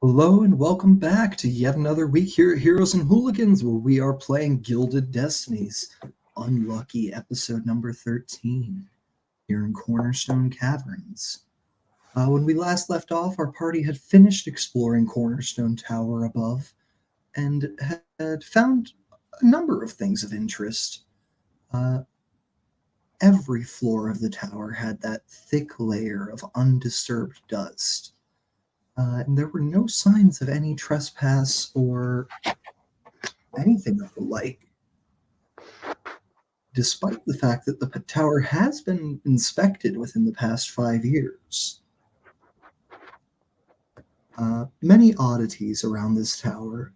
Hello and welcome back to yet another week here at Heroes and Hooligans, where we are playing Gilded Destinies. Unlucky episode number 13 here in Cornerstone Caverns. When we last left off, our party had finished exploring Cornerstone Tower above and had found a number of things of interest. Every floor of the tower had that thick layer of undisturbed dust. And there were no signs of any trespass or anything of the like, despite the fact that the tower has been inspected within the past 5 years. Many oddities around this tower.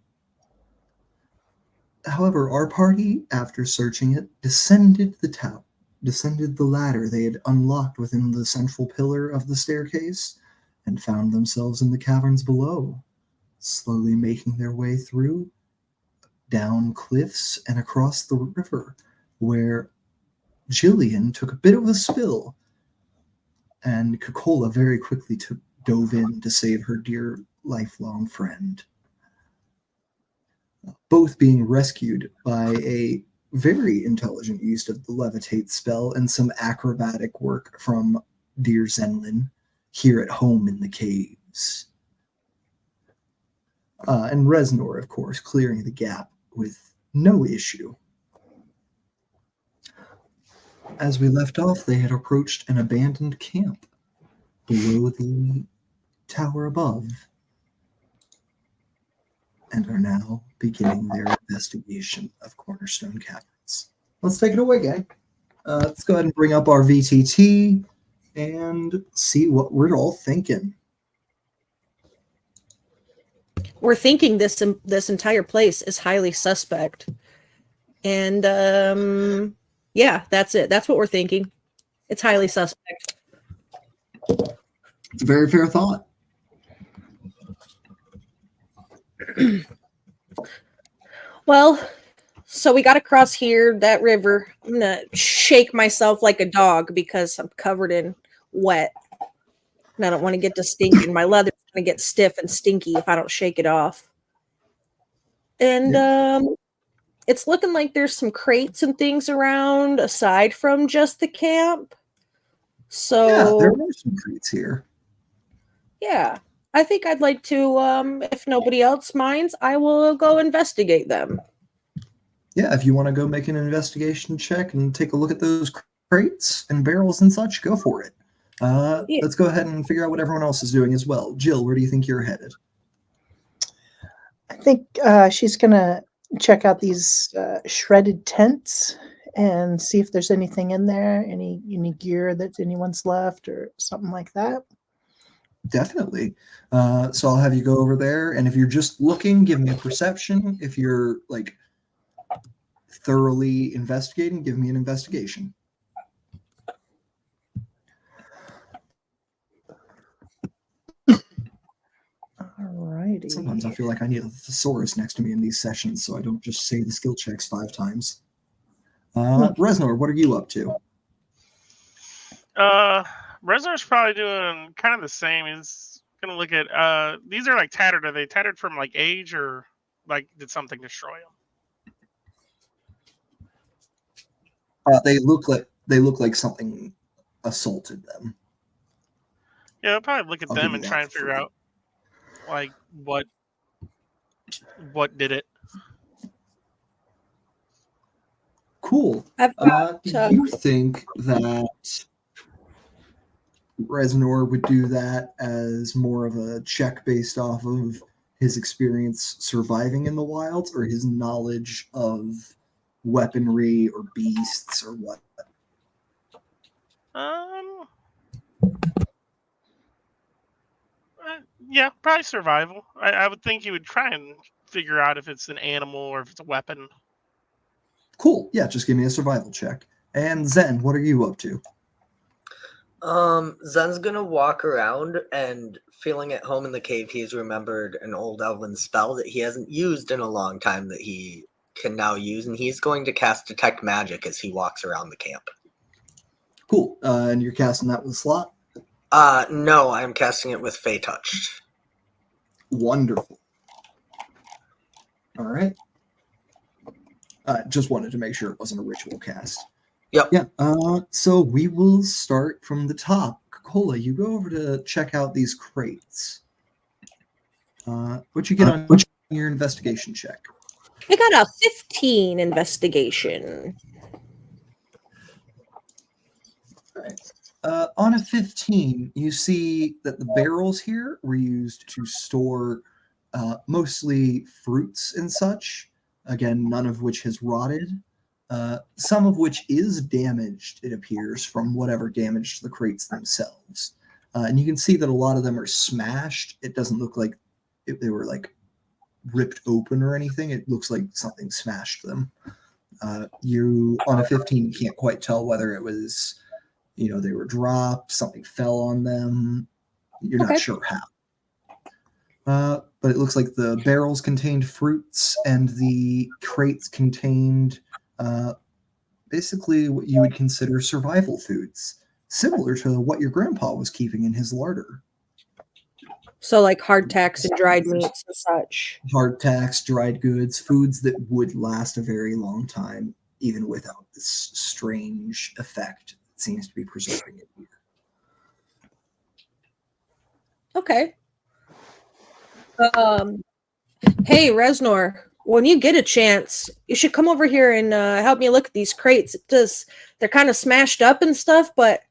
However, our party, after searching it, descended the ladder they had unlocked within the central pillar of the staircase, and found themselves in the caverns below, slowly making their way through, down cliffs and across the river, where Jillian took a bit of a spill, and Coca-Cola very quickly dove in to save her dear lifelong friend. Both being rescued by a very intelligent use of the levitate spell and some acrobatic work from dear Zenlin, here at home in the caves. And Reznor, of course, clearing the gap with no issue. As we left off, they had approached an abandoned camp below the tower above and are now beginning their investigation of Cornerstone Caverns. Let's take it away, gang. Let's go ahead and bring up our VTT and see what we're all thinking. We're thinking this entire place is highly suspect. And yeah, that's it. That's what we're thinking. It's highly suspect. It's a very fair thought. Well, so we got to cross here, that river. I'm going to shake myself like a dog because I'm covered in wet. And I don't want to get to stinking. My leather's going to get stiff and stinky if I don't shake it off. And it's looking like there's some crates and things around aside from just the camp. So yeah, there are some crates here. Yeah, I think I'd like to, if nobody else minds, I will go investigate them. Yeah, if you want to go make an investigation check and take a look at those crates and barrels and such, go for it. Yeah. Let's go ahead and figure out what everyone else is doing as well. Jill, where do you think you're headed? I think she's going to check out these shredded tents and see if there's anything in there, any gear that anyone's left or something like that. Definitely. So I'll have you go over there, and if you're just looking, give me a perception. If you're like thoroughly investigating, give me an investigation. Alrighty. Sometimes I feel like I need a thesaurus next to me in these sessions so I don't just say the skill checks 5 times. Reznor, what are you up to? Reznor's probably doing kind of the same. He's going to look at, these are like tattered. Are they tattered from like age or like did something destroy them? They look like something assaulted them. Yeah, I'll probably look at I'll them give you and that try and for figure free. out like what did it. Cool. Do you think that Reznor would do that as more of a check based off of his experience surviving in the wilds, or his knowledge of weaponry or beasts or what? Yeah, probably survival. I would think he would try and figure out if it's an animal or if it's a weapon. Cool. Yeah, just give me a survival check. And Zen, what are you up to? Zen's gonna walk around and feeling at home in the cave. He's remembered an old elven spell that he hasn't used in a long time that he can now use, and he's going to cast Detect Magic as he walks around the camp. Cool. And you're casting that with a slot? No, I'm casting it with Fey Touched. Wonderful. All right. Just wanted to make sure it wasn't a ritual cast. Yep. Yeah. So we will start from the top. Cola, you go over to check out these crates. What you get on your investigation check? I got a 15 investigation. All right. On a 15, you see that the barrels here were used to store mostly fruits and such. Again, none of which has rotted. Some of which is damaged, it appears, from whatever damaged the crates themselves. And you can see that a lot of them are smashed. It doesn't look like they were like ripped open or anything. It looks like something smashed them. You on a 15, you can't quite tell whether it was, they were dropped, something fell on them. You're not sure how. But it looks like the barrels contained fruits and the crates contained basically what you would consider survival foods, similar to what your grandpa was keeping in his larder. So like hardtacks and dried meats and such. Hardtacks, dried goods, foods that would last a very long time, even without this strange effect that seems to be preserving it here. Okay. Hey, Reznor, when you get a chance, you should come over here and help me look at these crates. They're kind of smashed up and stuff, but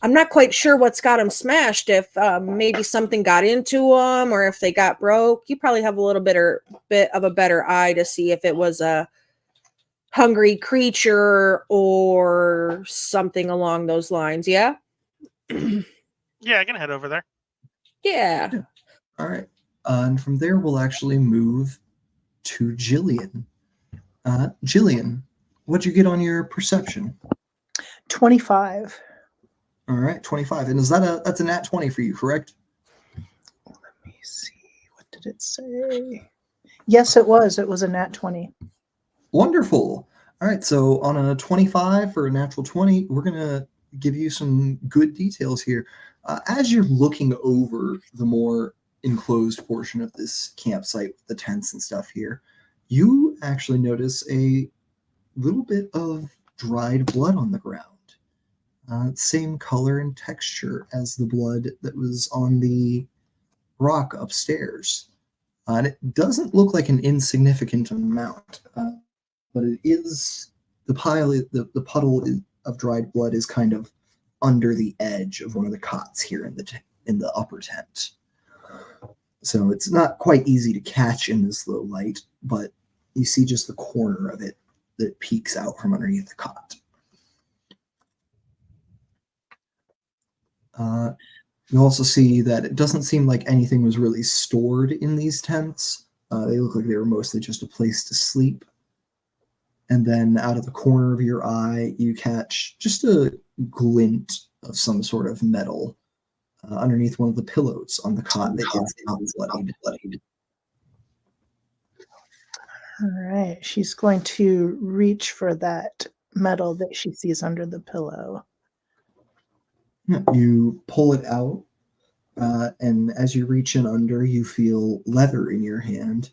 I'm not quite sure what's got them smashed. If maybe something got into them or if they got broke. You probably have a little bit of a better eye to see if it was a hungry creature or something along those lines. Yeah? Yeah, I can head over there. Yeah. All right. And from there, we'll actually move to Jillian. Jillian, what'd you get on your perception? 25. All right, 25. And that's a nat 20 for you, correct? Let me see. What did it say? Yes, it was. It was a nat 20. Wonderful. All right, so on a 25 for a natural 20, we're going to give you some good details here. As you're looking over the more enclosed portion of this campsite with the tents and stuff here, you actually notice a little bit of dried blood on the ground. Same color and texture as the blood that was on the rock upstairs. And it doesn't look like an insignificant amount, but it is the puddle of dried blood is kind of under the edge of one of the cots here in the upper tent. So it's not quite easy to catch in this low light, but you see just the corner of it that peeks out from underneath the cot. You also see that it doesn't seem like anything was really stored in these tents. They look like they were mostly just a place to sleep. And then out of the corner of your eye, you catch just a glint of some sort of metal underneath one of the pillows on the cot that is not bloodied. All right. She's going to reach for that metal that she sees under the pillow. You pull it out, and as you reach in under, you feel leather in your hand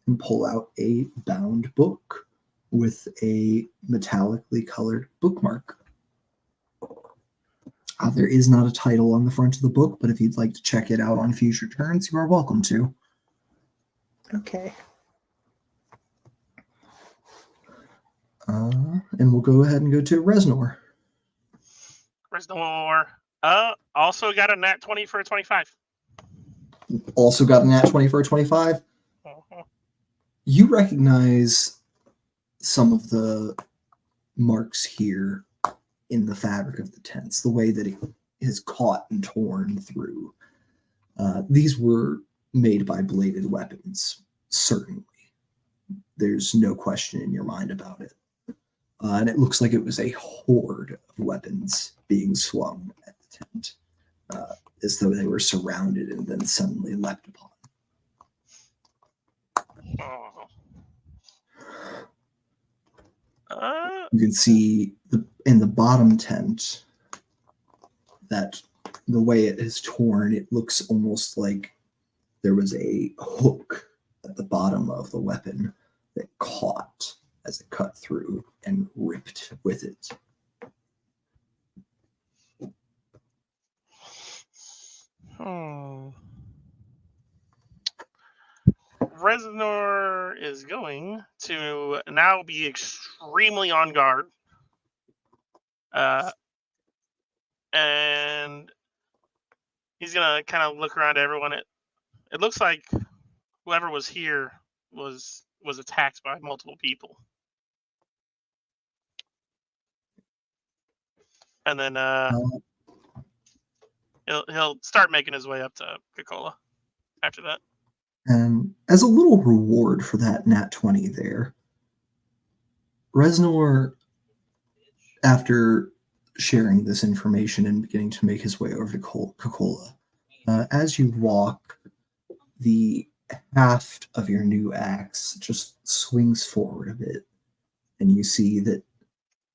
and pull out a bound book with a metallically colored bookmark. There is not a title on the front of the book, but if you'd like to check it out on future turns, you are welcome to. Okay. And we'll go ahead and go to Reznor. Reznor. Also got a nat 20 for a 25. Also got a nat 20 for a 25. Uh-huh. You recognize some of the marks here in the fabric of the tents, the way that it is caught and torn through. These were made by bladed weapons, certainly. There's no question in your mind about it. And it looks like it was a horde of weapons being swung at the tent, as though they were surrounded and then suddenly leapt upon. You can see in the bottom tent that the way it is torn, it looks almost like there was a hook at the bottom of the weapon that caught as it cut through and ripped with it. Reznor is going to now be extremely on guard. And he's going to kind of look around at everyone. It looks like whoever was here was attacked by multiple people. And then he'll start making his way up to Coca-Cola after that. And as a little reward for that nat 20 there, Reznor, after sharing this information and beginning to make his way over to Coca-Cola, as you walk, the haft of your new axe just swings forward a bit, and you see that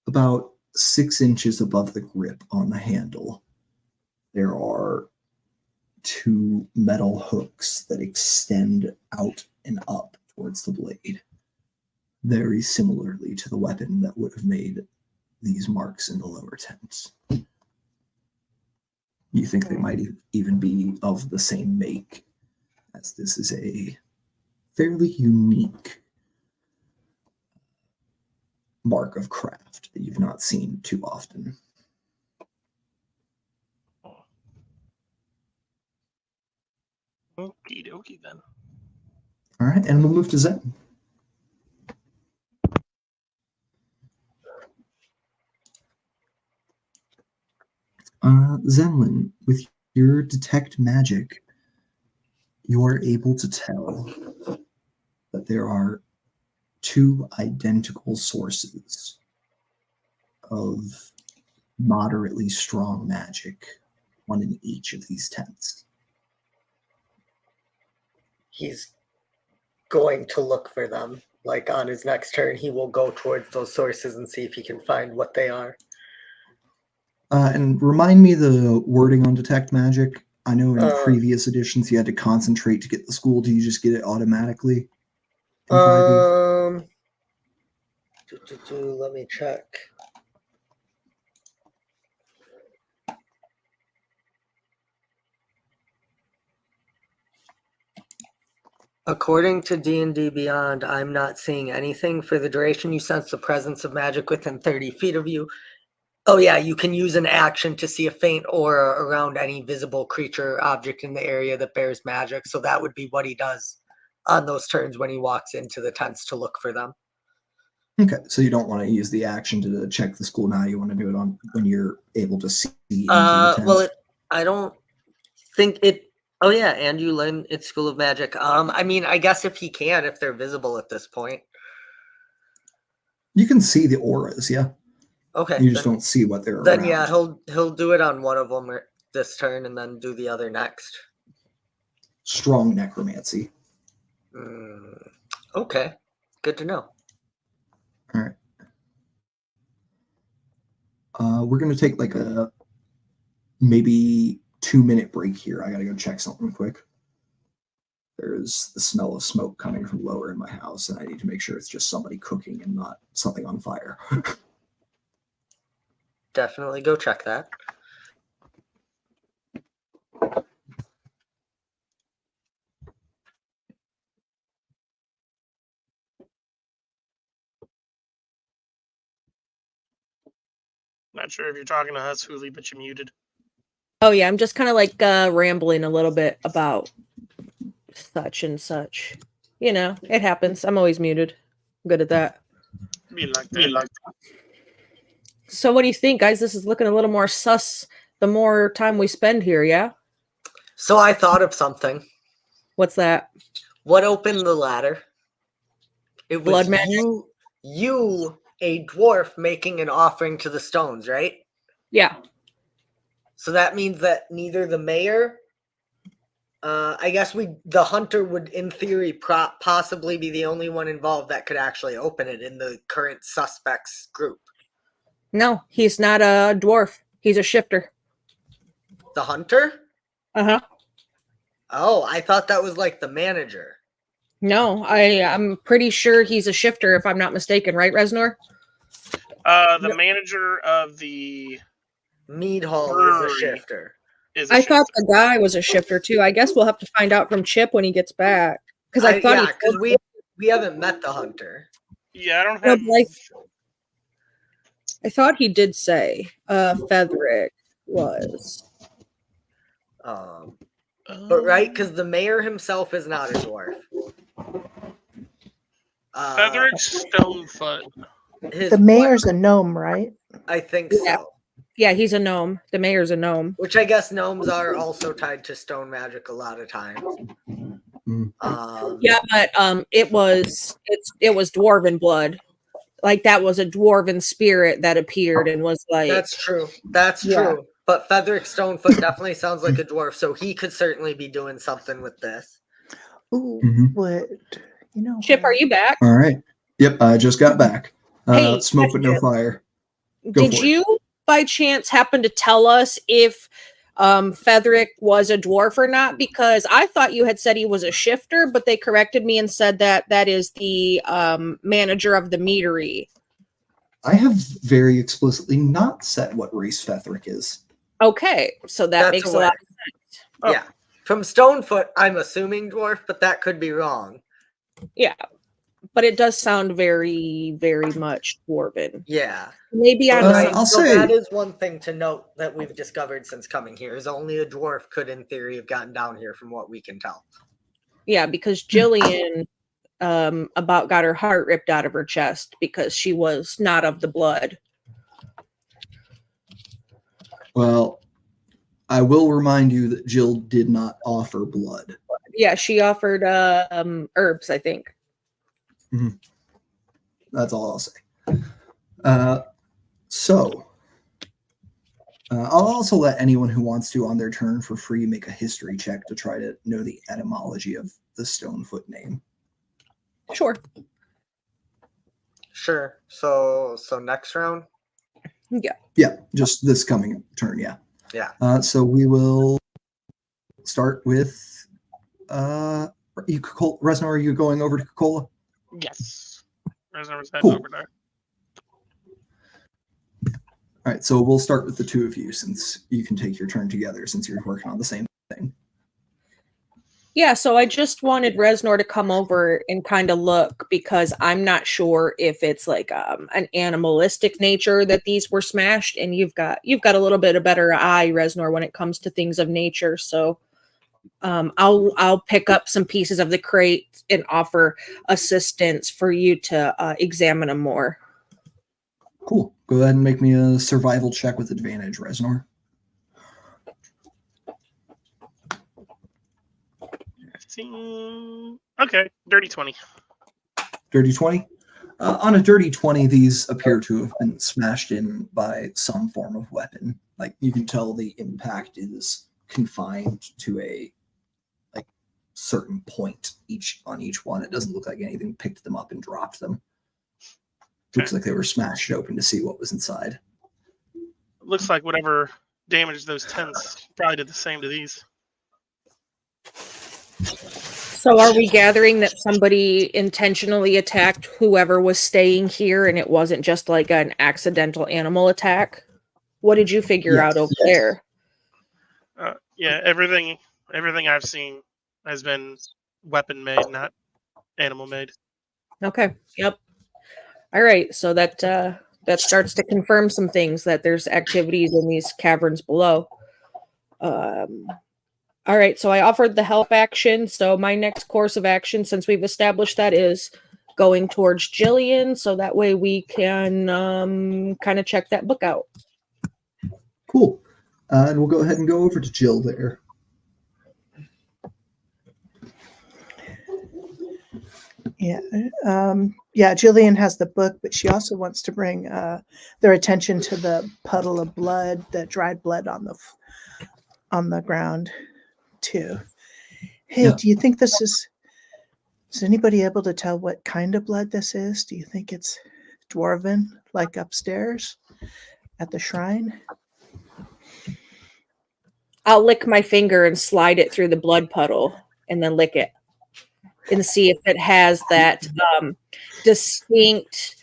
about 6 inches above the grip on the handle, there are 2 metal hooks that extend out and up towards the blade, very similarly to the weapon that would have made these marks in the lower tents. You think they might even be of the same make, as this is a fairly unique mark of craft that you've not seen too often. Okie dokie then. All right, and we'll move to Zen. Zenlin, with your detect magic, you are able to tell that there are 2 identical sources of moderately strong magic, one in each of these tents. He's going to look for them. Like on his next turn, he will go towards those sources and see if he can find what they are. And remind me the wording on detect magic. I know in previous editions you had to concentrate to get the school. Do you just get it automatically? Let me check. According to D&D Beyond, I'm not seeing anything. For the duration you sense the presence of magic within 30 feet of you. Oh yeah, you can use an action to see a faint aura around any visible creature or object in the area that bears magic. So that would be what he does on those turns when he walks into the tents to look for them. Okay, so you don't want to use the action to check the school now. You want to do it on when you're able to see into the tent. Well, I don't think it. Oh yeah, and you learn it's School of Magic. I mean, I guess if he can, if they're visible at this point. You can see the auras, yeah. Okay. You just don't see what they're Then around. yeah, he'll do it on one of them this turn, and then do the other next. Strong necromancy. Okay, good to know. All right. We're gonna take like a maybe 2-minute break here. I gotta go check something quick. There's the smell of smoke coming from lower in my house, and I need to make sure it's just somebody cooking and not something on fire. Definitely go check that. Not sure if you're talking to us, Hooli, but you're muted. Oh yeah, I'm just kind of like rambling a little bit about such and such. You know, it happens. I'm always muted. I'm good at that. Be like that. So what do you think, guys? This is looking a little more sus the more time we spend here, yeah? So I thought of something. What's that? What opened the ladder? It was Blood magic? you, a dwarf, making an offering to the stones, right? Yeah. So that means that neither the mayor, I guess the hunter would, in theory, possibly be the only one involved that could actually open it in the current suspects group. No, he's not a dwarf. He's a shifter. The hunter? Uh-huh. Oh, I thought that was like the manager. No, I'm pretty sure he's a shifter, if I'm not mistaken, right, Reznor? The manager of the Mead Hall is brewery a shifter. is a I thought shifter. the guy was a shifter too. I guess we'll have to find out from Chip when he gets back. Because I thought because we haven't met the hunter. Yeah, I don't No, have. I thought he did say Fetherick was. But right, because the mayor himself is not a dwarf. Fetherick Stonefoot. The mayor's a gnome, right? I think Yeah. so. Yeah, he's a gnome. The mayor's a gnome. Which I guess gnomes are also tied to stone magic a lot of times. Yeah, but it was dwarven blood. Like that was a dwarven spirit that appeared and was like. That's true. That's true. But Fetherick Stonefoot definitely sounds like a dwarf, so he could certainly be doing something with this. Ooh, what Chip, are you back? All right. Yep, I just got back. Hey, Smoke but no question. fire. Did you by chance happen to tell us if Fetherick was a dwarf or not? Because I thought you had said he was a shifter, but they corrected me and said that is the manager of the meadery. I have very explicitly not said what race Fetherick is. Okay, so that makes a lot of sense. Oh. Yeah. From Stonefoot, I'm assuming dwarf, but that could be wrong. Yeah. But it does sound very, very much dwarven. Yeah. Maybe I'm I'll say that is one thing to note that we've discovered since coming here is only a dwarf could in theory have gotten down here from what we can tell. Yeah, because Jillian about got her heart ripped out of her chest because she was not of the blood. Well, I will remind you that Jill did not offer blood. Yeah, she offered herbs, I think. Mm-hmm. That's all I'll say. So, I'll also let anyone who wants to on their turn for free make a history check to try to know the etymology of the Stonefoot name. Sure. Sure. So next round? Yeah. Yeah, just this coming turn, yeah. Yeah. So we will start with Reznor, are you going over to Coca-Cola? Yes. Reznor was heading Cool. over there. All right, so we'll start with the two of you since you can take your turn together since you're working on the same thing. Yeah, so I just wanted Reznor to come over and kind of look because I'm not sure if it's like an animalistic nature that these were smashed, and you've got a little bit of better eye, Reznor, when it comes to things of nature. So I'll pick up some pieces of the crate and offer assistance for you to examine them more. Cool. Go ahead and make me a survival check with advantage, Reznor. Okay, dirty 20. Dirty 20? On a dirty 20, these appear to have been smashed in by some form of weapon. Like, you can tell the impact is confined to a certain point on each one. It doesn't look like anything picked them up and dropped them. Looks like they were smashed open to see what was inside. Looks like whatever damaged those tents probably did the same to these. So are we gathering that somebody intentionally attacked whoever was staying here and it wasn't just like an accidental animal attack? What did you figure out over there? Yeah, everything I've seen has been weapon made, not animal made. Okay. Yep. All right. So that starts to confirm some things, that there's activities in these caverns below. All right, so I offered the help action. So my next course of action, since we've established that, is going towards Jillian. So that way we can kind of check that book out. Cool. And we'll go ahead and go over to Jill there. Yeah. Yeah, Jillian has the book, but she also wants to bring their attention to the puddle of blood, the dried blood on the ground too. Hey, Yeah. do you think is anybody able to tell what kind of blood this is? Do you think it's dwarven, like upstairs at the shrine? I'll lick my finger and slide it through the blood puddle and then lick it and see if it has that distinct.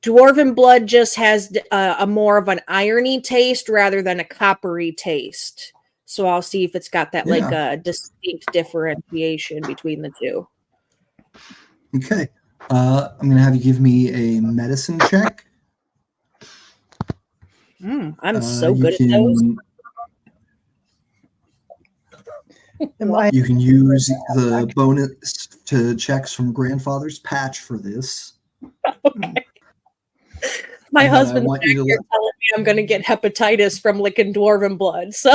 Dwarven blood just has a more of an irony taste rather than a coppery taste. So I'll see if it's got that like a distinct differentiation between the two. Okay. I'm going to have you give me a medicine check. I'm so good at those. You can use the bonus to checks from grandfather's patch for this. Okay. My husband's back here telling me I'm going to get hepatitis from licking dwarven blood. So,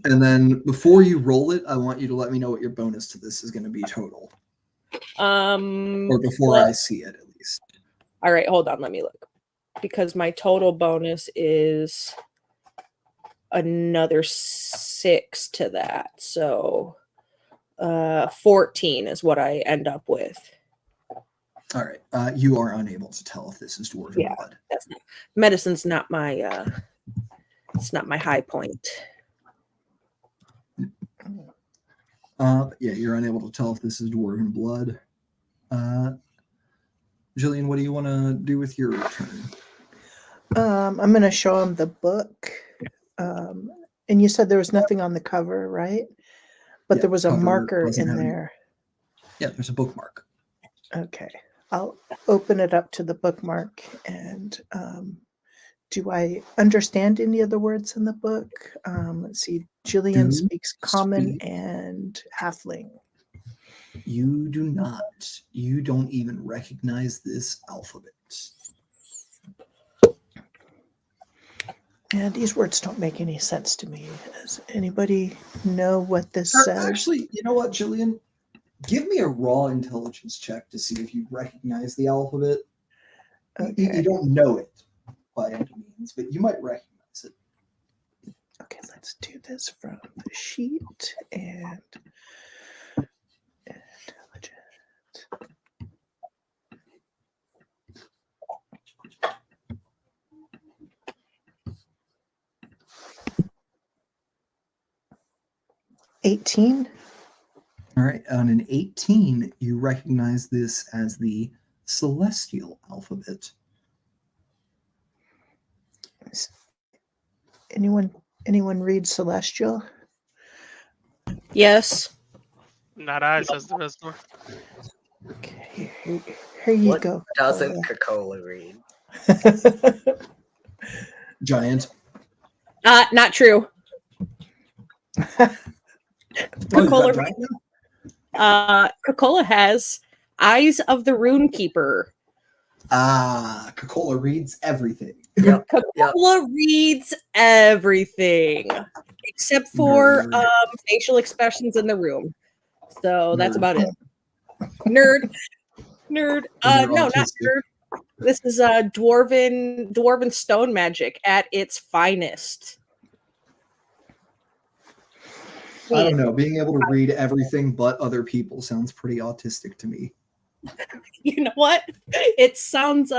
and then before you roll it, I want you to let me know what your bonus to this is going to be total. Or before I see it, at least. All right, hold on. Let me look. Because my total bonus is another 6 to that. So 14 is what I end up with. All right. You are unable to tell if this is dwarven blood. That's not, medicine's not my it's not my high point. Yeah, you're unable to tell if this is dwarven blood. Jillian, what do you want to do with your turn? I'm going to show him the book. And you said there was nothing on the cover, right? But there was a marker in there. Yeah, there's a bookmark. Okay. I'll open it up to the bookmark. And do I understand any of the words in the book? Let's see. Jillian speaks Common and Halfling. You do not. You don't even recognize this alphabet. And these words don't make any sense to me. Does anybody know what this says? Actually, you know what, Jillian? Give me a raw intelligence check to see if you recognize the alphabet. Okay. You don't know it by any means, but you might recognize it. Okay, let's do this from the sheet and intelligence. $18. All right, on an 18, you recognize this as the celestial alphabet. Anyone read celestial? Yes. Not I, says the visitor. Okay, here you What go. doesn't Coca-Cola read? Giant. Not true. Coca-Cola, Coca-Cola has Eyes of the Runekeeper. Coca-Cola reads everything. Yep. Coca-Cola reads everything except for facial expressions in the room. So that's about it. Nerd. No, not nerd. This is dwarven stone magic at its finest. I don't know. Being able to read everything but other people sounds pretty autistic to me. You know what? It sounds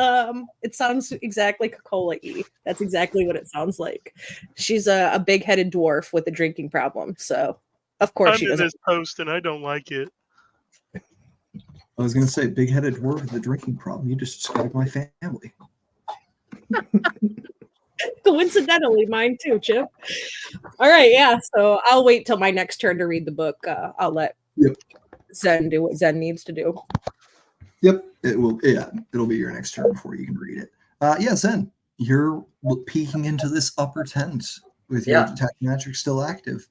exactly Coca-Cola-y. That's exactly what it sounds like. She's a big-headed dwarf with a drinking problem, so of course she doesn't. This post and I don't like it. I was going to say big-headed dwarf with a drinking problem. You just described my family. Coincidentally, mine too, Chip. All right, yeah. So I'll wait till my next turn to read the book. I'll let Zen do what Zen needs to do. Yep, it will. Yeah, it'll be your next turn before you can read it. Yeah, Zen, you're peeking into this upper tent with your detect magic still active.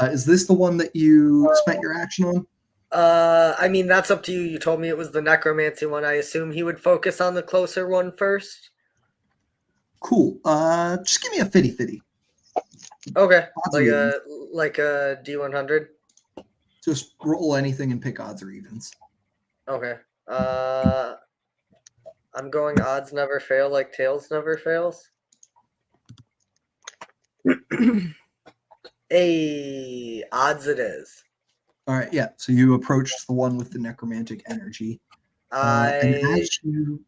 Is this the one that you spent your action on? I mean, that's up to you. You told me it was the necromancy one. I assume he would focus on the closer one first. Cool. Just give me a fitty. Okay, like a D100. Just roll anything and pick odds or evens. Okay. I'm going odds never fail, like tails never fails. Hey, odds it is. All right, yeah. So you approached the one with the necromantic energy. And as you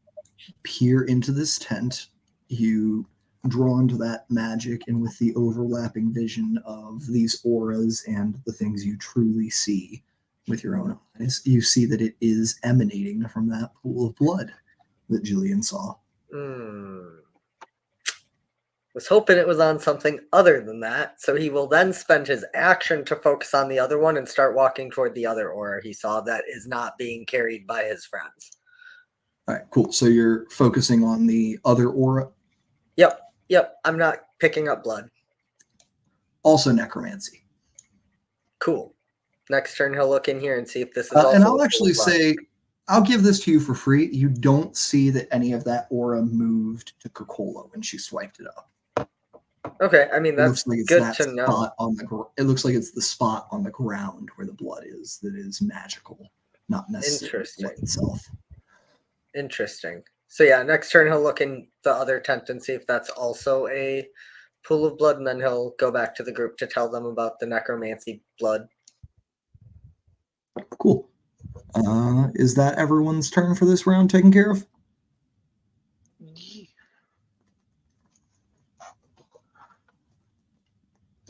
peer into this tent, you drawn to that magic, and with the overlapping vision of these auras and the things you truly see with your own eyes, you see that it is emanating from that pool of blood that Jillian saw. Was hoping it was on something other than that, so he will then spend his action to focus on the other one and start walking toward the other aura he saw that is not being carried by his friends. All right, cool. So you're focusing on the other aura? Yep, I'm not picking up blood. Also necromancy. Cool. Next turn, he'll look in here and see if this is And also I'll a actually pool of blood. say, I'll give this to you for free. You don't see that any of that aura moved to Coca-Cola when she swiped it up. Okay, I mean, It that's looks like it's good that to know. spot on the. It looks like it's the spot on the ground where the blood is that is magical, not necessarily the blood itself. Interesting. So yeah, next turn he'll look in the other tent and see if that's also a pool of blood, and then he'll go back to the group to tell them about the necromancy blood. Cool. Is that everyone's turn for this round taken care of?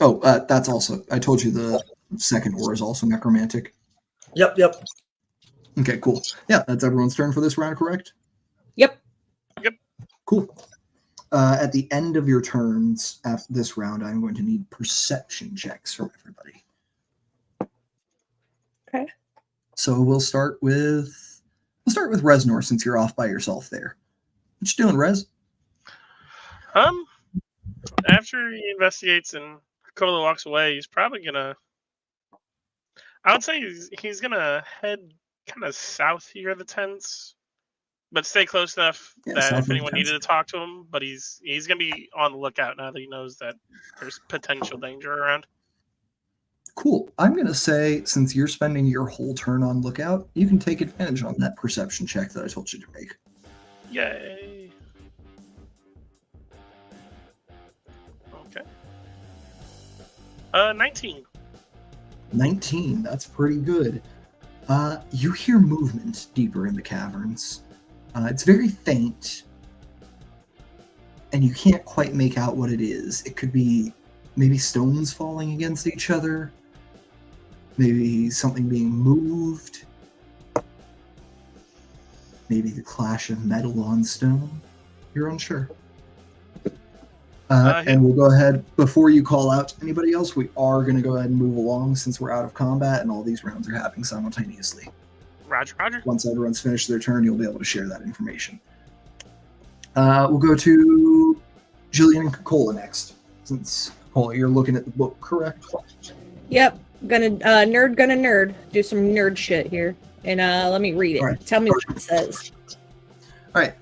Oh, that's also, I told you the second aura is also necromantic. Yep. Okay, cool. Yeah, that's everyone's turn for this round, correct? Yep. Cool. At the end of your turns after this round, I'm going to need perception checks from everybody. Okay. So we'll start with Reznor, since you're off by yourself there. What you doing, Rez? After he investigates and Cola walks away, he's probably gonna. I would say he's gonna head kind of south here of the tents, but stay close enough that if anyone needed to talk to him, but he's gonna be on the lookout now that he knows that there's potential danger around. Cool. I'm going to say, since you're spending your whole turn on lookout, you can take advantage on that perception check that I told you to make. Yay. Okay. 19. 19. That's pretty good. You hear movement deeper in the caverns. It's very faint, and you can't quite make out what it is. It could be maybe stones falling against each other, maybe something being moved, maybe the clash of metal on stone. You're unsure. And we'll go ahead, before you call out to anybody else, we are going to go ahead and move along since we're out of combat and all these rounds are happening simultaneously. Roger. Once everyone's finished their turn, you'll be able to share that information. We'll go to Jillian and Coca-Cola next, since Coca-Cola, you're looking at the book, correct? Yep. Gonna nerd. Do some nerd shit here. And let me read it. Right. Tell me what it says. All right,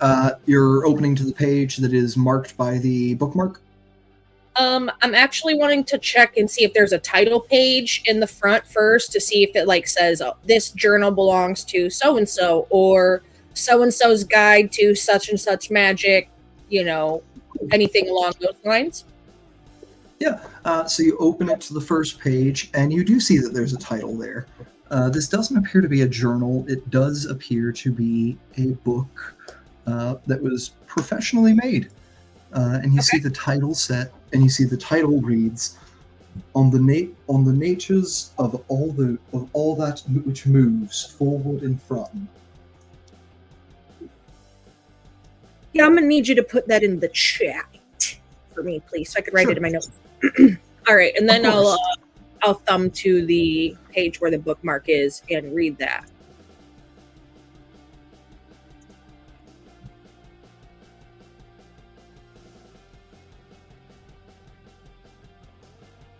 you're opening to the page that is marked by the bookmark. I'm actually wanting to check and see if there's a title page in the front first to see if it like says, oh, this journal belongs to so-and-so, or so-and-so's guide to such and such magic, anything along those lines. Yeah, so you open it to the first page, and you do see that there's a title there. This doesn't appear to be a journal. It does appear to be a book that was professionally made. And you see the title set, and you see the title reads, on the natures of all that which moves forward and from. Yeah, I'm gonna need you to put that in the chat for me, please, so I could write it in my notes. All right, and then I'll thumb to the page where the bookmark is and read that.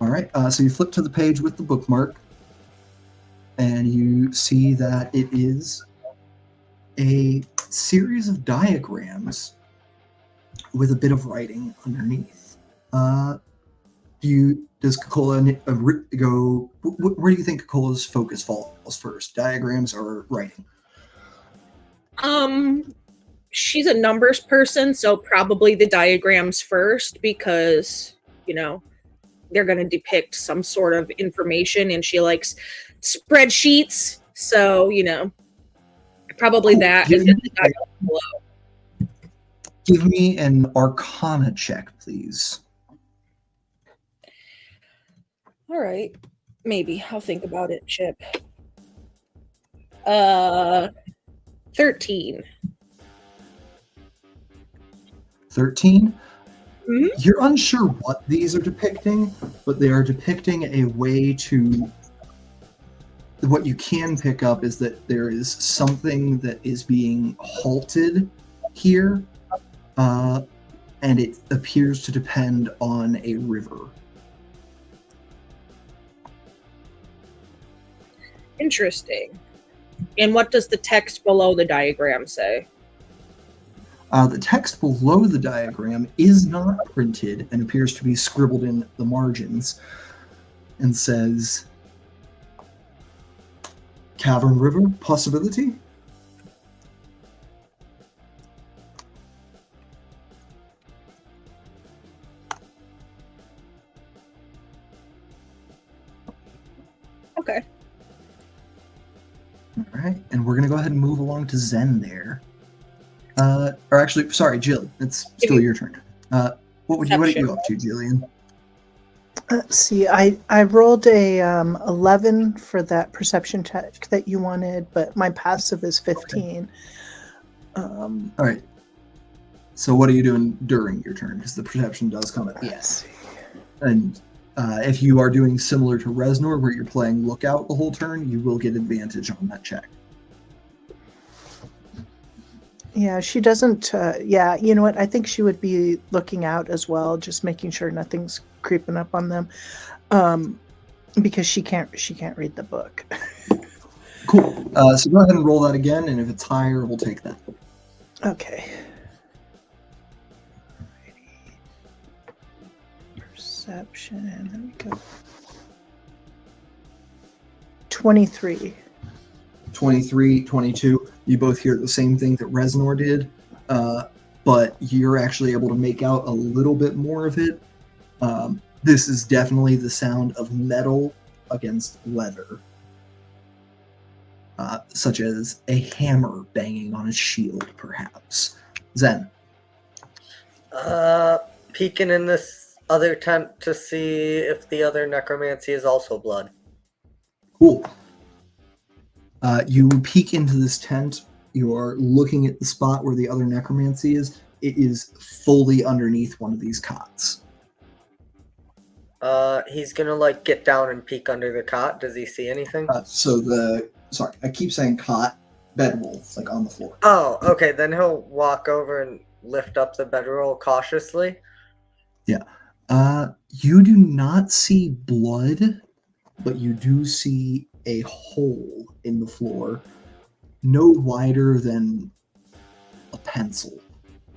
All right, so you flip to the page with the bookmark, and you see that it is a series of diagrams with a bit of writing underneath. Does Coca-Cola go? Where do you think Coca-Cola's focus falls first? Diagrams or writing? She's a numbers person, so probably the diagrams first, because they're going to depict some sort of information, and she likes spreadsheets, so probably that. And then the diagram below. Give me an Arcana check, please. All right. Maybe. I'll think about it, Chip. 13. 13? Mhm. You're unsure what these are depicting, but they are depicting a way to... What you can pick up is that there is something that is being halted here, and it appears to depend on a river. Interesting. And what does the text below the diagram say? The text below the diagram is not printed and appears to be scribbled in the margins and says, Cavern River, possibility? Okay. All right, and we're going to go ahead and move along to Zen there. Or actually, sorry, Jill, it's still your turn. What are you up to, Jillian? Let's see. I rolled a 11 for that perception check that you wanted, but my passive is 15. All right. So what are you doing during your turn? Because the perception does come at the end. And if you are doing similar to Reznor, where you're playing Lookout the whole turn, you will get advantage on that check. Yeah, she doesn't. Yeah, you know what? I think she would be looking out as well, just making sure nothing's creeping up on them, because she can't read the book. Cool. So go ahead and roll that again, and if it's higher, we'll take that. Okay. Perception. There we go. 23. 23, 22, you both hear the same thing that Reznor did, but you're actually able to make out a little bit more of it. This is definitely the sound of metal against leather, such as a hammer banging on a shield, perhaps. Zen. Peeking in this other tent to see if the other necromancy is also blood. Cool. You peek into this tent. You are looking at the spot where the other necromancy is. It is fully underneath one of these cots. He's gonna get down and peek under the cot. Does he see anything? Sorry, I keep saying cot, bedroll, like on the floor. Oh, okay. Then he'll walk over and lift up the bedroll cautiously. Yeah. You do not see blood, but you do see a hole in the floor, no wider than a pencil,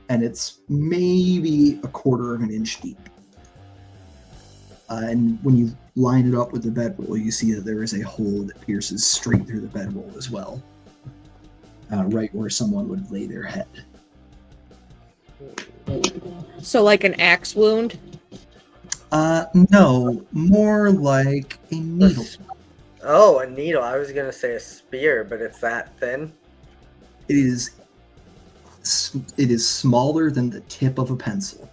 and it's maybe a quarter of an inch deep. And when you line it up with the bedroll, you see that there is a hole that pierces straight through the bedroll as well, right where someone would lay their head. So like an axe wound? No, more like a needle. Oh, a needle. I was gonna say a spear, but it's that thin. It is smaller than the tip of a pencil.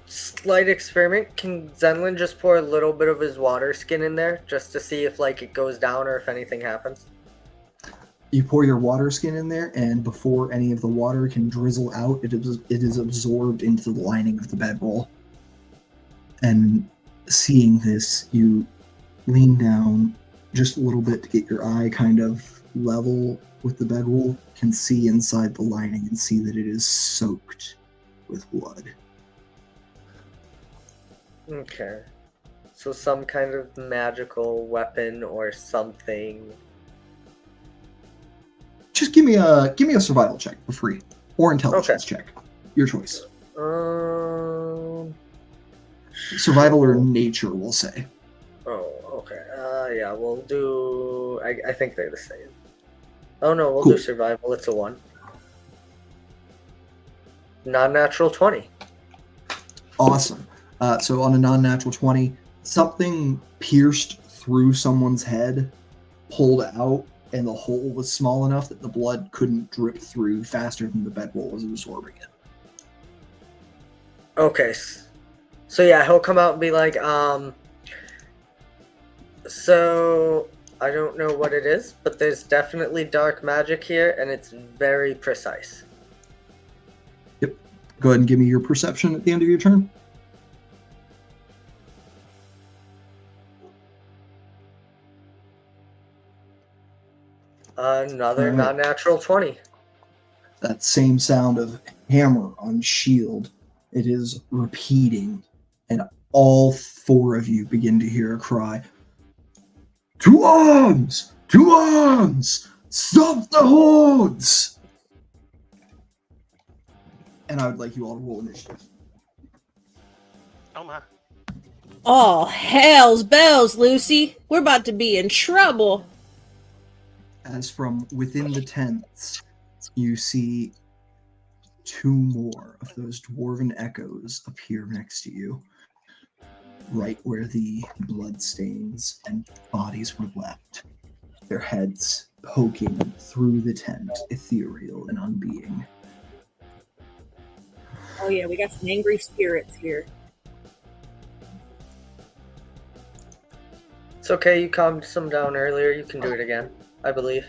Slight experiment. Can Zenlin just pour a little bit of his water skin in there just to see if it goes down or if anything happens? You pour your water skin in there, and before any of the water can drizzle out, it is absorbed into the lining of the bedroll. And seeing this, you lean down just a little bit to get your eye kind of level with the bedroll, can see inside the lining and see that it is soaked with blood. Okay. So some kind of magical weapon or something. Just give me a survival check for free, or intelligence check, your choice. Survival or nature, we'll say. Oh, okay. Yeah, we'll do. I think they're the same. Oh no, we'll Cool. do survival. It's a 1. Non-natural 20. Awesome. So on a non-natural 20, something pierced through someone's head, pulled out, and the hole was small enough that the blood couldn't drip through faster than the bedroll was absorbing it. Okay. So yeah, he'll come out and be like, so I don't know what it is, but there's definitely dark magic here, and it's very precise. Yep. Go ahead and give me your perception at the end of your turn. Another Alright. non-natural 20. That same sound of hammer on shield, it is repeating, and all four of you begin to hear a cry. To arms! To arms! Stop the hordes! And I would like you all to roll initiative. Oh my. Oh, hell's bells, Lucy. We're about to be in trouble. As from within the tents, you see two more of those dwarven echoes appear next to you, right where the bloodstains and bodies were left, their heads poking through the tent, ethereal and unbeing. Oh yeah, we got some angry spirits here. It's okay, you calmed some down earlier. You can do it again, I believe.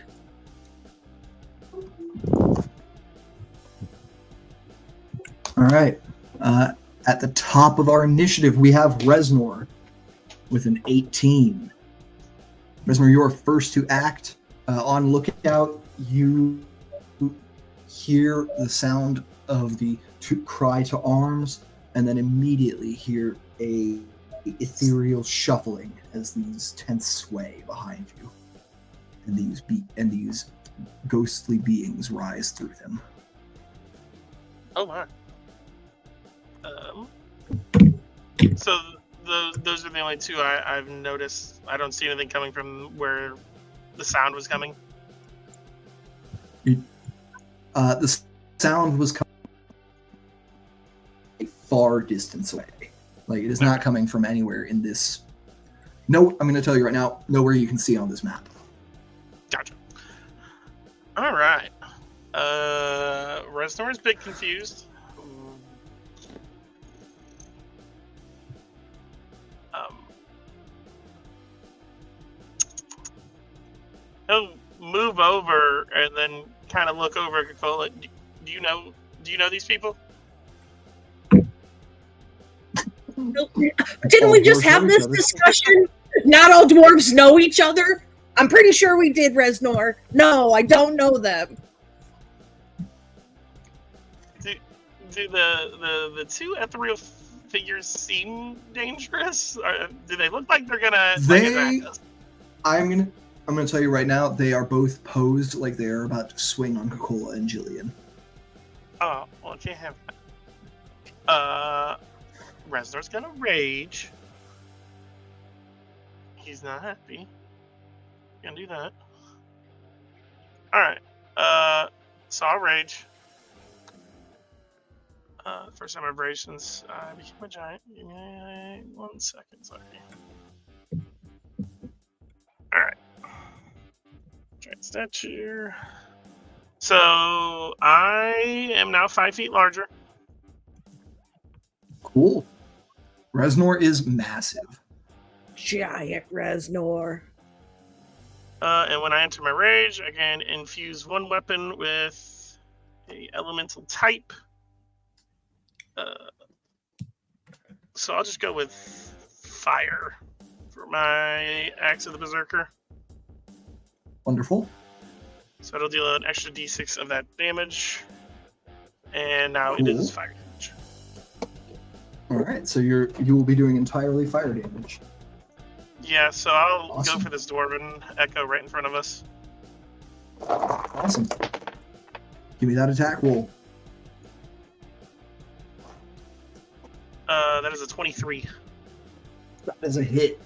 All right. At the top of our initiative, we have Reznor with an 18. Reznor, you are first to act. On lookout, you hear the sound of the cry to arms, and then immediately hear a ethereal shuffling as these tents sway behind you, and these ghostly beings rise through them. Oh my. So those are the only two I've noticed. I don't see anything coming from where the sound was coming. The sound was coming a far distance away. Like, it is not coming from anywhere in this. No, I'm going to tell you right now, nowhere you can see on this map. Gotcha. All right. Resnor's a bit confused. He'll move over and then kind of look over at Coca-Cola. Do you know these people? Didn't we just have this discussion? Not all dwarves know each other? I'm pretty sure we did, Reznor. No, I don't know them. Do the two ethereal figures seem dangerous? Or do they look like they're gonna attack us? I'm gonna tell you right now, they are both posed like they are about to swing on Coca-Cola and Jillian. Oh, well, I can't have that. Reznor's gonna rage. He's not happy. Gonna do that. Alright. So I'll rage. First time I've raged since I became a giant. Give me 1 second, sorry. Alright. Giant statue. So I am now 5 feet larger. Cool. Reznor is massive. Giant Reznor. And when I enter my rage, I can infuse one weapon with a elemental type. So I'll just go with fire for my Axe of the Berserker. Wonderful. So it'll deal an extra d6 of that damage. And now it is fire damage. Alright, so you will be doing entirely fire damage. Yeah, so I'll Awesome. go for this Dwarven Echo right in front of us. Awesome. Give me that attack roll. That is a 23. That is a hit.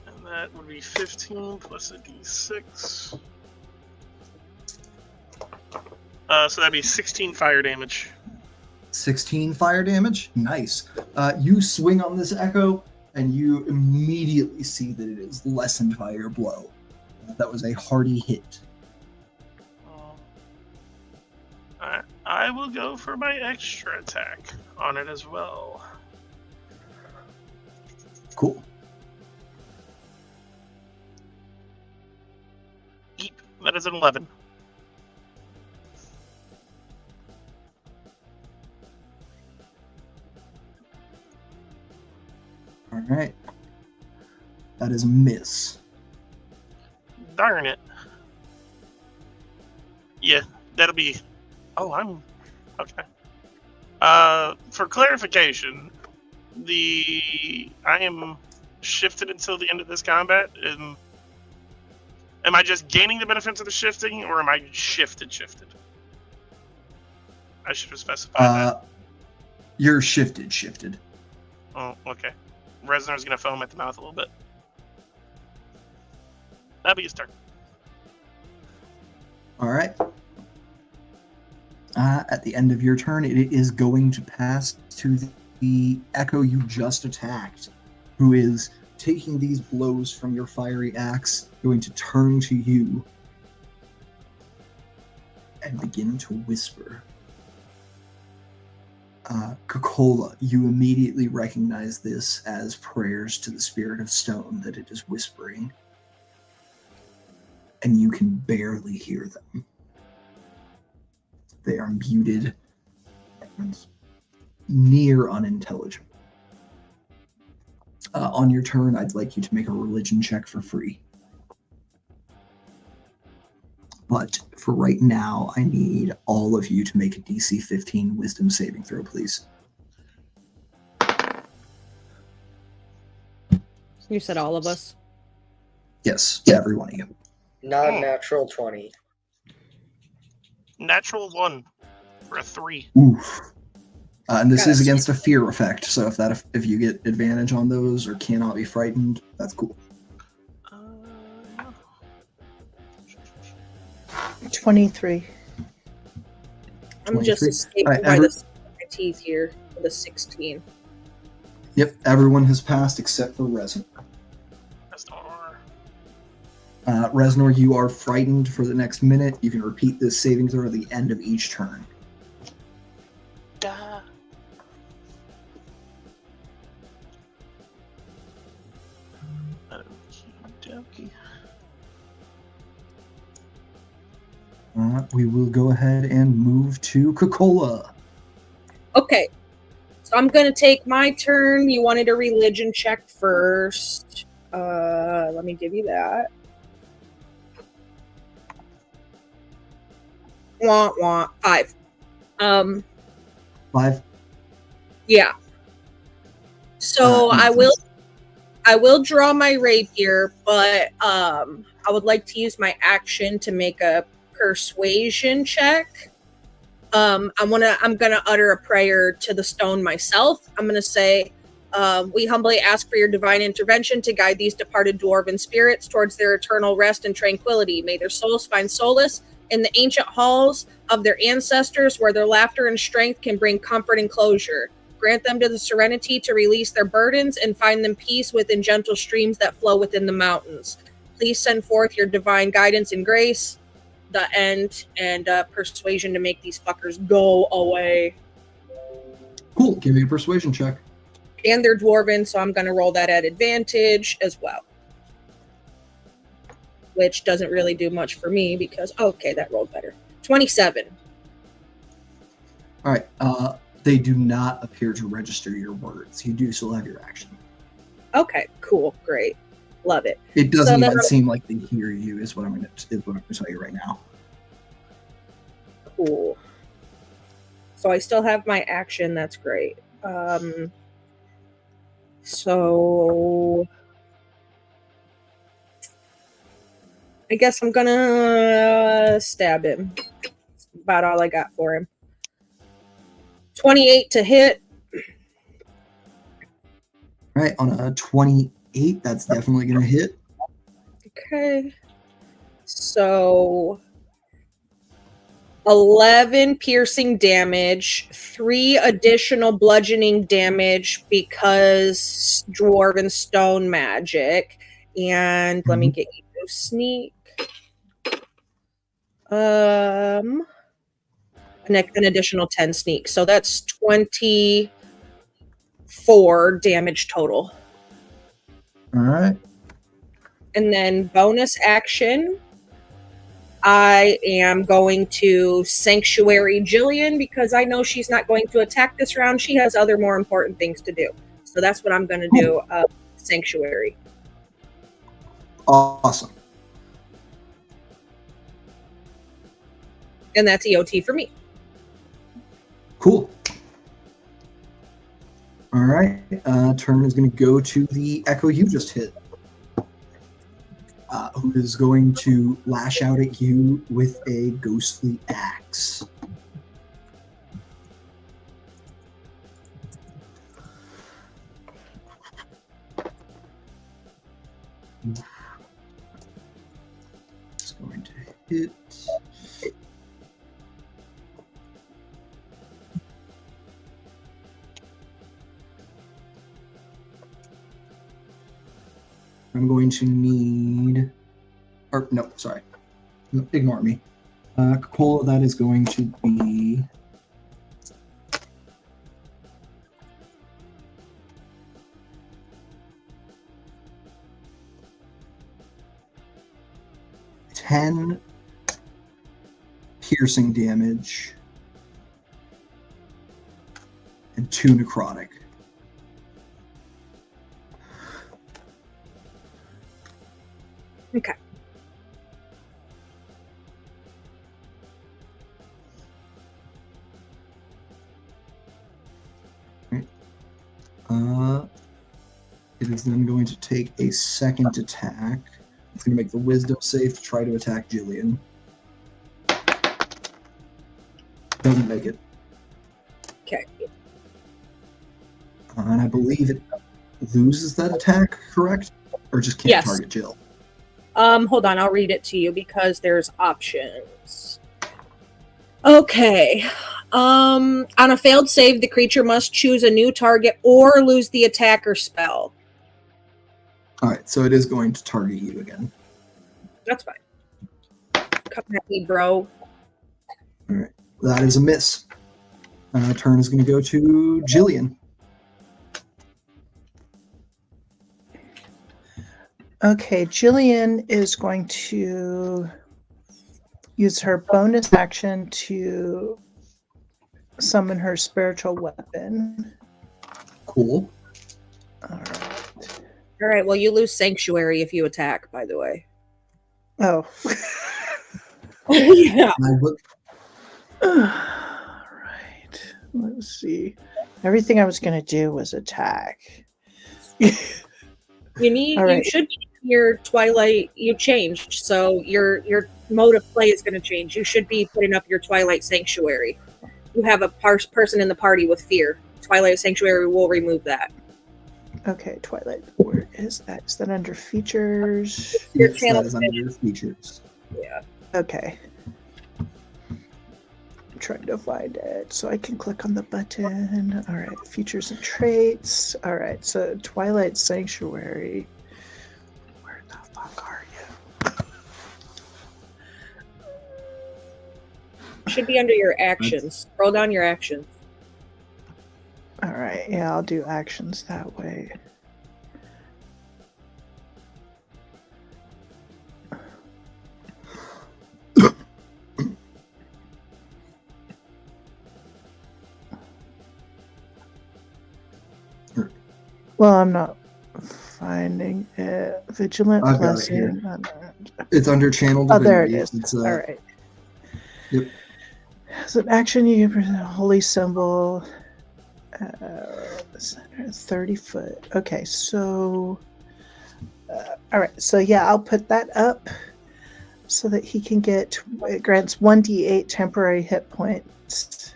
And that would be 15 plus a d6. So that'd be 16 fire damage. 16 fire damage. Nice. You swing on this echo, and you immediately see that it is lessened by your blow. That was a hearty hit. I will go for my extra attack on it as well. Cool. Eep, that is an 11. All right. That is a miss. Darn it. Yeah, that'll be... Oh, I'm... Okay. For clarification, I am shifted until the end of this combat, and am I just gaining the benefits of the shifting, or am I shifted? I should have specified that. You're shifted. Oh, okay. Resnor's gonna foam at the mouth a little bit. That'll be his turn. All right. At the end of your turn, it is going to pass to the Echo you just attacked, who is taking these blows from your fiery axe, going to turn to you and begin to whisper. Coca-Cola, you immediately recognize this as prayers to the spirit of stone that it is whispering, and you can barely hear them. They are muted and near unintelligible. On your turn, I'd like you to make a religion check for free. But for right now, I need all of you to make a DC 15 wisdom saving throw, please. You said all of us. Yes, every one of you. Non-natural 20. Natural 1 for a 3. Oof. And this Got is it. against a fear effect, so if you get advantage on those or cannot be frightened, that's cool. 23. I'm just 23. escaping Alright, by the skin of my teeth here with a 16. Yep, everyone has passed except for Reznor. Reznor, you are frightened for the next minute. You can repeat this saving throw at the end of each turn. Duh. Okey-dokey. We will go ahead and move to Coca-Cola. Okay. So I'm going to take my turn. You wanted a religion check first. Let me give you that. Wah, wah. 5. 5. Yeah. So I will draw my rapier, but I would like to use my action to make a persuasion check. I'm gonna utter a prayer to the stone myself. I'm gonna say, we humbly ask for your divine intervention to guide these departed dwarven spirits towards their eternal rest and tranquility. May their souls find solace in the ancient halls of their ancestors, where their laughter and strength can bring comfort and closure. Grant them to the serenity to release their burdens and find them peace within gentle streams that flow within the mountains. Please send forth your divine guidance and grace, the end, and persuasion to make these fuckers go away. Cool. Give me a persuasion check. And they're dwarven, so I'm going to roll that at advantage as well. Which doesn't really do much for me because, okay, that rolled better. 27. All right. They do not appear to register your words. You do still have your action. Okay, cool, great. Love it. It doesn't So even then- seem like they hear you, is what I'm going to tell you right now. Cool. So I still have my action, that's great. So I guess I'm gonna stab him. That's about all I got for him. 28 to hit. All right. On a 28, that's definitely going to hit. Okay. So 11 piercing damage, 3 additional bludgeoning damage because dwarven stone magic, and let me get you to sneak. An additional 10 sneak, so that's 24 damage total. All right. And then bonus action, I am going to Sanctuary Jillian because I know she's not going to attack this round. She has other more important things to do. So that's what I'm going to do, Sanctuary. Awesome. And that's EOT for me. Cool. All right. Turn is going to go to the Echo you just hit. Who is going to lash out at you with a ghostly axe. It's going to hit. I'm going to need, or no, sorry, ignore me. Cola, that is going to be ten piercing damage and 2 necrotic. Okay. It is then going to take a second attack. It's going to make the wisdom save to try to attack Jillian. Doesn't make it. Okay. And I believe it loses that attack, correct? Or just can't Yes. target Jill? Hold on, I'll read it to you because there's options. Okay. On a failed save, the creature must choose a new target or lose the attack or spell. All right, so it is going to target you again. That's fine. Come at me, bro. All right, that is a miss. Turn is going to go to Jillian. Okay, Jillian is going to use her bonus action to summon her spiritual weapon. Cool. All right. All right, well, you lose Sanctuary if you attack, by the way. Oh. Yeah. All right. Let's see. Everything I was going to do was attack. You need. All right. You should be your Twilight. You changed, so your mode of play is going to change. You should be putting up your Twilight Sanctuary. You have a person in the party with fear. Twilight Sanctuary will remove that. Okay, Twilight. Where is that? Is that under features? Your Yes, channel that is under your features. Yeah. Okay. I'm trying to find it so I can click on the button. All right, features and traits. All right, so Twilight Sanctuary. Where the fuck are you? Should be under your actions. Scroll down your actions. All right, yeah, I'll do actions that way. Well, I'm not finding it. Vigilant I've got it here. blessing. It's under channel Oh, divinity. there it is. It's, All right. Yep. As an action, you can present a holy symbol. 30 foot. Okay, so. All right, so yeah, I'll put that up so that he can get. It grants 1d8 temporary hit points.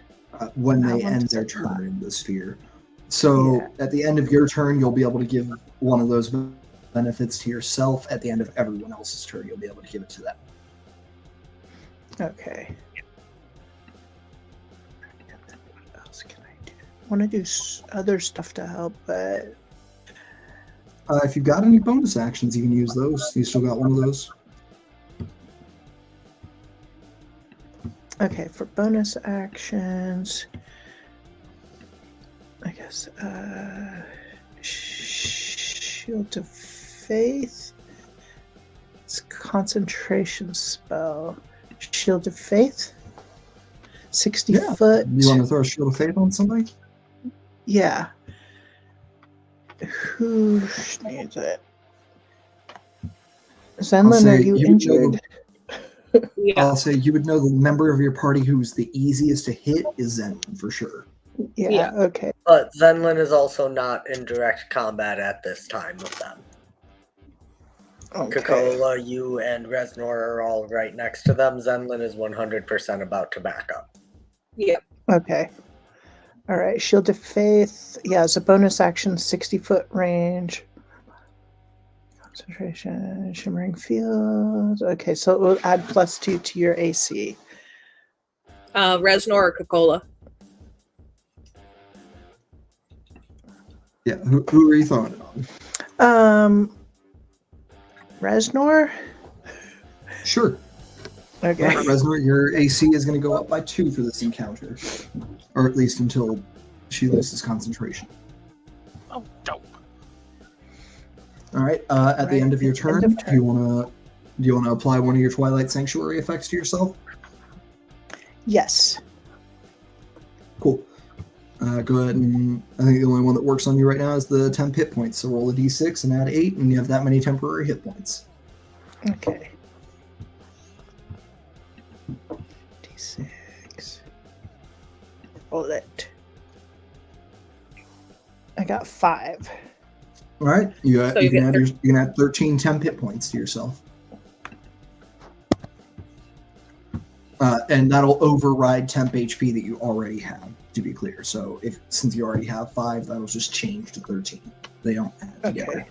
when That they one's end their a lot. turn in the sphere. So Yeah. at the end of your turn, you'll be able to give one of those benefits to yourself. At the end of everyone else's turn, you'll be able to give it to them. Okay. want to do other stuff to help, but If you've got any bonus actions, you can use those. You still got one of those? okay, for bonus actions, I guess Shield of Faith. It's concentration spell. Shield of Faith. 60 foot. You want to throw a Shield of Faith on somebody? Yeah. Who needs it? Zenlin, are you injured? Yeah. I'll say you would know the member of your party who's the easiest to hit is Zenlin for sure. Yeah, okay. But Zenlin is also not in direct combat at this time with them. Okay. Kakola, you, and Reznor are all right next to them. Zenlin is 100% about to back up. Yep. Okay. All right. Shield of Faith. Yeah, it's a bonus action, 60-foot range. Concentration, Shimmering Field. Okay, so it will add +2 to your AC. Reznor or Coca-Cola? Yeah, who are you throwing it on? Reznor? Sure. Okay. Alright, Reznor, your AC is going to go up by 2 for this encounter. Or at least until she loses concentration. Oh, dope. Alright, at the end of your End turn, of do turn. you want to apply one of your Twilight Sanctuary effects to yourself? Yes. Cool. Go ahead and I think the only one that works on you right now is the 10 hit points. So roll a d6 and add 8, and you have that many temporary hit points. Okay. D6. Roll it. I got 5. All right, you So you can get you can add 13 temp hit points to yourself, and that'll override temp HP that you already have. To be clear, so since you already have 5, that'll just change to 13. They don't add together.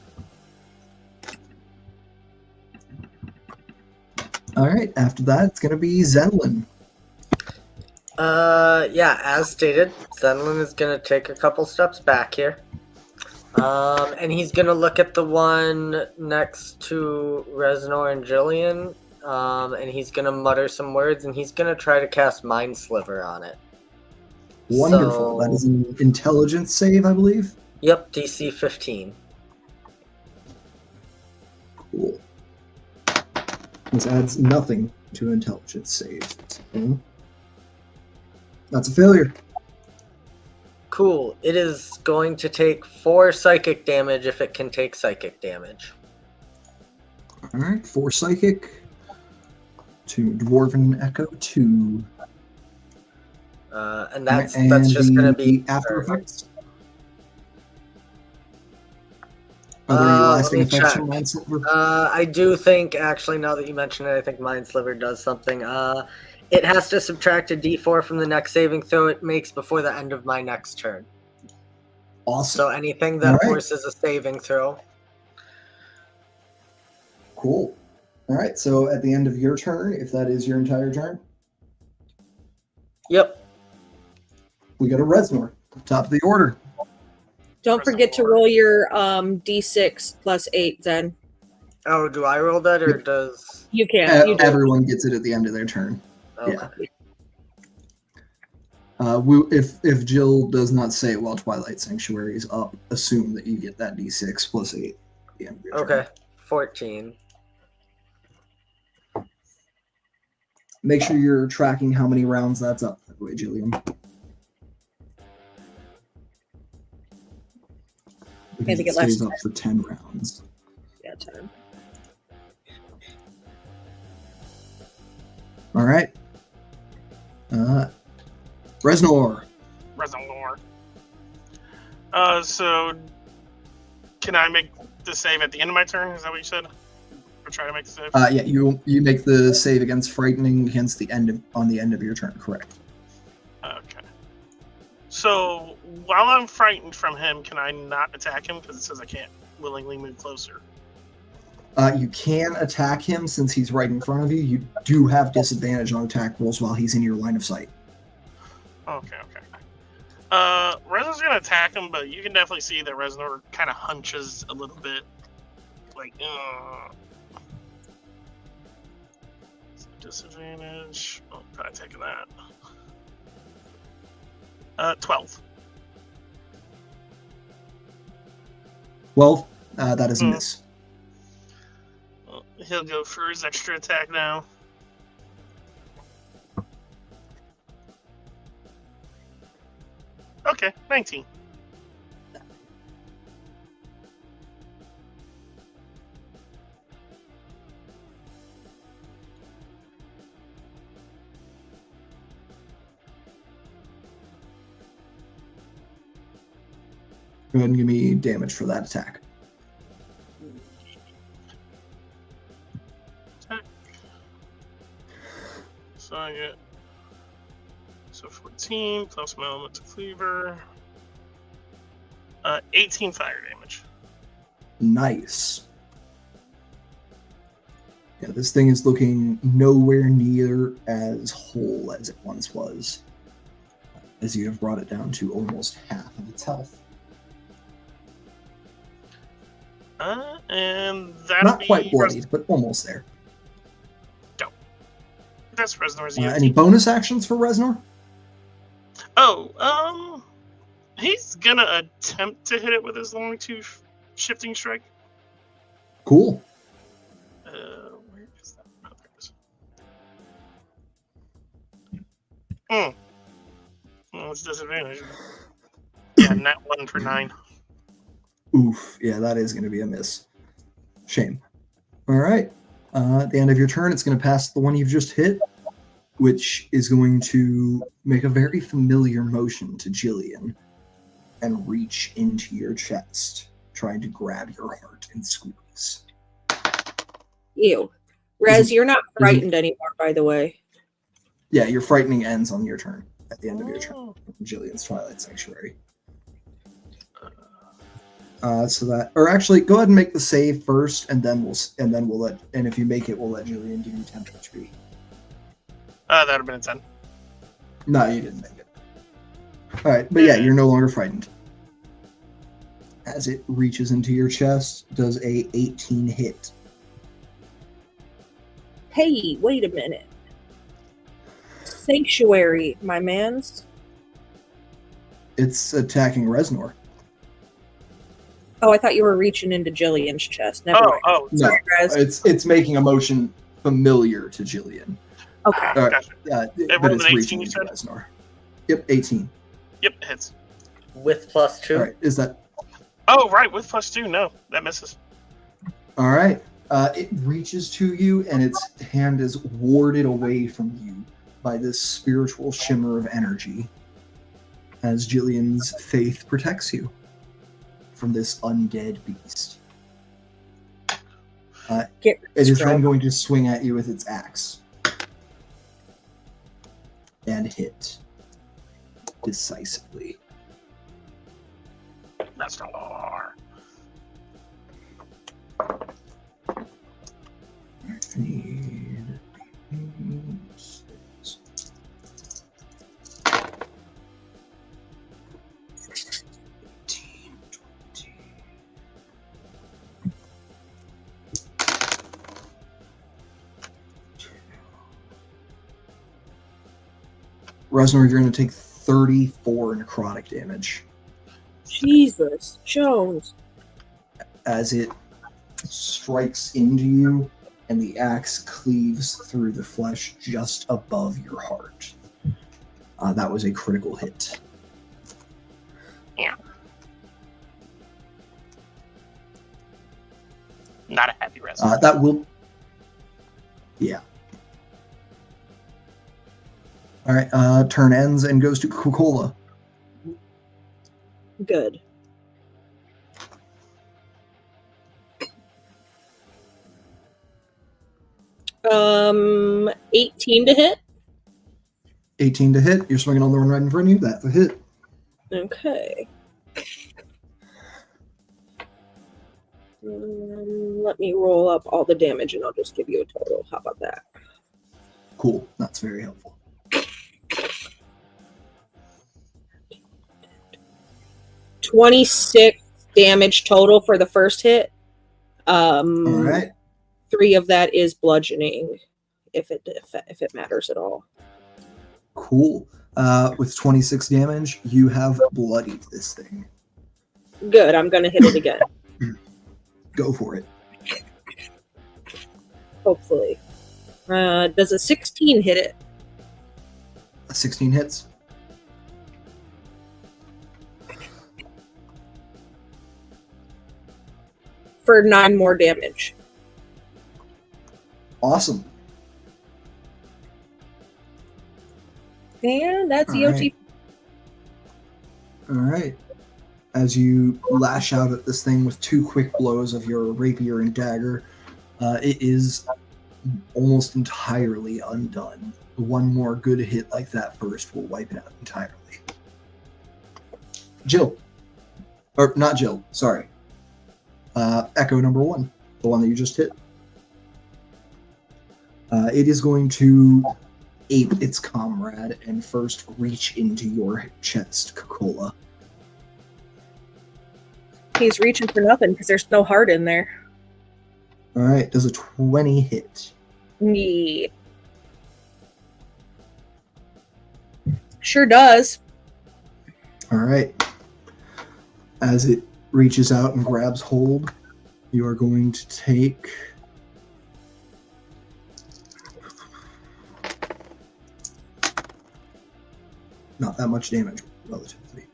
Okay. All right, after that, it's gonna be Zenlin. Yeah, as stated, Zenlin is gonna take a couple steps back here. And he's gonna look at the one next to Reznor and Jillian, and he's gonna mutter some words, and he's gonna try to cast Mind Sliver on it. Wonderful. That is an intelligence save, I believe. Yep, DC 15. Cool. This adds nothing to intelligence saves. So that's a failure. Cool. It is going to take 4 psychic damage if it can take psychic damage. All right, 4 psychic. 2 dwarven echo. 2. And that's And just going to be after effects. Are there any let lasting me effects check. from Mind Sliver? I do think, actually, now that you mention it, I think Mind Sliver does something. It has to subtract a d4 from the next saving throw it makes before the end of my next turn. Awesome. So anything that All right. forces a saving throw. Cool. All right, so at the end of your turn, if that is your entire turn, Yep. we got a Reznor, top of the order. Don't forget to roll your d6 plus 8, then. Oh, do I roll that, or Yep. does... You can. You do. Everyone gets it at the end of their turn. Okay. Yeah. If Jill does not say it while Twilight Sanctuary is up, assume that you get that d6 plus 8 at the end of your turn. Okay. 14. Make sure you're tracking how many rounds that's up, by the way, Jillian. Because think it it lasts stays up for 10 rounds. Yeah, 10. All right. Reznor. Reznor. So can I make the save at the end of my turn? Is that what you said? Or try to make the save? Yeah, you make the save against frightening against on the end of your turn, correct? Okay. So while I'm frightened from him, can I not attack him because it says I can't willingly move closer? You can attack him since he's right in front of you. You do have disadvantage on attack rolls while he's in your line of sight. Okay. Resnor's gonna attack him, but you can definitely see that Resnor kind of hunches a little bit. Like, disadvantage. Oh, probably taking that. 12. 12. That is a miss. Well, he'll go for his extra attack now. Okay, 19. Go ahead and give me damage for that attack. So I get 14 plus my elemental cleaver. 18 fire damage. Nice. Yeah, this thing is looking nowhere near as whole as it once was, as you have brought it down to almost half of its health. And that'll Not quite be bloodied, but almost there. That's Resnor's Any bonus actions for Resnor? Oh, he's gonna attempt to hit it with his long tooth shifting strike. Cool. Where is that? Oh, there it is. Well, it's disadvantage. Yeah, nat 1 for 9. Oof. Yeah, that is going to be a miss. Shame. All right. At the end of your turn, it's going to pass the one you've just hit, which is going to make a very familiar motion to Jillian and reach into your chest, trying to grab your heart and squeeze. Ew. Rez, you're not frightened anymore, by the way. Yeah, your frightening ends on your turn. At the end of your turn, Jillian's Twilight Sanctuary. So that, or actually, go ahead and make the save first, and then we'll let, and if you make it, we'll let Jillian give you 10 HP. That'd have been a 10. No, you didn't make it. All right, but yeah, you're no longer frightened. As it reaches into your chest, does a 18 hit. Hey, wait a minute. Sanctuary, my mans. It's attacking Resnor. Oh, I thought you were reaching into Jillian's chest. Never mind. Oh, No, Sorry, Rez. it's making a motion familiar to Jillian. Okay. gotcha. But rolled it's an 18, reaching you into said? Resnor. Yep, 18. Yep, it hits. With +2. All right, is that Oh, right, with +2. No, that misses. all right? It reaches to you, and its hand is warded away from you by this spiritual shimmer of energy, as Jillian's faith protects you from this undead beast. Get It is then strong. going to swing at you with its axe and hit decisively. That's not hard. I need 18, 20. Resnor, you're going to take 34 necrotic damage Jesus, Jones. as it strikes into you, and the axe cleaves through the flesh just above your heart. That was a critical hit. Yeah. Not a happy rest. That will... Yeah. All right, turn ends and goes to Coca-Cola. Good. Um, 18 to hit. 18 to hit. You're swinging on the one right in front of you. That's a hit. Okay. Let me roll up all the damage and I'll just give you a total. How about that? Cool. That's very helpful. 26 damage total for the first hit. All right. 3 of that is bludgeoning, if it matters at all. Cool. With 26 damage, you have bloodied this thing. Good. I'm gonna hit it again. Go for it. Hopefully. Does a 16 hit it? 16 hits. For 9 more damage. Awesome. And that's All EOT. All right. As you lash out at this thing with 2 quick blows of your rapier and dagger, it is almost entirely undone. One more good hit like that first will wipe it out entirely. Jill. Or not Jill, sorry. Echo number 1, the one that you just hit. It is going to ape its comrade and first reach into your chest, Coca-Cola. He's reaching for nothing because there's no heart in there. All right, does a 20 hit? Yeah. Sure does. All right. As it reaches out and grabs hold, you are going to take... not that much damage, relatively.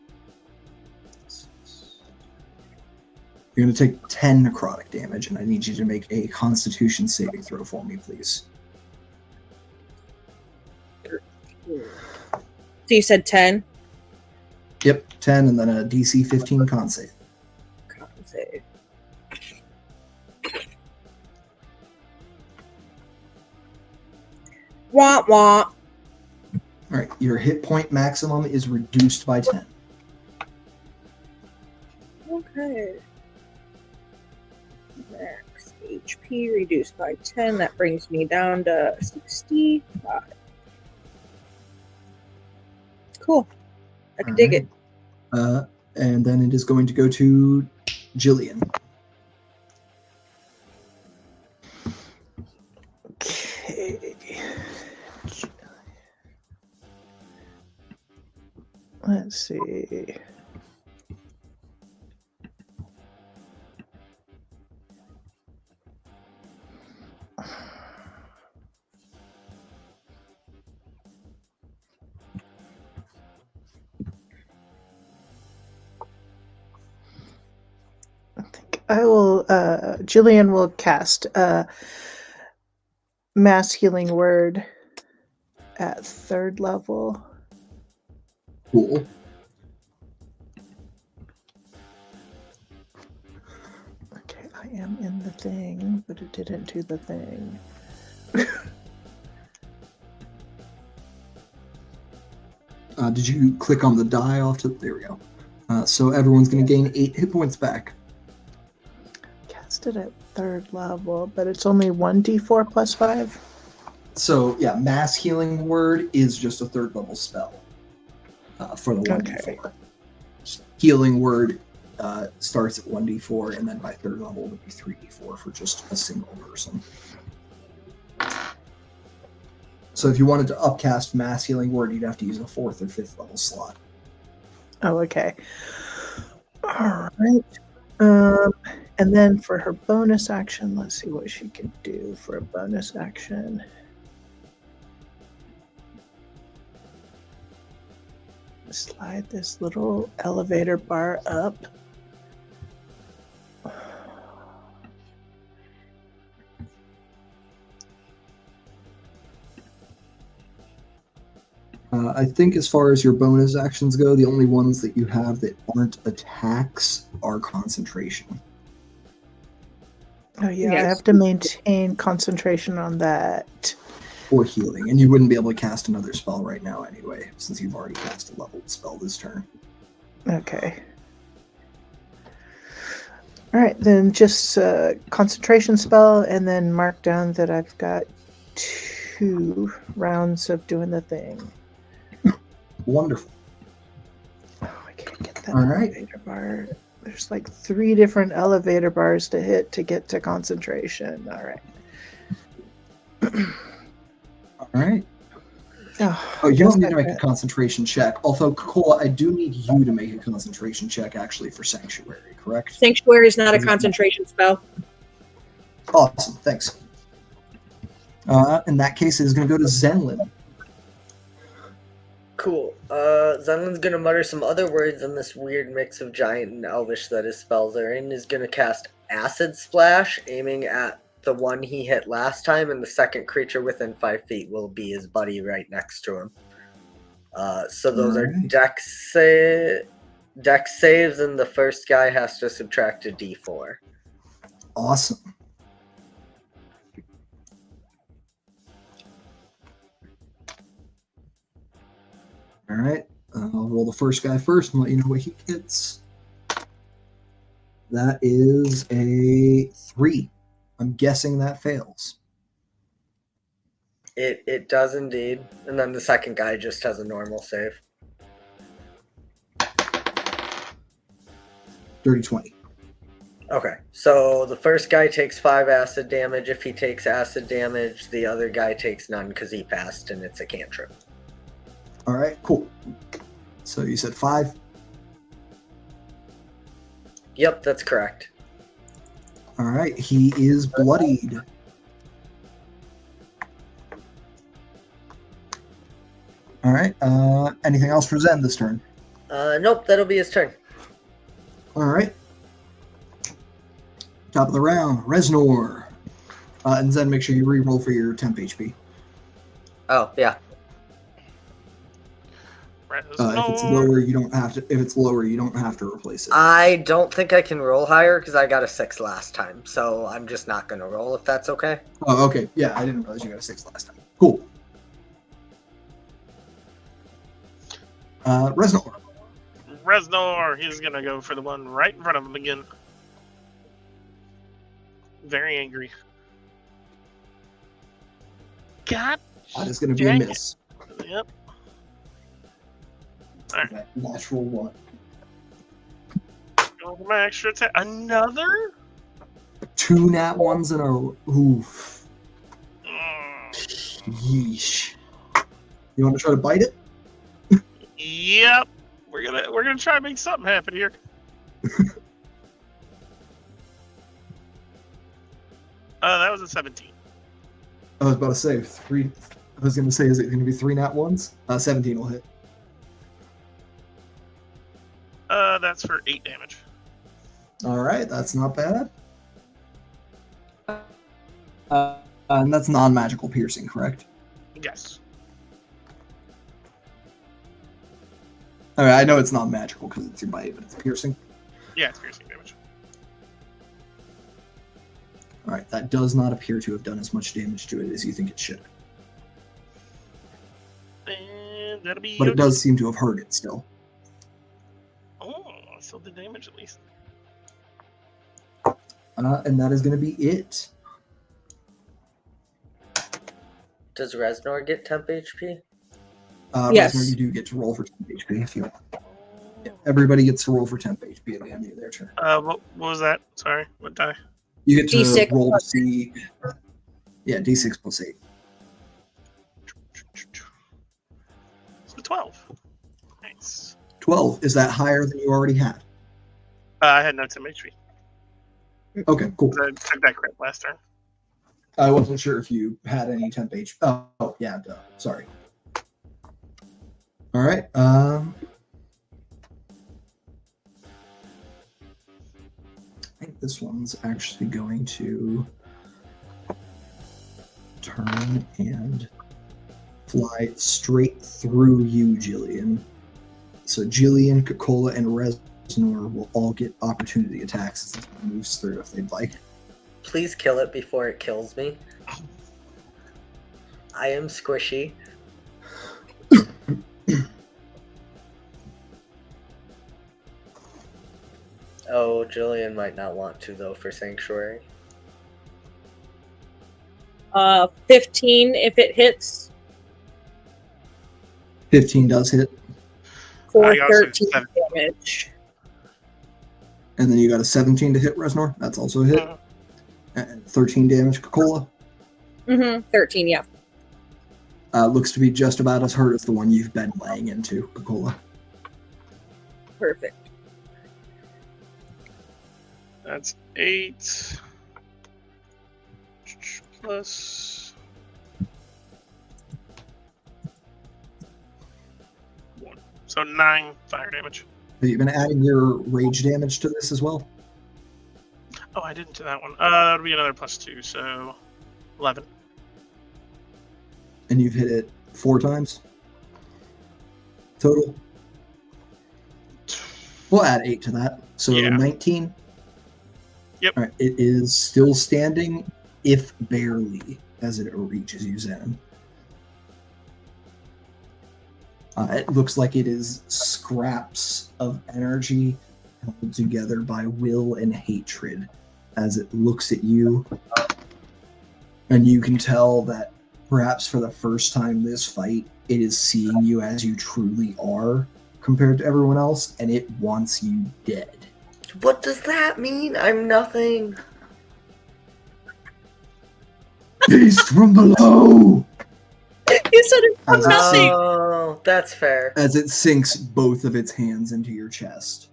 You're going to take 10 necrotic damage, and I need you to make a Constitution saving throw for me, please. So you said 10? Yep, 10, and then a DC 15 con save. Con save. Wah wah. All right, your hit point maximum is reduced by 10. Okay. Max HP reduced by 10. That brings me down to 65. Cool. I can dig it. And then it is going to go to Jillian. Okay. Let's see. I think I will, Jillian will cast Mass Healing Word at 3rd level. Cool. Okay, I am in the thing, but it didn't do the thing. Did you click on the die off to... there we go. So everyone's going to gain 8 hit points back. Cast it at 3rd level, but it's only 1d4 plus 5. So yeah, Mass Healing Word is just a 3rd level spell for the 1d4. Okay. Healing Word starts at 1d4, and then by 3rd level it would be 3d4 for just a single person. So if you wanted to upcast Mass Healing Word, you'd have to use a 4th or 5th level slot. Oh, okay. All right. And then for her bonus action, let's see what she can do for a bonus action. Slide this little elevator bar up. I think as far as your bonus actions go, the only ones that you have that aren't attacks are concentration. Oh yeah, I Yes. have to maintain concentration on that. Or healing, and you wouldn't be able to cast another spell right now anyway, since you've already cast a leveled spell this turn. Okay. All right, then just concentration spell, and then mark down that I've got 2 rounds of doing the thing. Wonderful. Oh, I can't get All right. Elevator bar. There's like 3 different elevator bars to hit to get to concentration. All right. All right. Oh, Oh, you guess don't need to I make a concentration check. Although, Cola, I do need you to make a concentration check actually for Sanctuary, correct? Sanctuary is not a concentration spell. Awesome, thanks. In that case, it is going to go to Zenlin. Cool. Zenlin's gonna mutter some other words in this weird mix of giant and elvish that his spells are in. Is gonna cast Acid Splash, aiming at the one he hit last time, and the second creature within 5 feet will be his buddy right next to him. So those are Alright. dex saves, and the first guy has to subtract a d4. Awesome. All right, I'll roll the first guy first and let you know what he gets. That is a 3. I'm guessing that fails. It does indeed, and then the second guy just has a normal save. Dirty 20. Okay, so the first guy takes 5 acid damage. If he takes acid damage, the other guy takes none because he passed, and it's a cantrip. All right, cool. So you said 5. Yep, that's correct. All right, he is bloodied. All right, anything else for Zen this turn? Nope, that'll be his turn. All right. Top of the round, Reznor. And Zen, make sure you re-roll for your temp HP. Oh, yeah. If it's lower, you don't have to. If it's lower, you don't have to replace it. I don't think I can roll higher because I got a 6 last time, so I'm just not going to roll if that's okay. Oh, okay. Yeah, I didn't realize you got a 6 last time. Cool. Reznor. Reznor, he's gonna go for the one right in front of him again. Very angry. God. That is going to be a dang it. miss. Yep. That natural 1. Go for my extra attack. Another? 2 nat 1s in a row. Oof. Mm. Yeesh. You want to try to bite it? Yep. We're gonna try to make something happen here. That was a 17. I was about to say 3. I was going to say, is it going to be 3 nat 1s? 17 will hit. That's for 8 damage. All right, that's not bad. And that's non-magical piercing, correct? Yes. All right, I know it's not magical because it's your bite, but it's piercing. Yeah, it's piercing damage. All right, that does not appear to have done as much damage to it as you think it should, And that'll be. but it does seem to have hurt it still. Oh, I still did damage at least. And that is going to be it. Does Reznor get temp HP? Yes. Reznor, you do get to roll for temp HP if you want. Yeah, everybody gets to roll for temp HP at the end of their turn. What was that? Sorry, what die? You get to D6 roll to plus see. Yeah, D6 plus 8. So 12. Nice. 12. Is that higher than you already had? I had no temp HP. Okay, cool. I took that crap last turn. I wasn't sure if you had any temp HP. Oh, yeah, duh. Sorry. All right. I think this one's actually going to turn and fly straight through you, Jillian. So Jillian, Coca-Cola, and Reznor will all get opportunity attacks as this one moves through if they'd like. Please kill it before it kills me. I am squishy. Oh, Jillian might not want to, though, for Sanctuary. 15 if it hits 15 does hit. for I also 13 said- damage. And then you got a 17 to hit, Resnor. That's also a hit. Mhm. And 13 damage, Coca-Cola. 13, yeah. Looks to be just about as hurt as the one you've been laying into, Coca-Cola. Perfect. That's 8 plus 1. So 9 fire damage. Have you been adding your rage damage to this as well? Oh, I didn't do that one. That would be another +2, so 11. And you've hit it 4 times? Total? We'll add 8 to that. So Yeah. 19? Yep. All right. It is still standing, if barely, as it reaches you, Zen. It looks like it is scraps of energy held together by will and hatred as it looks at you. And you can tell that perhaps for the first time this fight, it is seeing you as you truly are compared to everyone else, and it wants you dead. What does that mean? I'm nothing. Beast from below! You said it As was it, nothing. sink, Oh, that's fair. as it sinks both of its hands into your chest.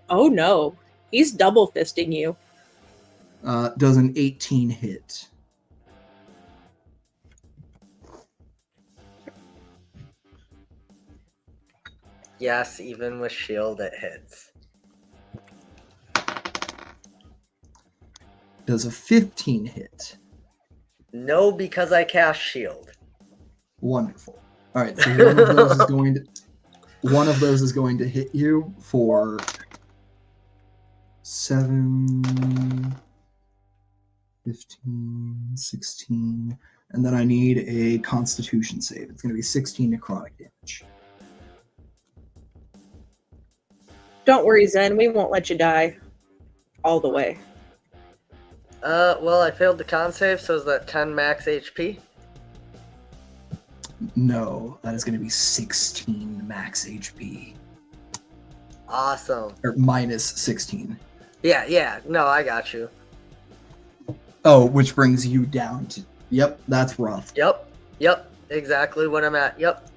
Oh no. He's double fisting you. Does an 18 hit. Yes, even with shield, it hits. Does a 15 hit. No, because I cast shield. Wonderful. All right, so one of those is going to hit you for 7, 15, 16, and then I need a Constitution save. It's going to be 16 necrotic damage. Don't worry, Zen. We won't let you die all the way. Well, I failed the con save, so is that 10 max HP? No, that is going to be 16 max HP. Awesome. Or minus 16. Yeah, no, I got you. Oh, which brings you down to... Yep, that's rough. Yep, exactly what I'm at, yep.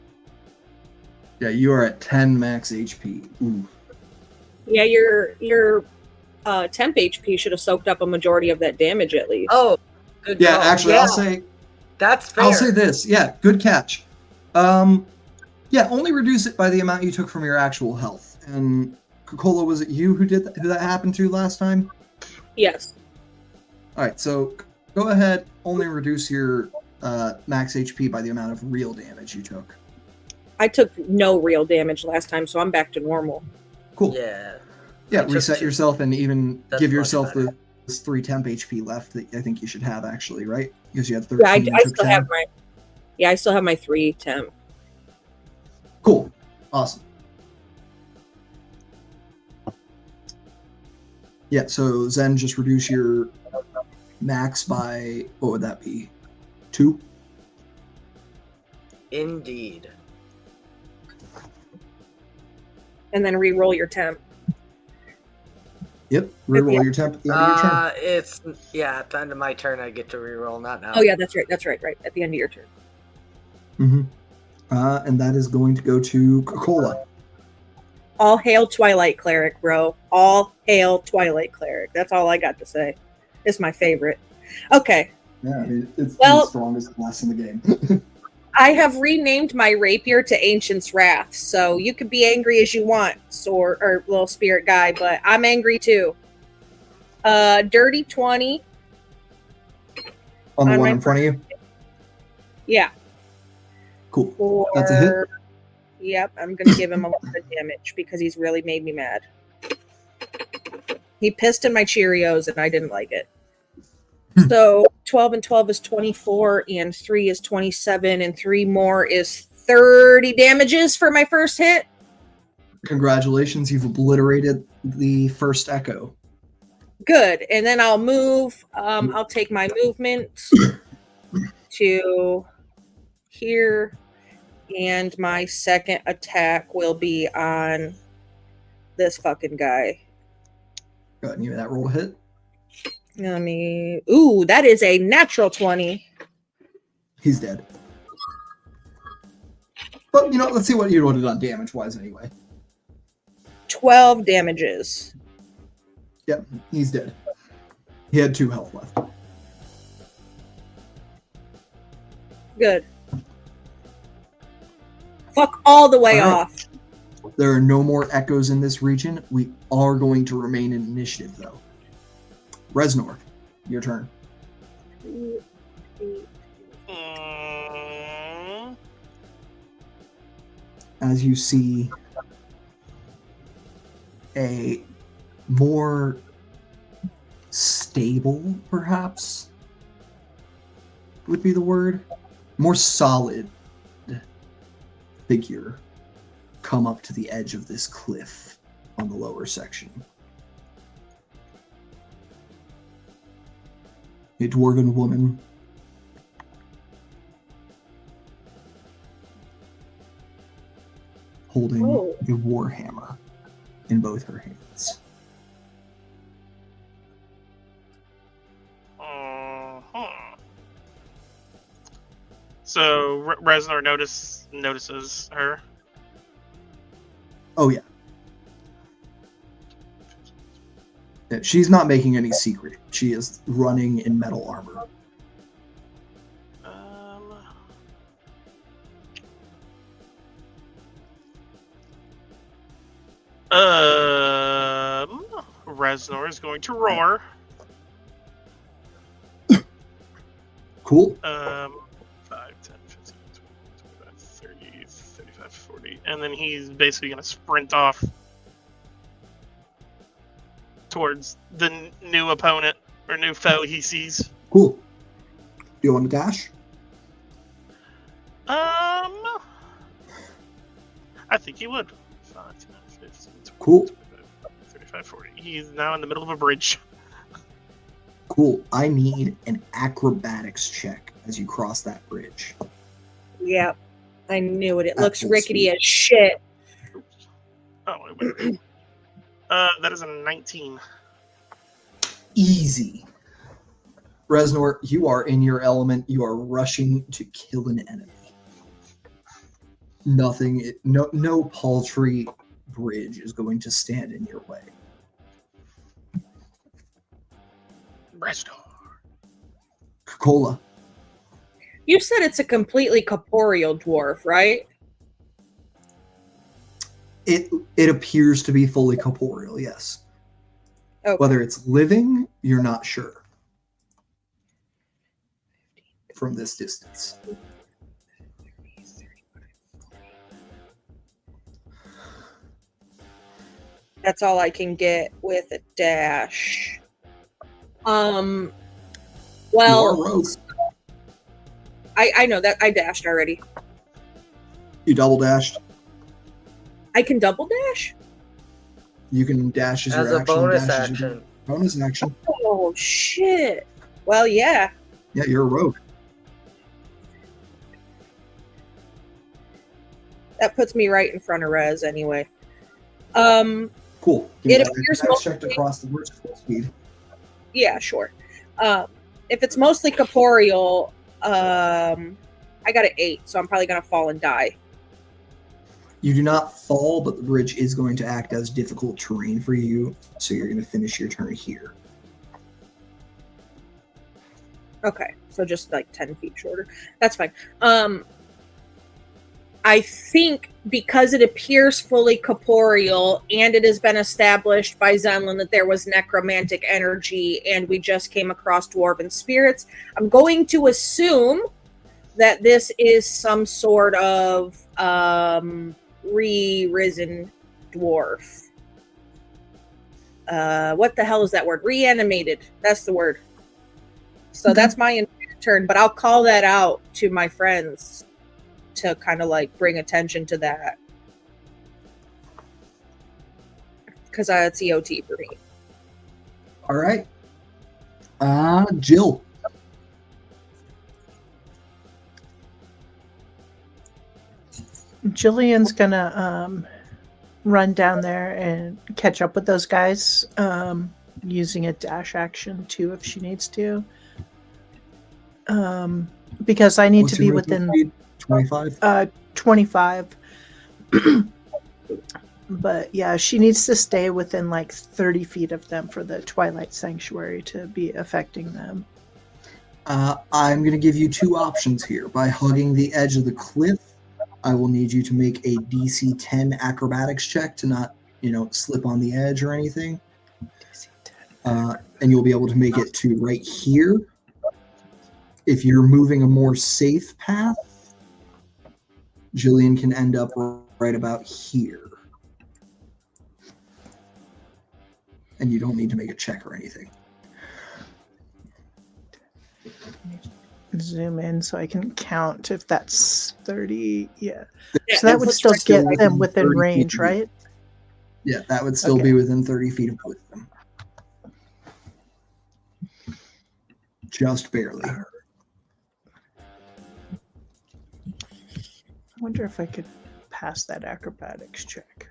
Yeah, you are at 10 max HP. Ooh. Yeah, your temp HP should have soaked up a majority of that damage at least. Oh, good Yeah, call. actually, Yeah, that's fair. I'll say this. Yeah, good catch. Yeah, only reduce it by the amount you took from your actual health. And Coca-Cola, was it you who did that happened to last time? Yes. All right, so go ahead, only reduce your max HP by the amount of real damage you took. I took no real damage last time, so I'm back to normal. Cool. Yeah. Yeah, I took reset 2. yourself and even That's give much yourself better. this 3 temp HP left that I think you should have, actually, right? Because you had 13 Yeah, and I took still 10. have my. Yeah, I still have my 3 temp. Cool. Awesome. Yeah, so Zen, just reduce your max by, what would that be? 2? Indeed. And then re-roll your temp. Yep, reroll your temp at the end of your turn. It's, yeah, at the end of my turn, I get to reroll, not now. Oh yeah, that's right. At the end of your turn. Mm-hmm. And that is going to go to Coca-Cola. All hail Twilight Cleric, bro. All hail Twilight Cleric. That's all I got to say. It's my favorite. Okay. Yeah, I mean, it's Well- the strongest class in the game. I have renamed my rapier to Ancient's Wrath, so you could be angry as you want, or little spirit guy, but I'm angry too. Dirty 20. On the On one my in front of you? Yeah. Cool. For, That's a hit? Yep, I'm gonna give him a lot of damage because he's really made me mad. He pissed in my Cheerios and I didn't like it. So 12 and 12 is 24, and 3 is 27, and 3 more is 30 damages for my first hit. Congratulations, you've obliterated the first echo. Good. And then I'll move. I'll take my movement to here, and my second attack will be on this fucking guy. Go ahead and give me that roll to hit. Ooh, that is a natural 20. He's dead. But, let's see what you would have done damage-wise anyway. 12 damages. Yep, he's dead. He had 2 health left. Good. Fuck all the way All right. off. There are no more echoes in this region. We are going to remain in initiative, though. Reznor, your turn. As you see a more stable, perhaps, would be the word, more solid figure come up to the edge of this cliff on the lower section. A dwarven woman holding a warhammer in both her hands. So Reznor notices her. Oh, yeah. She's not making any secret. She is running in metal armor. Reznor is going to roar. Cool. 5, 10, 15, 20, 25, 30, 35, 40. And then he's basically going to sprint off towards the new opponent or new foe he sees. Cool. Do you want to dash? I think he would. 5, 10, 15, 20, Cool. 25, 35, 40. He's now in the middle of a bridge. Cool. I need an acrobatics check as you cross that bridge. Yeah, I knew it. It That's looks so rickety sweet. as shit. Oh, wait. That is a 19. Easy. Reznor, you are in your element. You are rushing to kill an enemy. No paltry bridge is going to stand in your way. Reznor. Cola. You said it's a completely corporeal dwarf, right? It appears to be fully corporeal, yes. Okay. Whether it's living, you're not sure from this distance. That's all I can get with a dash. You are Well, rogue. I know that I dashed already. You double dashed. I can double dash? You can dash as As your a action. bonus dash as your action. bonus action. Oh, shit. Well, yeah. Yeah, you're a rogue. That puts me right in front of Rez anyway. Cool. Give me It that appears acrobatics check to mostly- cross the bridge at full speed. Yeah, sure. If it's mostly corporeal, I got an 8, so I'm probably gonna fall and die. You do not fall, but the bridge is going to act as difficult terrain for you, so you're going to finish your turn here. Okay, so just like 10 feet shorter. That's fine. I think because it appears fully corporeal and it has been established by Zenlin that there was necromantic energy and we just came across dwarven spirits, I'm going to assume that this is some sort of re-risen dwarf. What the hell is that word? Reanimated. That's the word. So Okay. that's my turn, but I'll call that out to my friends to kind of like bring attention to that. Because it's EOT for me. All right. Jill. Jillian's gonna run down there and catch up with those guys. using a dash action too if she needs to. Because I need What's to be your movement within speed? 25? 25. But yeah, she needs to stay within like 30 feet of them for the Twilight Sanctuary to be affecting them. I'm going to give you two options here. By hugging the edge of the cliff, I will need you to make a DC 10 acrobatics check to not, slip on the edge or anything. And you'll be able to make it to right here. If you're moving a more safe path, Jillian can end up right about here. And you don't need to make a check or anything. Zoom in so I can count if that's 30. Yeah. Yeah, So that would that's still still get them within within 30 range, feet. right? Yeah, that would still Okay. be within 30 feet of both of them. Just barely. I wonder if I could pass that acrobatics check.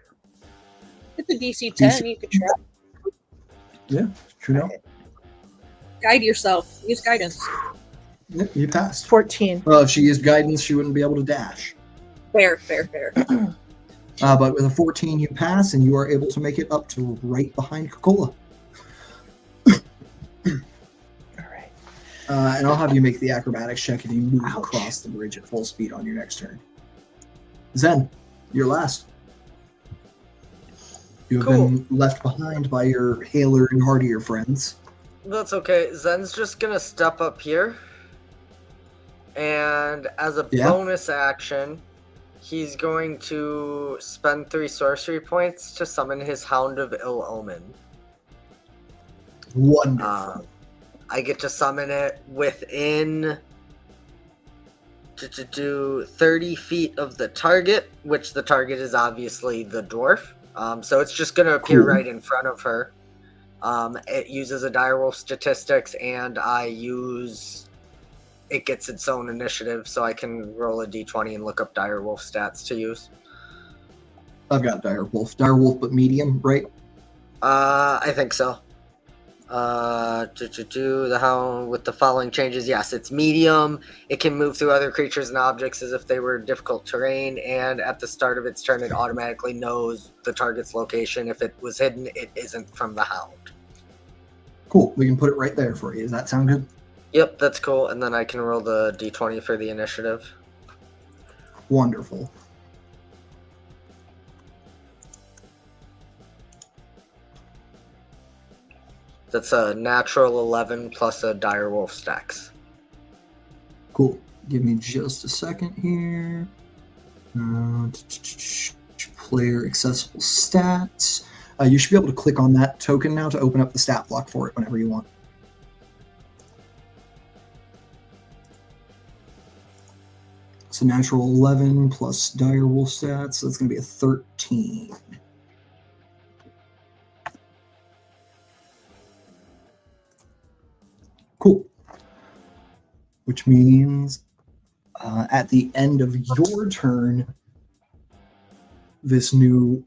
It's a DC 10. You could try. Yeah, true enough. Guide yourself. Use guidance. Yep, you passed. 14. Well, if she used guidance, she wouldn't be able to dash. Fair. But with a 14, you pass, and you are able to make it up to right behind Coca-Cola. All right. And I'll have you make the acrobatics check if you move Ouch. across the bridge at full speed on your next turn. Zen, you're last. You have Cool. been left behind by your Haler and Hardier friends. That's okay. Zen's just gonna step up here. And as a Yeah. bonus action, he's going to spend 3 sorcery points to summon his Hound of Ill Omen. Wonderful. I get to summon it within 30 feet of the target, which the target is obviously the dwarf. So it's just going to appear Cool. right in front of her. It uses a direwolf statistics, and it gets its own initiative, so I can roll a d20 and look up direwolf stats to use. I've got Direwolf. Direwolf, but medium, right? I think so. The Hound with the following changes. Yes, it's medium. It can move through other creatures and objects as if they were difficult terrain, and at the start of its turn, it automatically knows the target's location. If it was hidden, it isn't from the Hound. Cool. We can put it right there for you. Does that sound good? Yep, that's cool. And then I can roll the d20 for the initiative. Wonderful. That's a natural 11 plus a direwolf stacks. Cool. Give me just a second here. Player accessible stats. You should be able to click on that token now to open up the stat block for it whenever you want. So natural 11 plus direwolf stats. So that's going to be a 13. Cool. Which means at the end of your turn, this new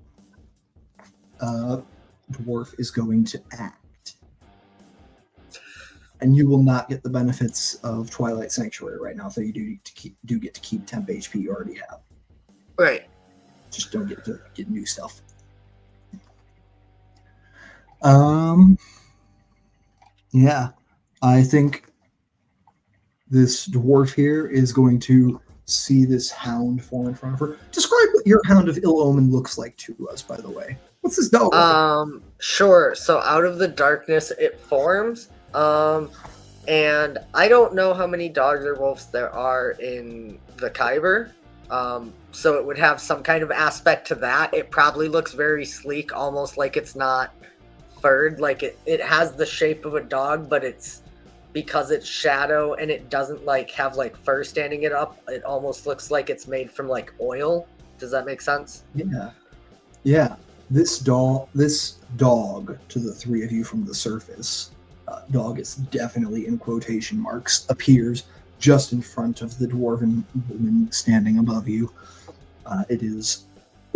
dwarf is going to act. And you will not get the benefits of Twilight Sanctuary right now, so you do get to keep temp HP you already have. Right. Just don't get to get new stuff. Yeah. I think this dwarf here is going to see this hound form in front of her. Describe what your Hound of Ill Omen looks like to us, by the way. What's this dog? Sure. So out of the darkness, it forms. And I don't know how many dogs or wolves there are in the Kyber. So it would have some kind of aspect to that. It probably looks very sleek, almost like it's not furred. Like it has the shape of a dog, but it's because it's shadow and it doesn't like have like fur standing it up. It almost looks like it's made from like oil. Does that make sense? Yeah. Yeah. This dog, to the three of you from the surface, dog is definitely in quotation marks, appears just in front of the dwarven woman standing above you. It is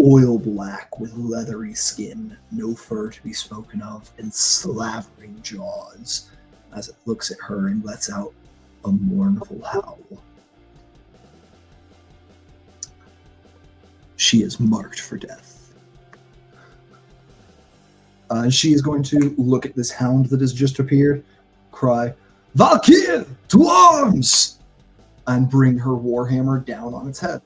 oil black with leathery skin, no fur to be spoken of, and slavering jaws as it looks at her and lets out a mournful howl. She is marked for death. She is going to look at this hound that has just appeared, cry, Valkyr, to arms! And bring her warhammer down on its head.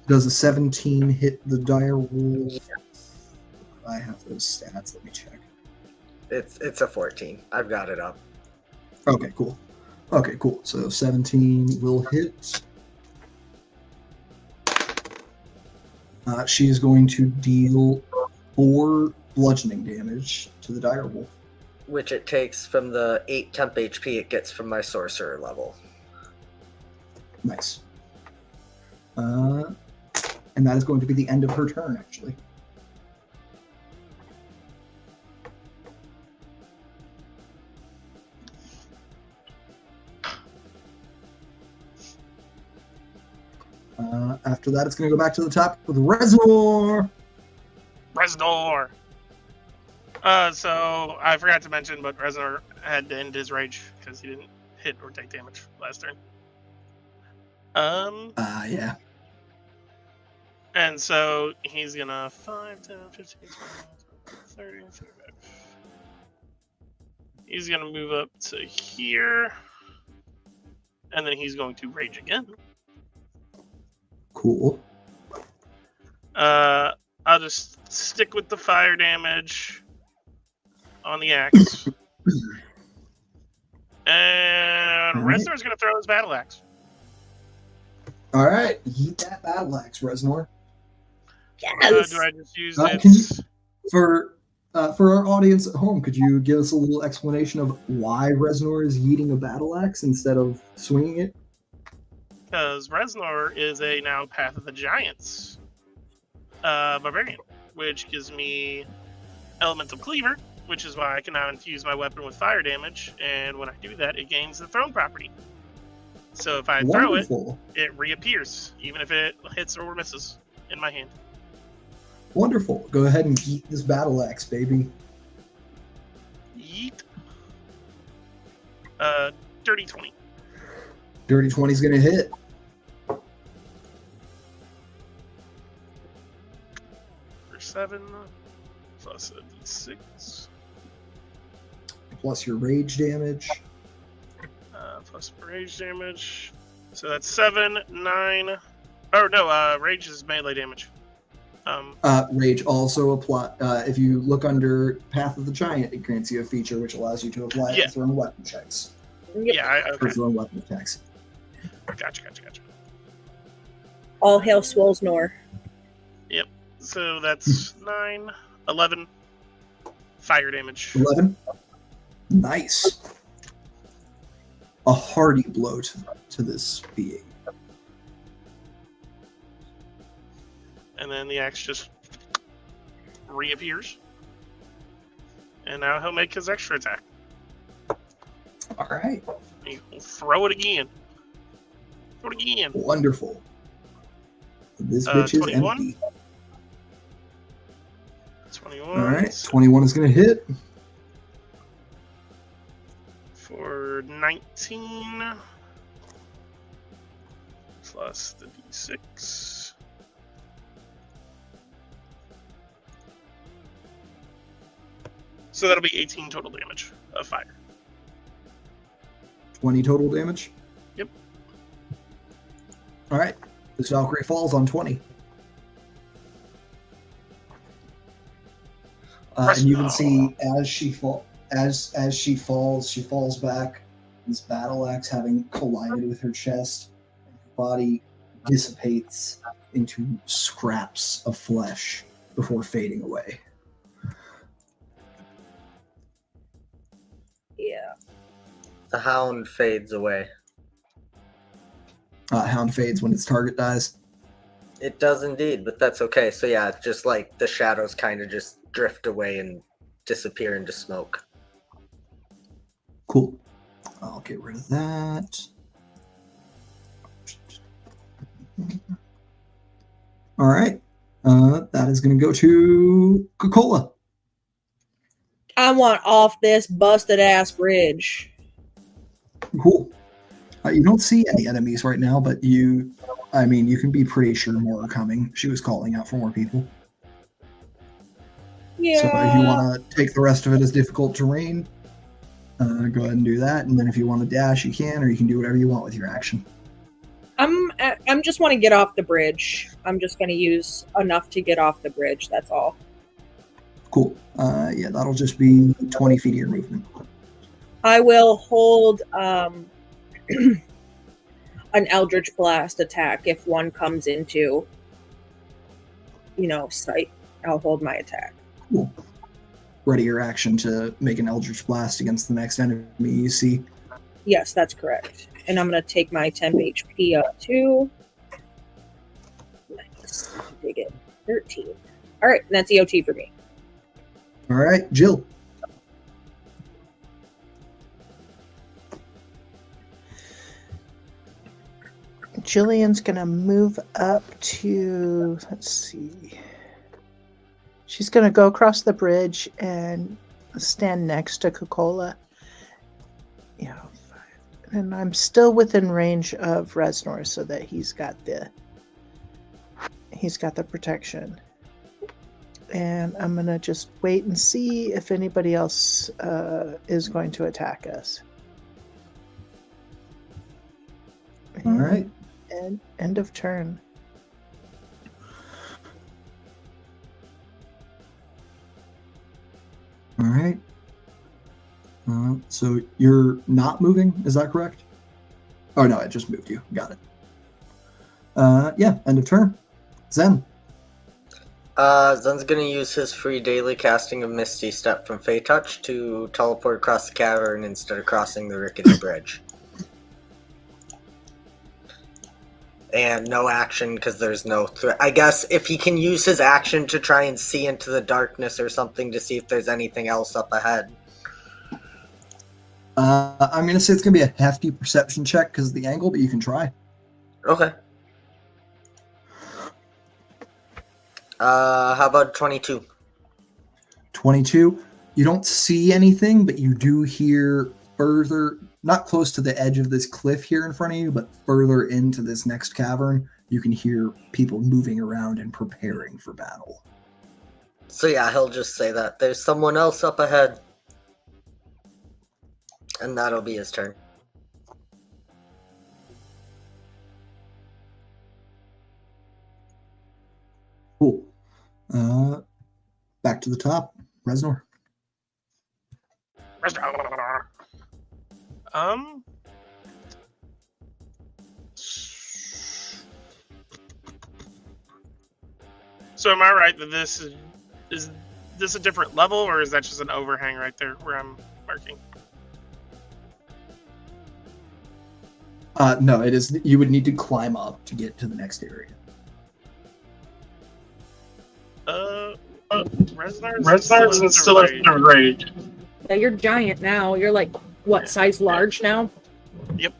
Does a 17 hit the dire wolf? I have those stats. Let me check. It's a 14. I've got it up. Okay, cool. Okay, cool. So 17 will hit. She is going to deal 4 bludgeoning damage to the dire wolf. Which it takes from the 8 temp HP it gets from my sorcerer level. Nice. And that is going to be the end of her turn, actually. After that, it's going to go back to the top with Reznor. Reznor! So, I forgot to mention, but Reznor had to end his rage because he didn't hit or take damage last turn. Yeah. And so, he's gonna 5, 10, 15, 20, 30, 35. He's gonna move up to here. And then he's going to rage again. Cool. I'll just stick with the fire damage on the axe. And Reznor's going to throw his battle axe. All right. Eat that battle axe, Reznor. Yes. Do I just use Can it? you, for our audience at home, could you give us a little explanation of why Reznor is yeeting a battle axe instead of swinging it? Because Reznor is a now Path of the Giants barbarian, which gives me Elemental Cleaver, which is why I can now infuse my weapon with fire damage, and when I do that, it gains the thrown property. So if I Wonderful. throw it, it reappears, even if it hits or misses in my hand. Wonderful. Go ahead and eat this battle axe, baby. Yeet. Dirty 20. Dirty 20 is going to hit. For 7, plus a d6. Plus your rage damage. Plus rage damage. So that's 7, 9. Oh no, rage is melee damage. Rage also apply. If you look under Path of the Giant, it grants you a feature which allows you to apply it to thrown weapon checks. Yep. Yeah, For okay. thrown weapon attacks. Gotcha. All hail Swolesnor. So that's 9, 11 fire damage. 11. Nice. A hearty blow to this being. And then the axe just reappears. And now he'll make his extra attack. All right. He'll throw it again. Throw it again. Wonderful. This bitch is 21? empty. 21. All right. 21 is going to hit. For 19. Plus the d6. So that'll be 18 total damage of fire. 20 total damage. Yep. All right. This Valkyrie falls on 20. And you can see as she falls, she falls back. This battle axe having collided with her chest, and her body dissipates into scraps of flesh before fading away. Yeah. The hound fades away. Hound fades when its target dies. It does indeed, but that's okay. So yeah, just like the shadows kind of just drift away and disappear into smoke. Cool. I'll get rid of that. All right. That is going to go to Coca-Cola. I want off this busted ass bridge. Cool. You don't see any enemies right now, but you can be pretty sure more are coming. She was calling out for more people. Yeah. So if you want to take the rest of it as difficult terrain, go ahead and do that. And then if you want to dash, you can, or you can do whatever you want with your action. I'm just want to get off the bridge. I'm just going to use enough to get off the bridge. That's all. Cool. Yeah, that'll just be 20 feet of your movement. I will hold an Eldritch Blast attack if one comes into, sight. I'll hold my attack. Cool. Ready your action to make an Eldritch Blast against the next enemy you see. Yes, that's correct. And I'm going to take my temp HP up to... Nice. Dig it. 13. All right, and that's EOT for me. All right, Jill. Jillian's going to move up to, let's see. She's going to go across the bridge and stand next to Coca-Cola. Yeah. And I'm still within range of Reznor so that he's got the protection. And I'm going to just wait and see if anybody else is going to attack us. All right. And end of turn. All right. So you're not moving, is that correct? Oh, no, I just moved you. Got it. Yeah, end of turn. Zen. Zen's going to use his free daily casting of Misty Step from Fey Touch to teleport across the cavern instead of crossing the rickety bridge. And no action because there's no threat. I guess if he can use his action to try and see into the darkness or something to see if there's anything else up ahead. I'm going to say it's going to be a hefty perception check because of the angle, but you can try. Okay. How about 22? 22. You don't see anything, but you do hear further, not close to the edge of this cliff here in front of you, but further into this next cavern, you can hear people moving around and preparing for battle. So yeah, he'll just say that. There's someone else up ahead. And that'll be his turn. Cool. Back to the top. Reznor. So am I right that this is this a different level, or is that just an overhang right there where I'm marking? No, it is. You would need to climb up to get to the next area. Reznar's is still at the raid. Yeah, you're giant now. You're like, what, size large now? Yep.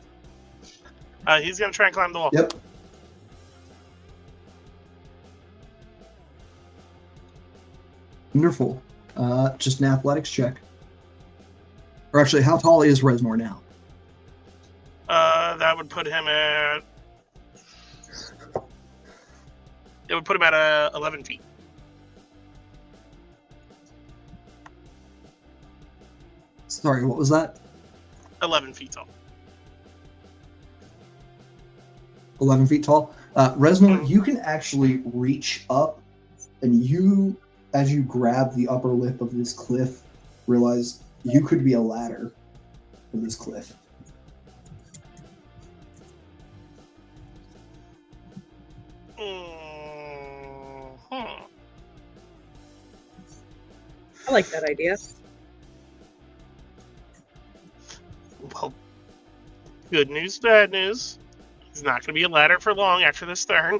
He's gonna try and climb the wall. Yep. Wonderful. Just an athletics check. Or actually, how tall is Reznor now? That would put him at... It would put him at 11 feet. Sorry, what was that? 11 feet tall. 11 feet tall. Reznor, you can actually reach up, and you, as you grab the upper lip of this cliff, realize you could be a ladder for this cliff. I like that idea. Well, good news, bad news. He's not going to be a ladder for long after this turn.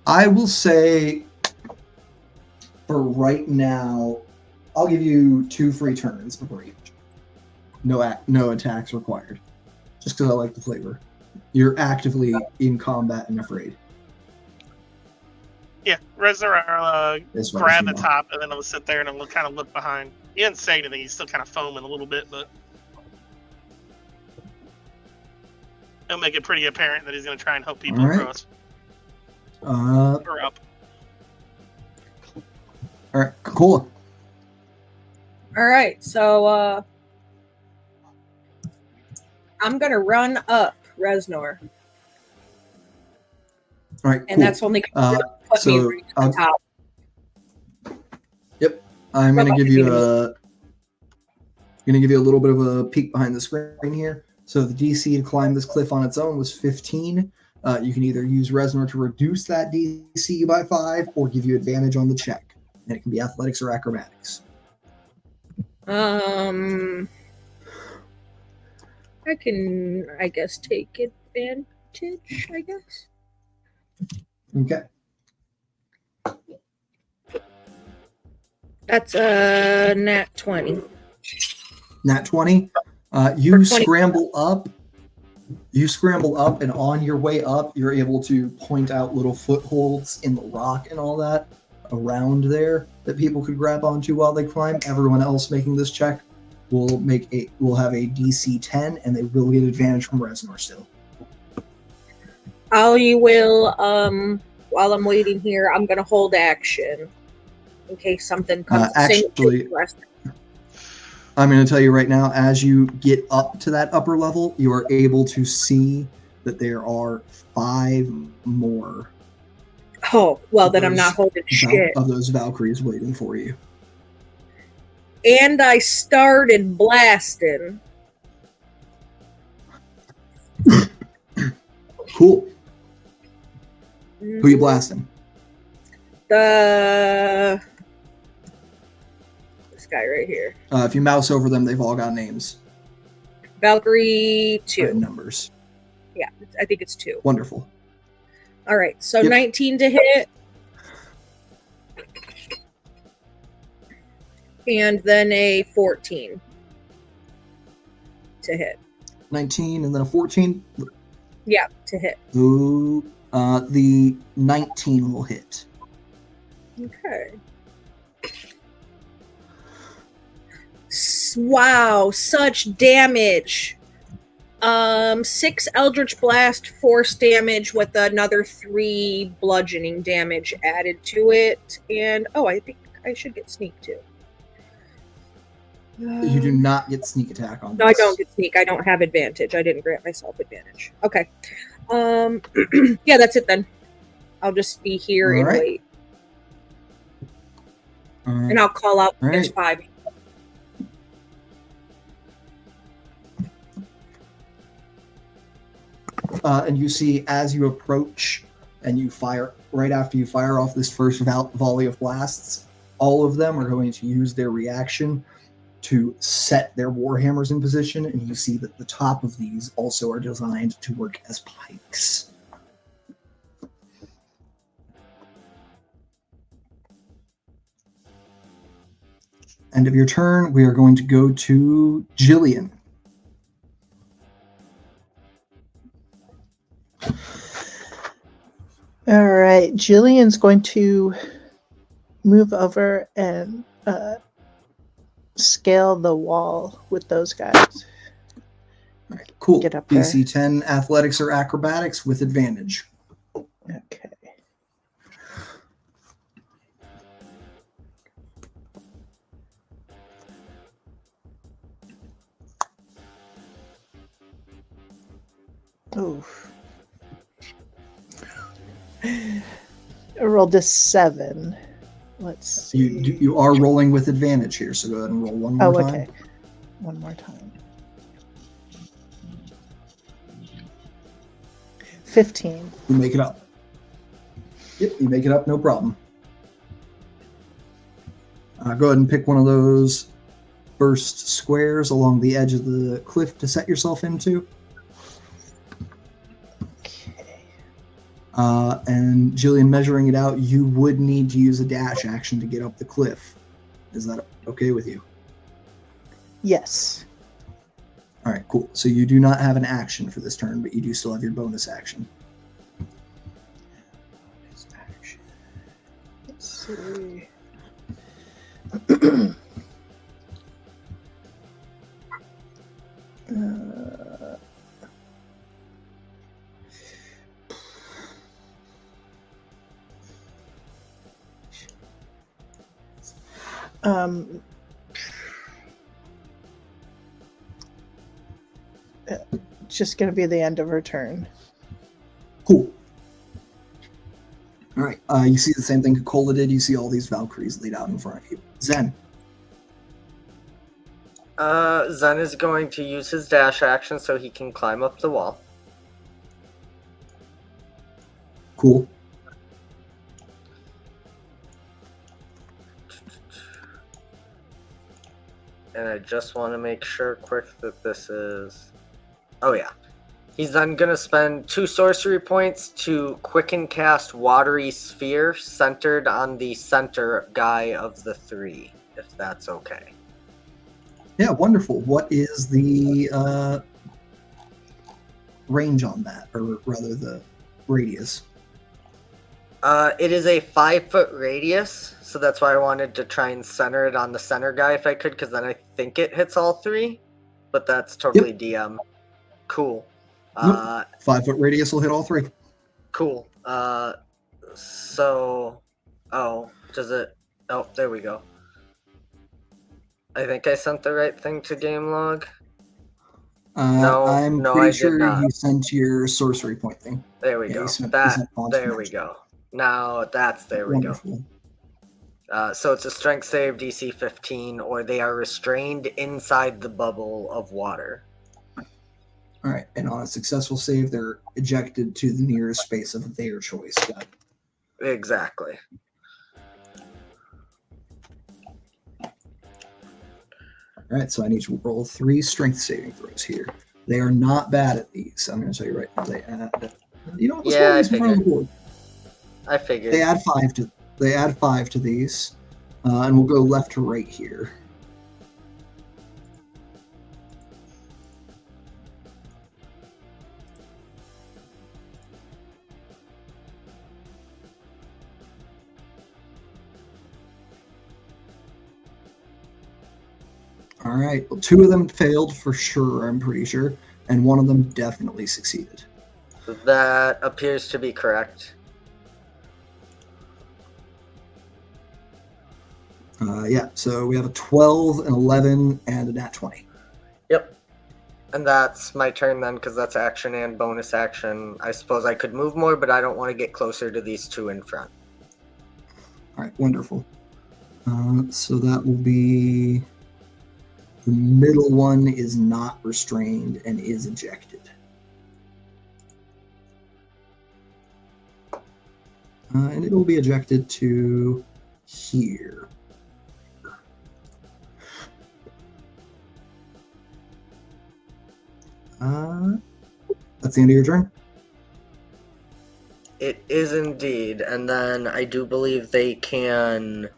I will say, for right now, I'll give you 2 free turns before each. No attacks required. just because I like the flavor. You're actively in combat and afraid. Yeah, Reznor That's what grab you the want. top, and then he'll sit there and he'll kind of look behind. He didn't say anything. He's still kind of foaming a little bit, but he'll make it pretty apparent that he's going to try and help people All right. across or up. All right, cool. All right, so I'm gonna run up Reznor, All right, and cool. that's only gonna put me so right at the top. I'm What gonna about give you? you a little bit of a peek behind the screen here. So the DC to climb this cliff on its own was 15. You can either use Reznor to reduce that DC by 5 or give you advantage on the check. And it can be athletics or acrobatics. I can, I guess, take advantage. I guess. Okay. That's a nat 20. Nat 20. You For 20. scramble up. You scramble up, and on your way up, you're able to point out little footholds in the rock and all that around there that people could grab onto while they climb. Everyone else making this check will have a DC 10, and they will get advantage from Reznor still. You will, while I'm waiting here, I'm gonna hold action in case something comes. Actually, I'm going to tell you right now, as you get up to that upper level, you are able to see that there are 5 more Oh, well, then I'm not holding shit. of those Valkyries waiting for you. And I started blasting. Cool. Who you blasting? This guy right here. If you mouse over them, they've all got names Valkyrie and 2. numbers. Yeah, I think it's 2. Wonderful. All right, so Yep. 19 to hit. And then a 14 to hit. 19 and then a 14. Yeah, to hit. Ooh, the 19 will hit. Okay. Wow, such damage. 6 Eldritch Blast, force damage with another 3 bludgeoning damage added to it. And, I think I should get sneak too. You do not get sneak attack on this. No, I don't get sneak. I don't have advantage. I didn't grant myself advantage. Okay. Yeah, that's it then. I'll just be here and Alright. wait. Alright. And I'll call out Alright. there's 5. And you see as you approach and you fire, right after you fire off this first volley of blasts, all of them are going to use their reaction to set their warhammers in position, and you see that the top of these also are designed to work as pikes. End of your turn, we are going to go to Jillian. All right, Jillian's going to move over and scale the wall with those guys. All right, cool. Get up there. DC 10 athletics or acrobatics with advantage. Okay. Oof. I rolled a 7. Let's see. You are rolling with advantage here, so go ahead and roll one more time. okay. One more time. 15. You make it up. Yep, you make it up, no problem. Go ahead and pick one of those burst squares along the edge of the cliff to set yourself into. Okay. And Jillian, measuring it out, you would need to use a dash action to get up the cliff. Is that okay with you? Yes. All right, cool. So you do not have an action for this turn, but you do still have your bonus action. Let's see. It's just going to be the end of her turn. Cool. All right. You see the same thing Cola did. You see all these Valkyries laid out in front of you. Zen. Zen is going to use his dash action so he can climb up the wall. Cool. And I just want to make sure quick that this is... Oh yeah. He's then going to spend 2 sorcery points to quicken cast Watery Sphere centered on the center guy of the 3, if that's okay. Yeah, wonderful. What is the range on that, or rather the radius? It is a 5-foot radius, so that's why I wanted to try and center it on the center guy if I could, because then I think it hits all 3, but that's totally DM. Cool. 5-foot radius will hit all 3. Cool. So... Oh, does it... Oh, there we go. I think I sent the right thing to game log. No, I'm no, pretty I did sure not. you sent your sorcery point thing. There we Yeah, go. you sent There Haunted we Magic. go. Now that's there we Wonderful. go. So it's a strength save DC 15, or they are restrained inside the bubble of water. All right, and on a successful save, they're ejected to the nearest space of their choice. Got it. Exactly. All right, so I need to roll 3 strength saving throws here. They are not bad at these. I'm going to tell you right now. They add. You know what? Let's Yeah, roll I these in front of the board. I figured. They add 5 to these, and we'll go left to right here. All right. Well, 2 of them failed for sure, I'm pretty sure, and 1 of them definitely succeeded. That appears to be correct. Yeah, so we have a 12, an 11, and a nat 20. Yep. And that's my turn then, because that's action and bonus action. I suppose I could move more, but I don't want to get closer to these 2 in front. All right, wonderful. So that will be... The middle one is not restrained and is ejected. And it will be ejected to here. That's the end of your turn? It is indeed. And then I do believe they can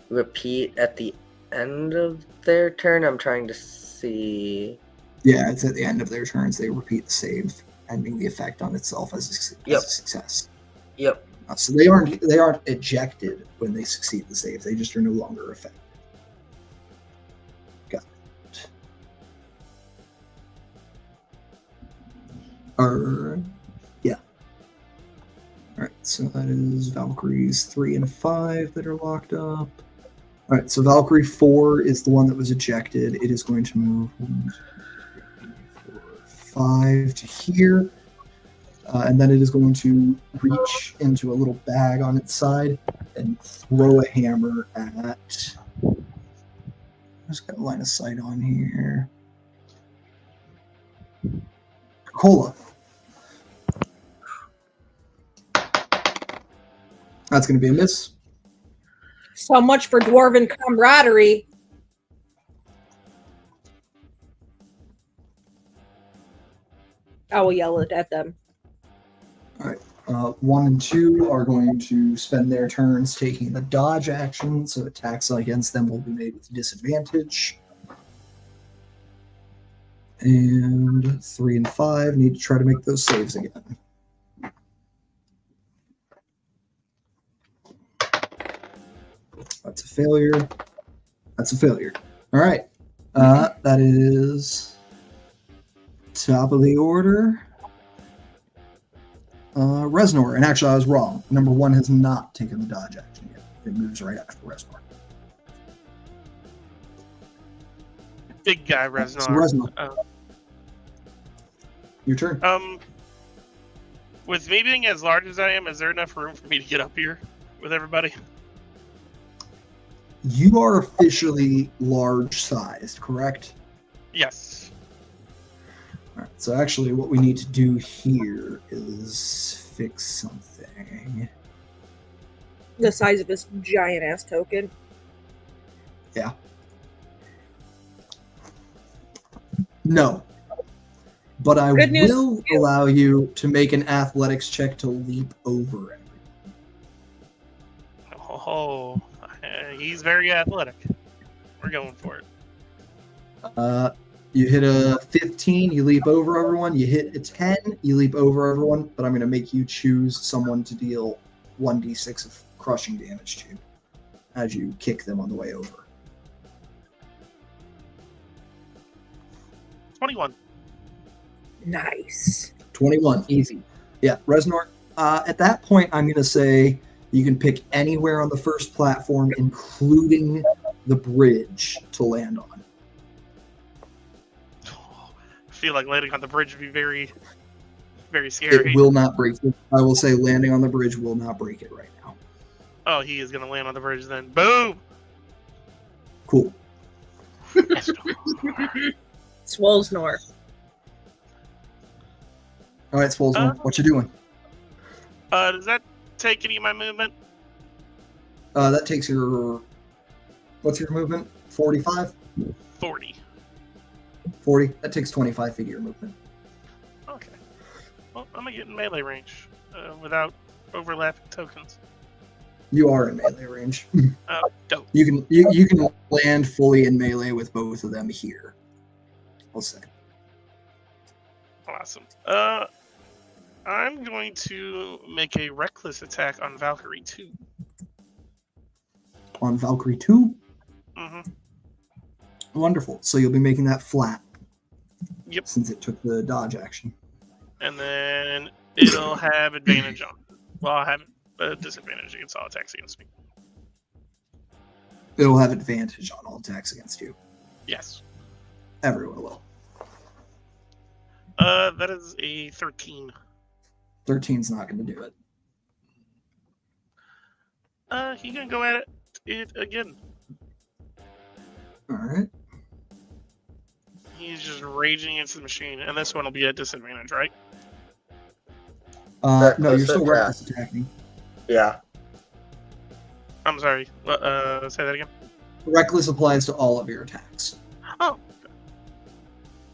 repeat at the end of their turn. I'm trying to see. Yeah, it's at the end of their turns. They repeat the save, ending the effect on itself as a success. Yep. So they aren't ejected when they succeed the save. They just are no longer affected. Got it. Yeah. All right. So that is Valkyries 3 and 5 that are locked up. All right. So Valkyrie 4 is the one that was ejected. It is going to move 1, 2, 3, 4, 5 to here. And then it is going to reach into a little bag on its side and throw a hammer at... I've just got a line of sight on here. Cola. That's going to be a miss. So much for dwarven camaraderie. I will yell it at them. All right. 1 and 2 are going to spend their turns taking the dodge action, so attacks against them will be made with disadvantage. And 3 and 5 need to try to make those saves again. That's a failure. That's a failure. All right. That is top of the order. Reznor. And actually, I was wrong. Number 1 has not taken the dodge action yet. It moves right after Reznor. Big guy So Reznor. Reznor, your turn. With me being as large as I am, is there enough room for me to get up here with everybody? You are officially large-sized, correct? Yes. All right. So actually, what we need to do here is fix something. The size of this giant ass token. Yeah. No. But I Good news. will allow you to make an athletics check to leap over it. Oh, he's very athletic. We're going for it. You hit a 15, you leap over everyone. You hit a 10, you leap over everyone. But I'm going to make you choose someone to deal 1d6 of crushing damage to as you kick them on the way over. 21. Nice. 21, easy. Yeah, Reznor. At that point, I'm going to say you can pick anywhere on the first platform, including the bridge, to land on. I feel like landing on the bridge would be very, very scary. It will not break it. I will say landing on the bridge will not break it right now. Oh, he is going to land on the bridge then. Boom! Cool. Swolesnor. All right, Swolesnor, what you doing? Does that take any of my movement? That takes your... What's your movement? 45? 40. 40? That takes 25 feet of your movement. Okay. Well, I'm going to get in melee range without overlapping tokens. You are in melee range. Dope. You can land fully in melee with both of them here. I'll say. Awesome. I'm going to make a reckless attack on Valkyrie 2. On Valkyrie 2? Mm-hmm. Wonderful. So you'll be making that flat. Yep. Since it took the dodge action. And then it'll have advantage on. Well, I'll have a disadvantage against all attacks against me. It'll have advantage on all attacks against you. Yes. Everyone will. That is a 13. 13's not going to do it. He can go at it again. All right. He's just raging against the machine, and this one will be at disadvantage, right? No, you're Reckless still attack. reckless attacking. Yeah. I'm sorry. Say that again. Reckless applies to all of your attacks. Oh.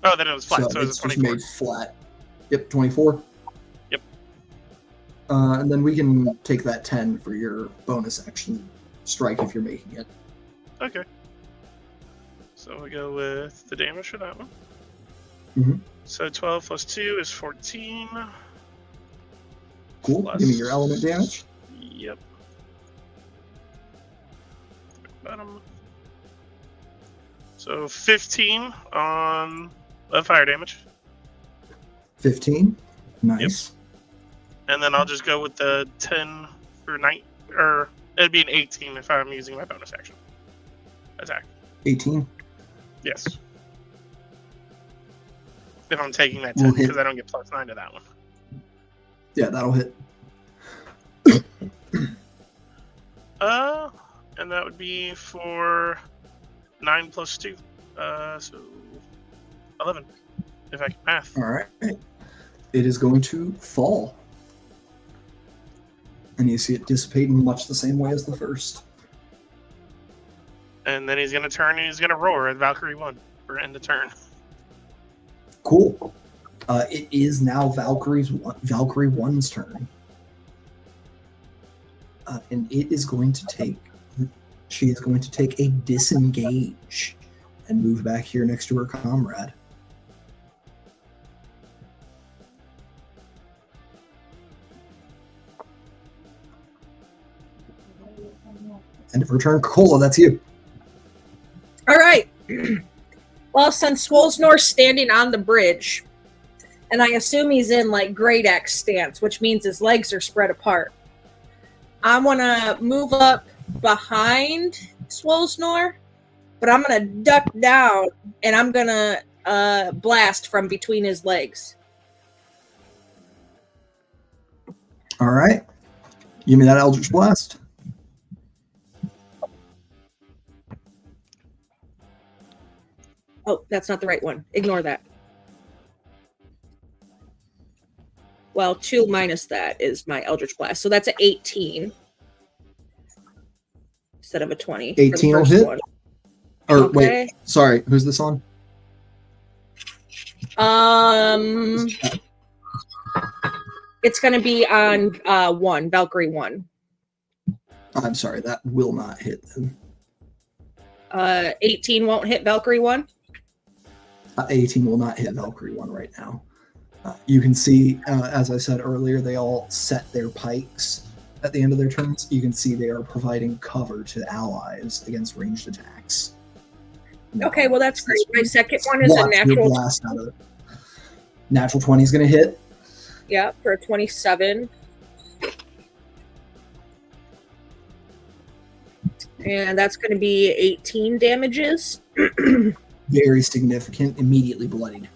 Oh, then it was flat, so it was it's a just 24. made flat. Yep, 24. Yep. And then we can take that 10 for your bonus action strike if you're making it. Okay. So we go with the damage for that one. Mhm. So 12 plus 2 is 14. Cool. Plus- Give me your element damage. Yep. Bottom. So 15 on fire damage. 15. Nice. And then I'll just go with the 10 for 9, or it'd be an 18 if I'm using my bonus action attack. 18. Yes. If I'm taking that Will 10, hit. because I don't get plus 9 to that one. Yeah, that'll hit. And that would be for 9 plus 2. So 11, if I can math. All right. It is going to fall. And you see it dissipate in much the same way as the first. And then he's going to turn and he's going to roar at Valkyrie 1 for end of turn. Cool. It is now Valkyrie 1's turn. And it is going to take... She is going to take a disengage and move back here next to her comrade. End of her turn. Cola, that's you. All right. Well, since Swolsnor's standing on the bridge, and I assume he's in like great axe stance, which means his legs are spread apart, I want to move up behind Swolsnor, but I'm going to duck down and I'm going to blast from between his legs. All right. Give me that Eldritch Blast. Oh, that's not the right one. Ignore that. Well, 2 minus that is my Eldritch Blast. So that's an 18 instead of a 20. 18 will hit? One. Or Okay. wait, sorry, who's this on? It's going to be on 1, Valkyrie 1. I'm sorry, that will not hit then. 18 won't hit Valkyrie 1. 18 will not hit Valkyrie 1 right now. You can see, as I said earlier, they all set their pikes at the end of their turns. You can see they are providing cover to allies against ranged attacks. Okay, well that's great. My second one is a Watch your natural. blast out of it. Natural 20 is going to hit. Yeah, for a 27. And that's going to be 18 damages. Very significant, immediately bloodied.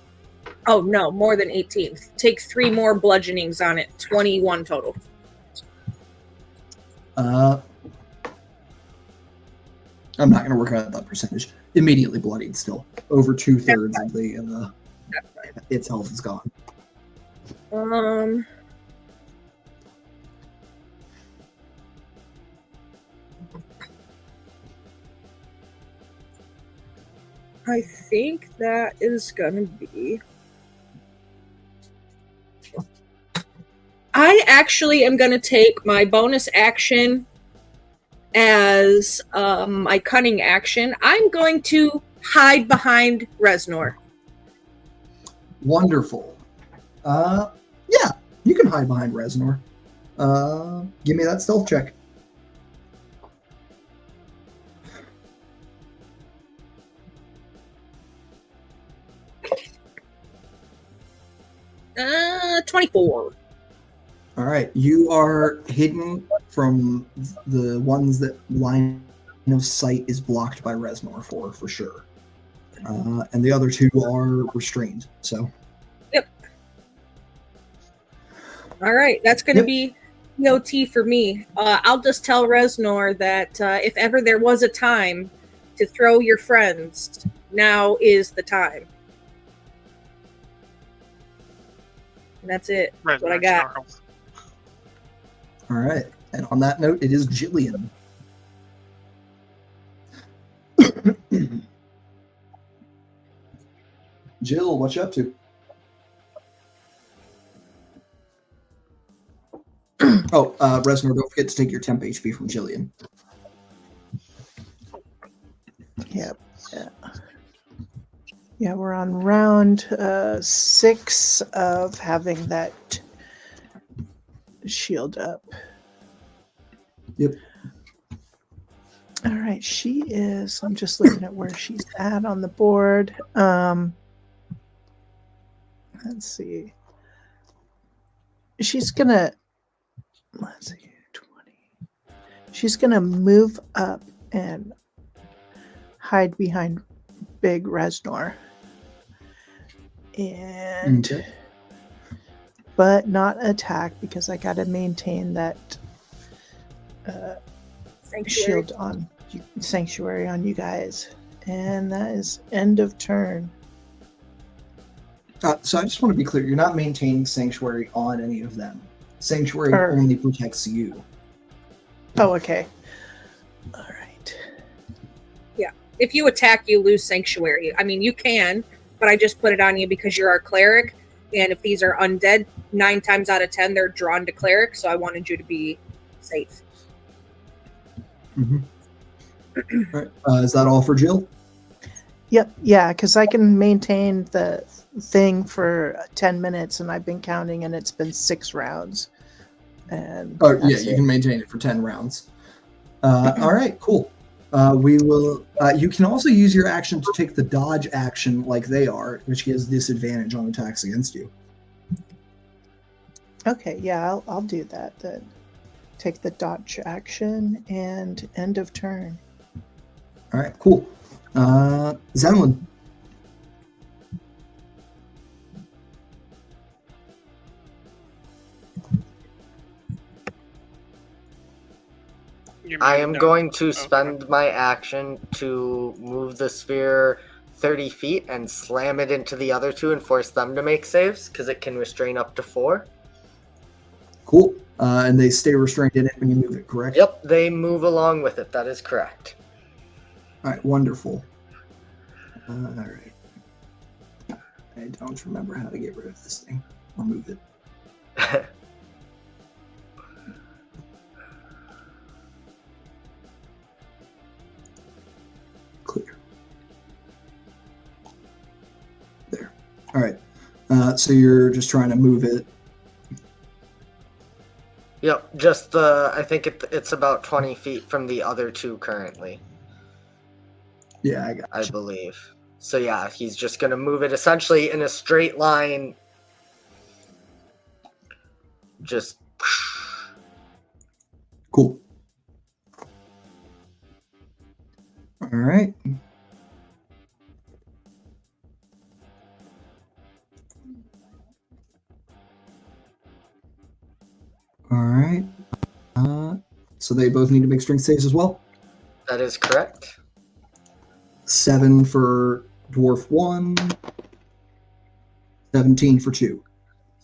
Oh, no, more than 18. Take 3 more bludgeonings on it. 21 total. I'm not going to work out that percentage. Immediately bloodied still. Over 2/3 of the its health is gone. I think that is gonna be. I actually am gonna take my bonus action as my cunning action. I'm going to hide behind Reznor. Wonderful. Yeah, you can hide behind Reznor. Give me that stealth check. 24. All right, you are hidden from the ones that line of sight is blocked by Reznor for sure. And the other 2 are restrained, so. All right, that's going to be POT for me. I'll just tell Reznor that if ever there was a time to throw your friends, now is the time. And that's it. That's what I got. Snarls. All right, and on that note, it is Jillian. Jill, what you up to? Oh, Reznor, don't forget to take your temp HP from Jillian. Yep. Yeah, we're on round 6 of having that shield up. Yep. All right, she is. I'm just looking at where she's at on the board. Let's see. She's gonna. Let's see. 20. She's gonna move up and hide behind Big Reznor. And Okay. but not attack because I gotta maintain that shield on sanctuary on you guys. And that is end of turn. So I just want to be clear, you're not maintaining Sanctuary on any of them. Sanctuary only protects you. Oh, okay. All right. Yeah. If you attack, you lose Sanctuary. I mean, you can, but I just put it on you because you're our cleric. And if these are undead, 9 times out of 10, they're drawn to cleric. So I wanted you to be safe. Mm-hmm. All right. Is that all for Jill? Yep. Yeah, because I can maintain the thing for 10 minutes, and I've been counting, and it's been 6 rounds. And Oh, yeah, you can maintain it for 10 rounds. All right, cool. We will. You can also use your action to take the dodge action like they are, which gives disadvantage on attacks against you. Okay, yeah, I'll do that then. Take the dodge action and end of turn. All right, cool. Zenlin. I am going to spend my action to move the sphere 30 feet and slam it into the other two and force them to make saves because it can restrain up to 4. Cool. And they stay restrained in it when you move it, correct? Yep, they move along with it. That is correct. All right, wonderful. All right. I don't remember how to get rid of this thing. I'll move it. Clear. There. All right. So you're just trying to move it. Yep, just the. I think it's about 20 feet from the other two currently. Yeah, I got I you. believe. So yeah, he's just gonna move it essentially in a straight line. Just. Cool. All right. All right. So they both need to make strength saves as well. That is correct. 7 for Dwarf 1, 17 for 2.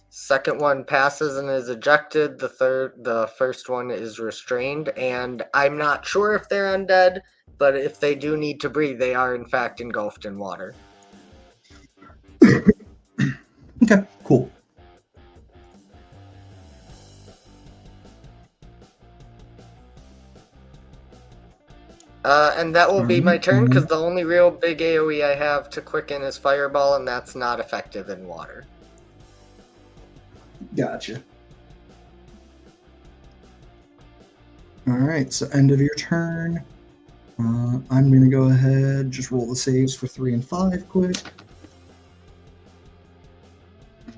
Second one passes and is ejected. The first one is restrained, and I'm not sure if they're undead, but if they do need to breathe, they are in fact engulfed in water. Okay, cool. And that will be my turn Mhm. because the only real big AoE I have to quicken is Fireball, and that's not effective in water. Gotcha. All right, so end of your turn. I'm going to go ahead, just roll the saves for 3 and 5 quick.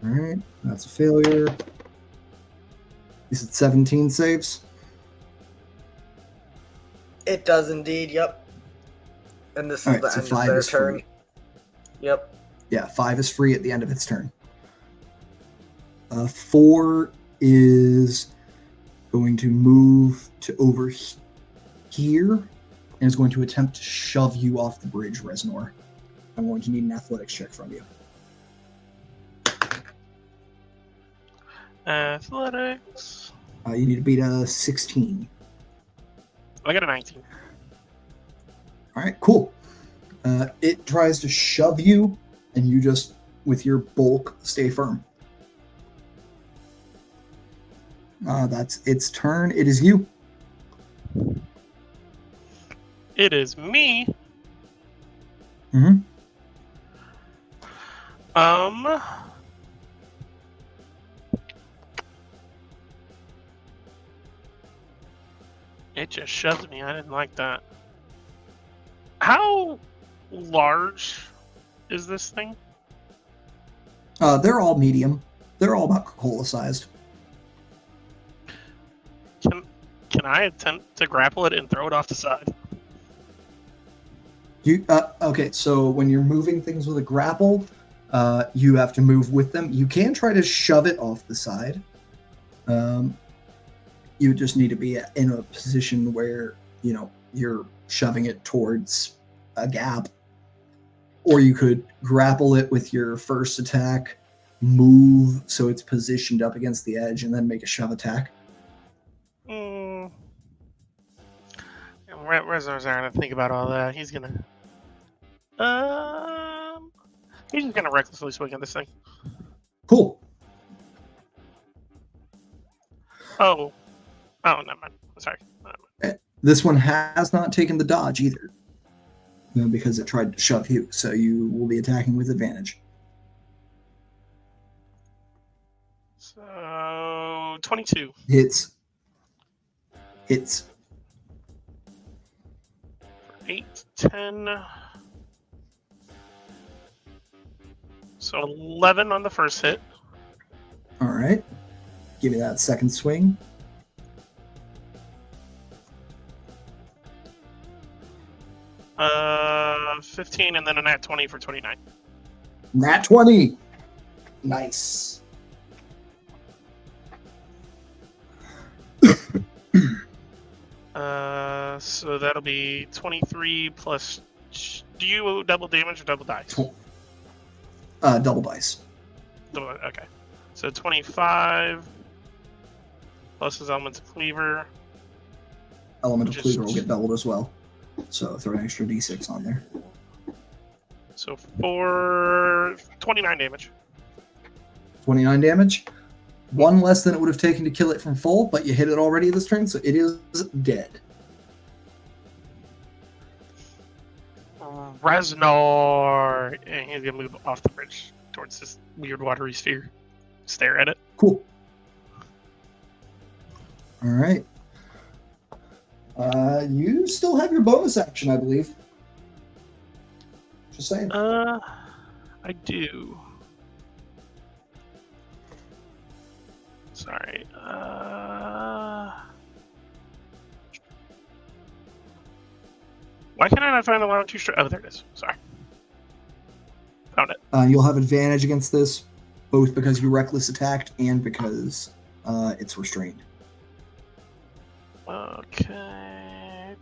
All right, that's a failure. Is it 17 saves? It does indeed, yep. And this is Alright, the so end of 5 their is turn. free. Yep. Yeah, 5 is free at the end of its turn. 4 is going to move to over here and is going to attempt to shove you off the bridge, Reznor. I'm going to need an athletics check from you. Athletics. You need to beat a 16. I got a 19. All right, cool. It tries to shove you, and you just, with your bulk, stay firm. That's its turn. It is you. It is me. Mm-hmm. It just shoved me. I didn't like that. How large is this thing? They're all medium. They're all about Coca-Cola sized. Can I attempt to grapple it and throw it off the side? Okay, so when you're moving things with a grapple, you have to move with them. You can try to shove it off the side. You just need to be in a position where, you're shoving it towards a gap. Or you could grapple it with your first attack, move so it's positioned up against the edge, and then make a shove attack. Reznor's not gonna think about all that. He's gonna he's just gonna recklessly swing at this thing. Cool. Oh, never mind. Sorry. This one has not taken the dodge either, because it tried to shove you, so you will be attacking with advantage. So 22. Hits. 8, 10. So 11 on the first hit. All right. Give me that second swing. Uh, 15, and then a nat 20 for 29. Nat 20. Nice. So that'll be 23 plus. Do you double damage or double dice? Double dice. Okay. So 25 plus his elemental cleaver. Elemental Just- cleaver will get doubled as well. So throw an extra d6 on there. So for 29 damage. 29 damage. One less than it would have taken to kill it from full, but you hit it already this turn, so it is dead. Reznor, and he's gonna move off the bridge towards this weird watery sphere. Stare at it. Cool. All right. You still have your bonus action, I believe. Just saying. I do. Sorry. Why can't I not find the 1 2 straight? Oh, there it is. Sorry. Found it. You'll have advantage against this, both because you reckless attacked and because it's restrained. Okay.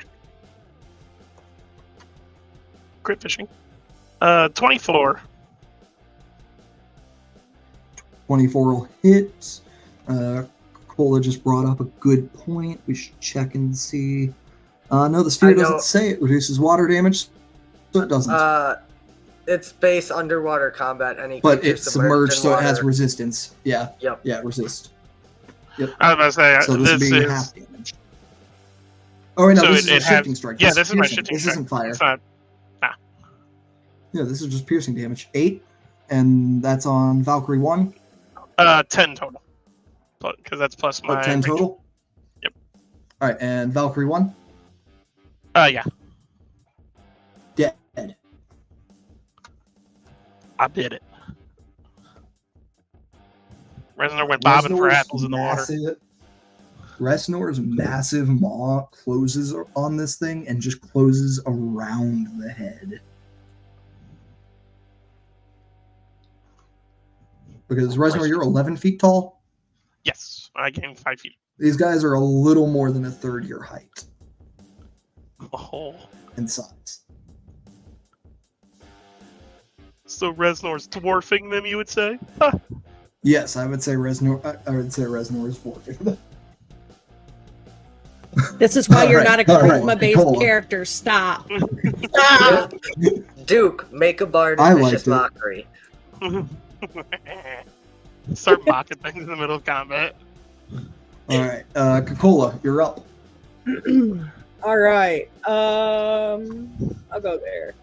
Crit fishing. 24. 24 will hit. Cola just brought up a good point. We should check and see. No, the sphere doesn't say it reduces water damage, so it doesn't. It's base underwater combat. Any But creature it's submerged, in so it has water. resistance. Yeah. Yep. Yeah, resist. Yep. I was about to say, So this would this be is... half damage. Oh, wait, no, So this is it a shifting has- strike. Yeah, This this is my piercing. shifting This strike. isn't fire. It's not... Yeah, this is just piercing damage. 8, and that's on Valkyrie 1. 10 total. Because that's plus my... 10 range. total? Yep. All right, and Valkyrie 1? Yeah. Dead. I did it. Reznor went bobbing for Resnor's apples in the water. Resnor's massive maw closes on this thing and just closes around the head. Because Reznor, you're 11 feet tall. Yes, I gained 5 feet. These guys are a little more than a third your height Oh. in size. So Reznor's dwarfing them, you would say? Yes, I would say Reznor. I would say Reznor is dwarfing. This is why you're not a All right, charisma-based Cola. character. Stop. Stop. Duke, make a bard I and liked vicious it. mockery. Start mocking things in the middle of combat. All right, Coca-Cola, you're up. All right. I'll go there.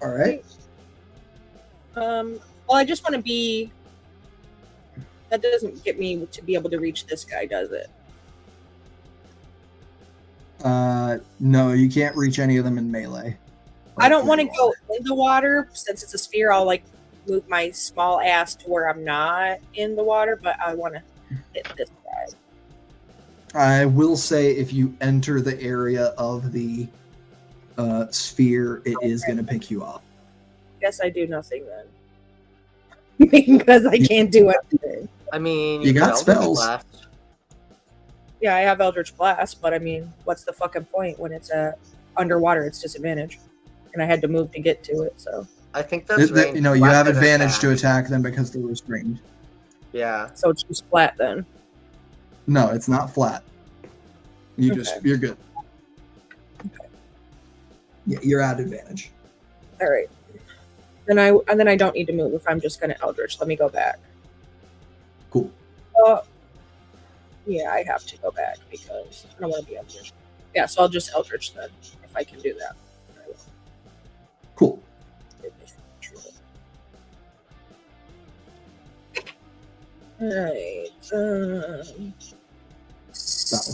All right. Well, I just want to be. That doesn't get me to be able to reach this guy, does it? No, you can't reach any of them in melee. I don't want to Or go in the water since it's a sphere. I'll like move my small ass to where I'm not in the water, but I want to hit this guy. I will say if you enter the area of the sphere, it is going to pick you up. Guess I do nothing then. Because I can't do anything. I mean, You got could Eldritch spells. Blast. Yeah, I have Eldritch Blast, but I mean, what's the fucking point when it's underwater? It's disadvantage, and I had to move to get to it. So, I think that's ranged You have weapon advantage to attack. attack them because they're restrained. Yeah. so it's just flat then. No, it's not flat. You're good. Yeah, you're at advantage. All right. Then I don't need to move if I'm just gonna Eldritch. Let me go back. Cool. Yeah, I have to go back because I don't want to be Eldritch. Yeah, so I'll just Eldritch then if I can do that. I will. Cool. Alright. That'll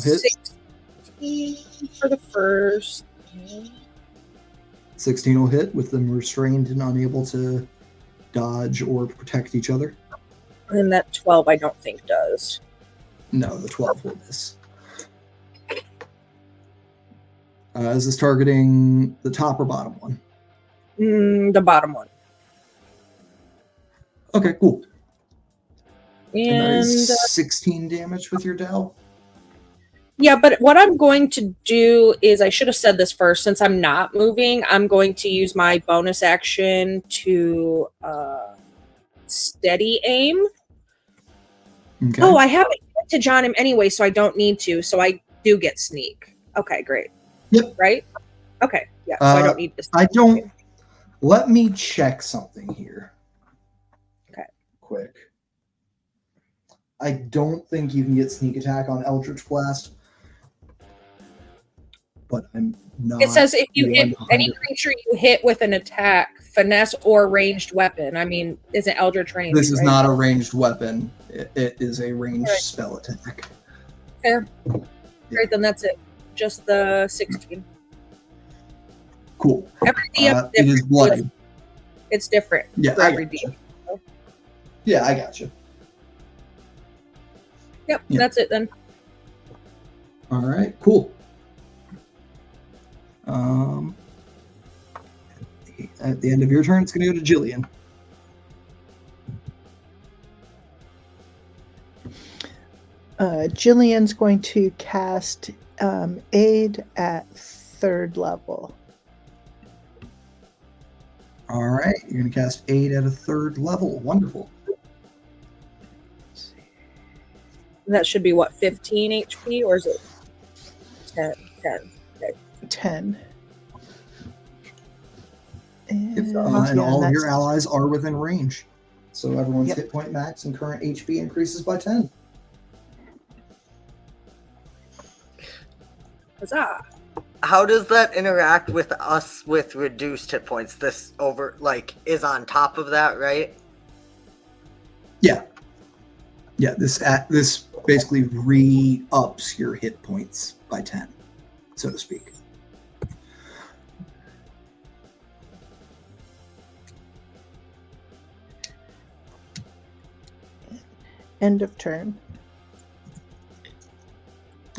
hit. for the first. 16 will hit with them restrained and unable to dodge or protect each other. And that 12 I don't think does. No, the 12 will miss. Is this targeting the top or bottom one? The bottom one. Okay, cool. And that And is 16 damage with your Dell. yeah, but what I'm going to do is, I should have said this first, since I'm not moving, I'm going to use my bonus action to steady aim. Okay. Oh, I haven't get to John him anyway, so I don't need to. So I do get sneak. Okay, great. Yep. Right? Okay, yeah, so I don't need this. I don't. Let me check something here. Okay. Quick. I don't think you can get sneak attack on Eldritch Blast. But I'm not. It says if you hit 100. any creature you hit with an attack, finesse, or ranged weapon. I mean, isn't Eldritch range? This is right? not a ranged weapon. It is a ranged Right. spell attack. Fair. Great, then that's it. Just the 16. Cool. Every DM is It different. is bloody. It's different Yeah, for I every gotcha. DM. Yeah, I got you. Yep, Yeah. that's it then. All right, cool. At the end of your turn, it's going to go to Jillian. Jillian's going to cast Aid at 3rd level. All right, you're going to cast Aid at a 3rd level. Wonderful. That should be what, 15 HP, or is it 10? 10. 10. And yeah, all of your that's- allies are within range. So everyone's Yep. hit point max and current HP increases by 10. Huzzah. How does that interact with us with reduced hit points? This over is on top of that, right? Yeah. Yeah, this basically re-ups your hit points by 10, so to speak. End of turn.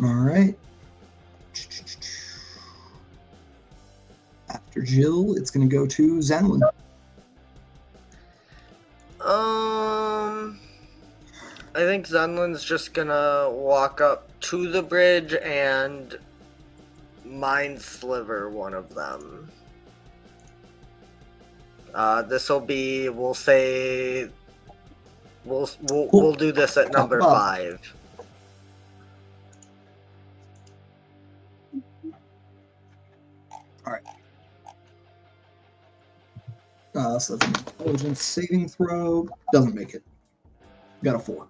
All right. After Jill, it's going to go to Zenlin. I think Zenlin's just gonna walk up to the bridge and mind sliver one of them. This will be, we'll say, we'll do this at number 5. All right. So that's an intelligence saving throw. Doesn't make it. Got a 4.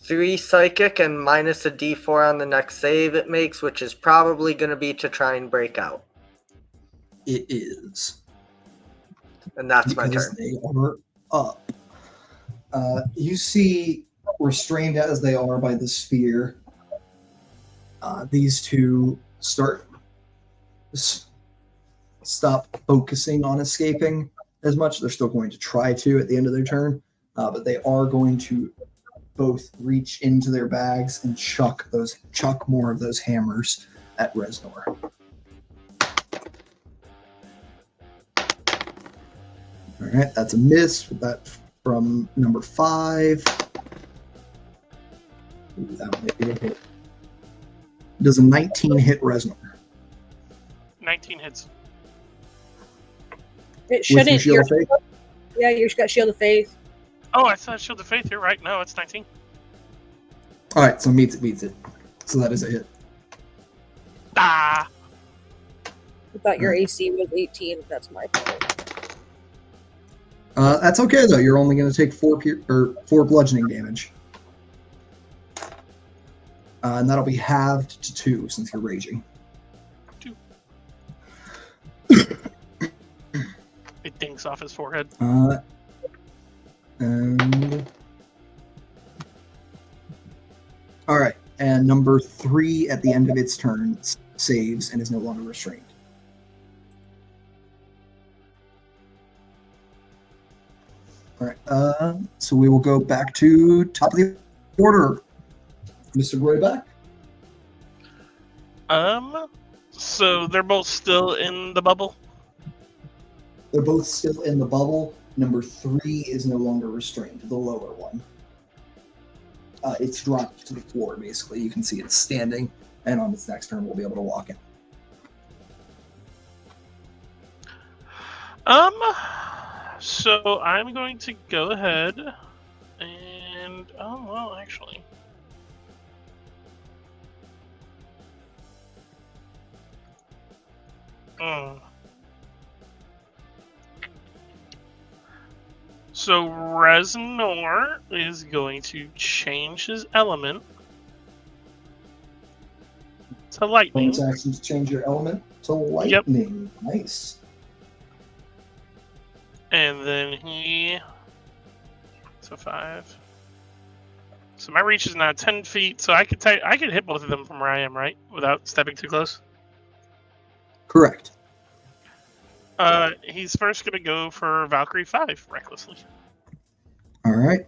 3 psychic and minus a d4 on the next save it makes, which is probably going to be to try and break out. It is. And that's my Because turn. they are up. You see, restrained as they are by the sphere, these two stop focusing on escaping as much. They're still going to try to at the end of their turn, but they are going to both reach into their bags and chuck more of those hammers at Reznor. All right, that's a miss with that from number 5. Ooh, that might be a hit. Does a 19 hit Reznor? 19 hits. It With your shouldn't. Shield of Faith? Yeah, you've got Shield of Faith. Oh, I thought Shield of Faith. You're right. No, it's 19. All right, so meets it. So that is a hit. Ah! I thought your AC was 18. That's my fault. That's okay though. You're only going to take 4 bludgeoning damage, and that'll be halved to 2 since you're raging. 2. It dinks off his forehead. And all right, And number 3 at the end of its turn saves and is no longer restrained. All right. So we will go back to top of the order. Mr. Grayback. So they're both still in the bubble? They're both still in the bubble. Number 3 is no longer restrained, the lower one. It's dropped to the floor, basically. You can see it's standing, and on its next turn, we'll be able to walk out. So I'm going to go ahead and... Oh, well, actually... So Reznor is going to change his element to lightning. Bonus action to change your element to lightning. Yep. Nice. And then so 5. So my reach is now 10 feet, so I could hit both of them from where I am, right? Without stepping too close? Correct. He's first going to go for Valkyrie 5, recklessly. All right.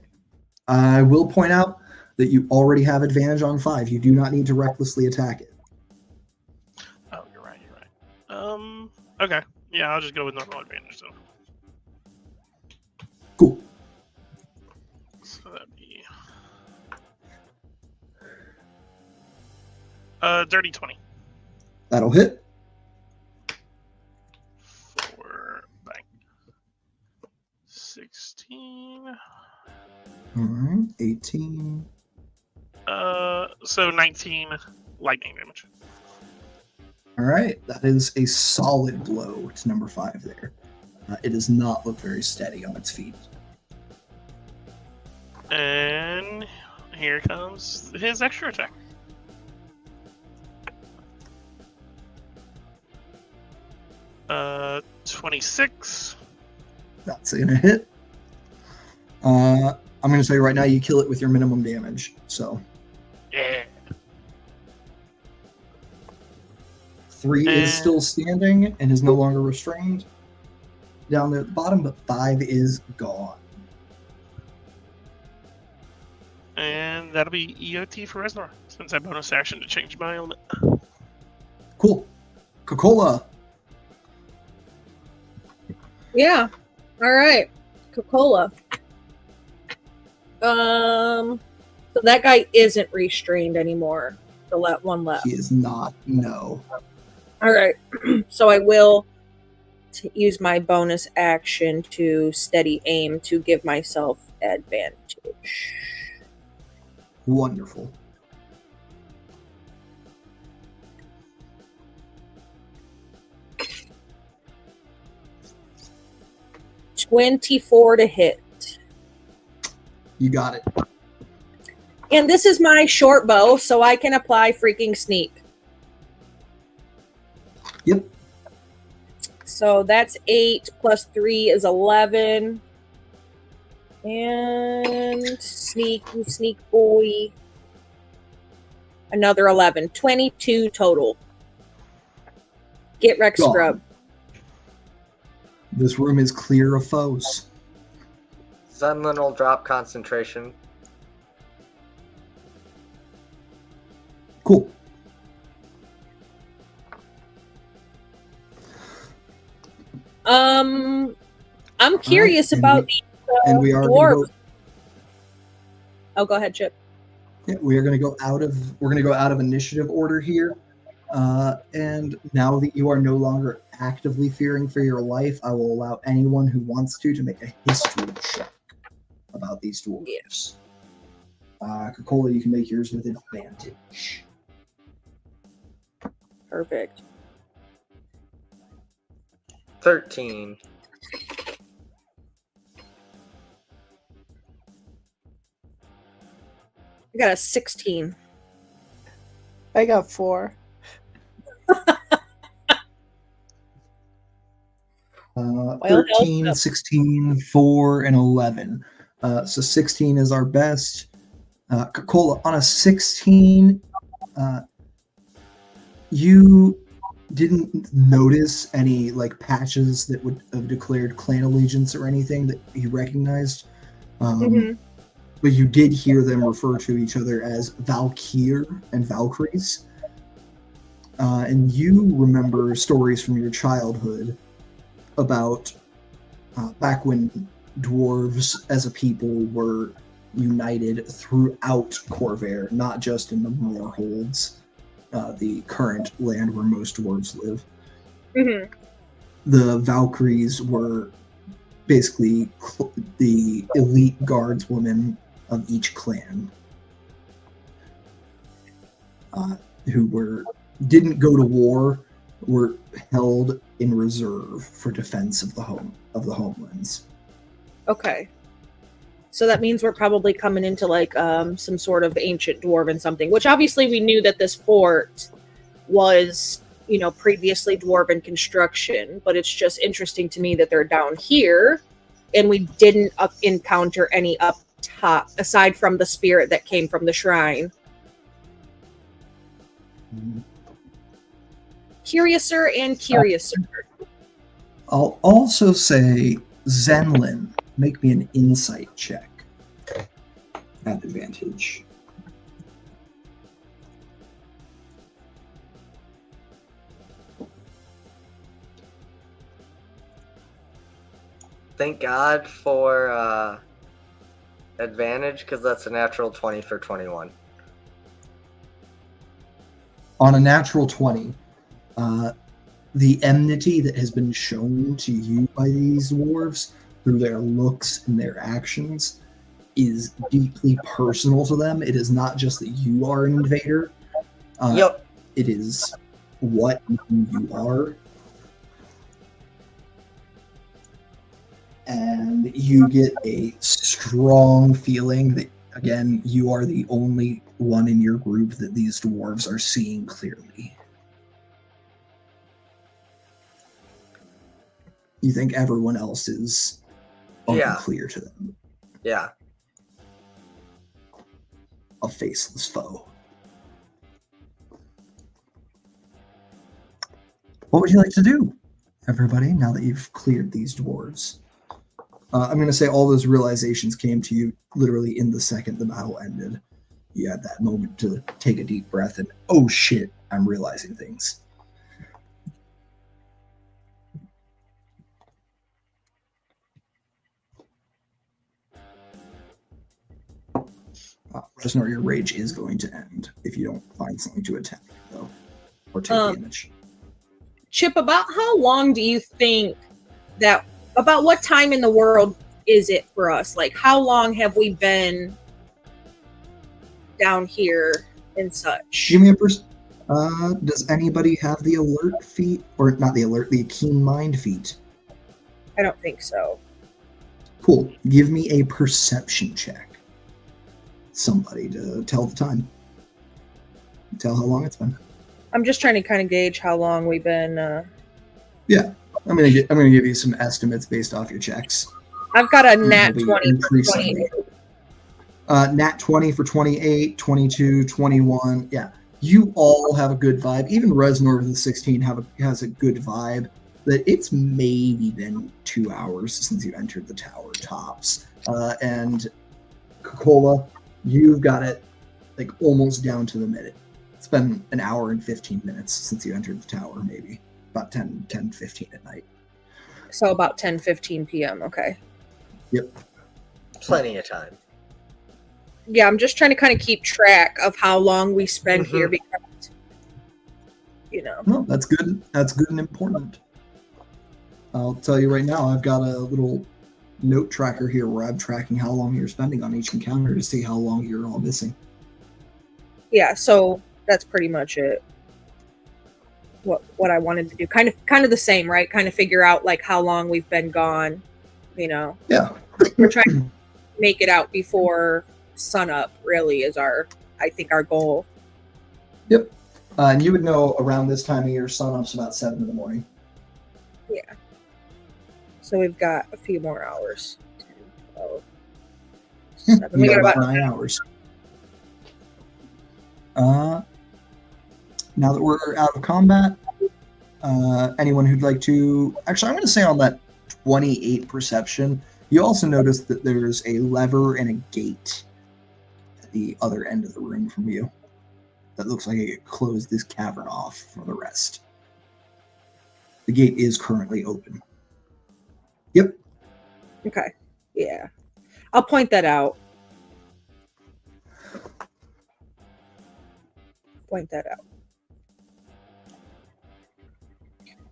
I will point out that you already have advantage on 5. You do not need to recklessly attack it. Oh, you're right. Okay. Yeah, I'll just go with normal advantage, then. Cool. So that'd be... dirty 20. That'll hit. Bang. 16. All right. 18. So 19 lightning damage. All right. That is a solid blow to number 5 there. It does not look very steady on its feet. And here comes his extra attack. Uh, 26. That's gonna hit. I'm gonna tell you right now, you kill it with your minimum damage. So Yeah. 3 is still standing and is no longer restrained down there at the bottom, but 5 is gone. And that'll be EOT for Reznor, since I bonus action to change my element. Cool. Coca-Cola. Yeah. All right. Coca-Cola. So that guy isn't restrained anymore. The one left. He is not. No. All right. So I will use my bonus action to steady aim to give myself advantage. Wonderful. $24 to hit. You got it. And this is my short bow, so I can apply freaking sneak. Yep. So that's 8 plus 3 is 11. And sneak boy. Another 11. 22 total. Get wrecked, Gone. scrub. This room is clear of foes. Zenlin will drop concentration. Cool. I'm curious and about we- these and we are gonna dwarves. go, Oh, go ahead, Chip. yeah, we are going to go out of initiative order here. And now that you are no longer actively fearing for your life, I will allow anyone who wants to make a history check about these dwarves. Coca-Cola, you can make yours with advantage. Perfect. 13. I got a 16. I got 4. 13, 16, 4, and 11. So 16 is our best. Coca-Cola, on a 16, you didn't notice any like patches that would have declared clan allegiance or anything that you recognized. Mhm. But you did hear them refer to each other as Valkyr and Valkyries. And you remember stories from your childhood about back when dwarves as a people were united throughout Corvair, not just in the Moorholds, the current land where most dwarves live. Mhm. The Valkyries were basically the elite guardswomen of each clan, who didn't go to war, were held in reserve for defense of the homelands. Okay. So that means we're probably coming into like some sort of ancient dwarven something, which obviously we knew that this fort was, previously dwarven construction, but it's just interesting to me that they're down here and we didn't encounter any up top aside from the spirit that came from the shrine. Curiouser and curiouser. I'll also say, Zenlin, make me an insight check at advantage. Thank God for advantage, because that's a natural 20 for 21. On a natural 20, the enmity that has been shown to you by these dwarves through their looks and their actions is deeply personal to them. It is not just that you are an invader. Yep. It is what and who you are. And you get a strong feeling that, again, you are the only one in your group that these dwarves are seeing clearly. You think everyone else is unclear to them. Yeah. A faceless foe. What would you like to do, everybody, now that you've cleared these dwarves? I'm going to say all those realizations came to you literally in the second the battle ended. You had that moment to take a deep breath and, oh shit, I'm realizing things. Resnor, your rage is going to end if you don't find something to attack, though, or take damage. Chip, about how long do you think about what time in the world is it for us? Like, how long have we been down here and such? Give me a does anybody have the alert feat? Or not the alert, the keen mind feat? I don't think so. Cool. Give me a perception check. Somebody to tell the time. Tell how long it's been. I'm just trying to kind of gauge how long we've been. Yeah, I'm gonna give you some estimates based off your checks. I've got a nat 20 for 28. Nat 20 for 28, 22, 21. Yeah, you all have a good vibe. Even Resnor with the 16 has a good vibe. That it's maybe been 2 hours since you entered the tower tops. And Coca-Cola, you've got it like almost down to the minute. It's been an hour and 15 minutes since you entered the tower, maybe. About 10, 15 at night. So about 10:15 p.m. Okay. Yep. Plenty of time. Yeah, I'm just trying to kind of keep track of how long we spend here because, No, that's good. That's good and important. I'll tell you right now, I've got a little note tracker here where I'm tracking how long you're spending on each encounter to see how long you're all missing. Yeah, so that's pretty much it. What I wanted to do, kind of the same, right? Kind of figure out like how long we've been gone. Yeah. We're trying to make it out before sunup. Really, is our goal. Yep. And you would know around this time of year, sunup's about 7 in the morning. Yeah. So we've got a few more hours. 10, 12, 7. You got about 9 hours. Now that we're out of combat, anyone who'd like to... Actually, I'm going to say on that 28 perception, you also notice that there's a lever and a gate at the other end of the room from you. That looks like it closed this cavern off from the rest. The gate is currently open. Yep. Okay. Yeah. I'll point that out. Point that out.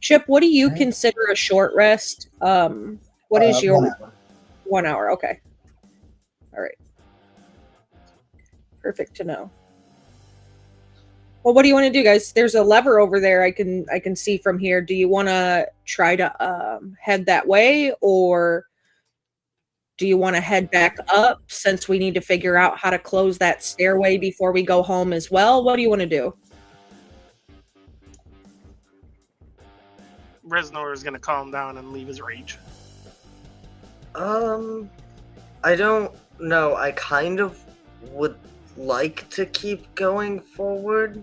Chip, what do you Okay. consider a short rest? What is your 1 hour. 1 hour? Okay. All right. Perfect to know. Well, what do you want to do, guys? There's a lever over there I can see from here. Do you want to try to head that way, or do you want to head back up since we need to figure out how to close that stairway before we go home as well? What do you want to do? Reznor is going to calm down and leave his rage. I don't know. I kind of would like to keep going forward,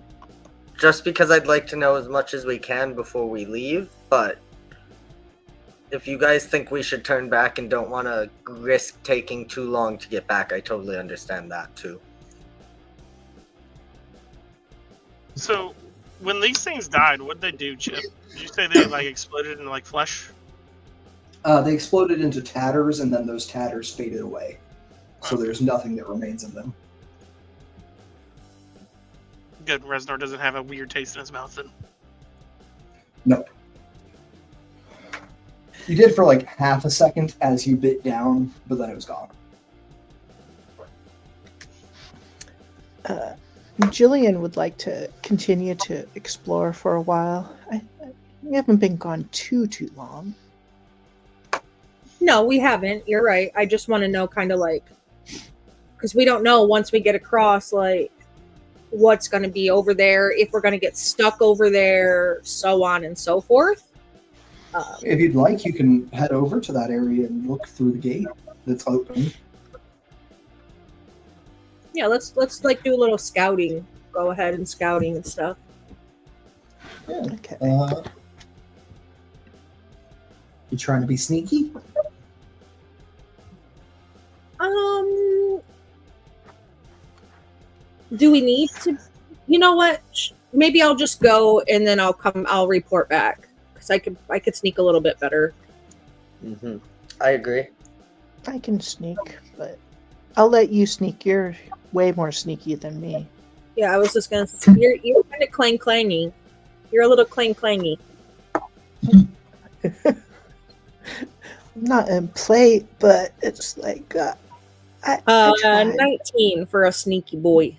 just because I'd like to know as much as we can before we leave, but if you guys think we should turn back and don't want to risk taking too long to get back, I totally understand that too. So, when these things died, what'd they do, Chip? Did you say they like exploded into like flesh? They exploded into tatters, and then those tatters faded away. So there's nothing that remains of them. Good, Reznor doesn't have a weird taste in his mouth then. Nope. You did for like half a second as you bit down, but then it was gone. Jillian would like to continue to explore for a while. We haven't been gone too long. No, we haven't. You're right. I just want to know kind of like, because we don't know once we get across, like, what's going to be over there, if we're going to get stuck over there, so on and so forth. If you'd like, you can head over to that area and look through the gate that's open. Yeah, let's like do a little scouting. Go ahead and scouting and stuff. Yeah. Okay. You trying to be sneaky? Do we need to? You know what? Maybe I'll just go and then I'll report back because I could sneak a little bit better. Mm-hmm. I agree. I can sneak, but I'll let you sneak. You're way more sneaky than me. Yeah, I was just gonna say you're kind of clangy. You're a little clangy. I'm not in play, but it's like I tried. 19 for a sneaky boy.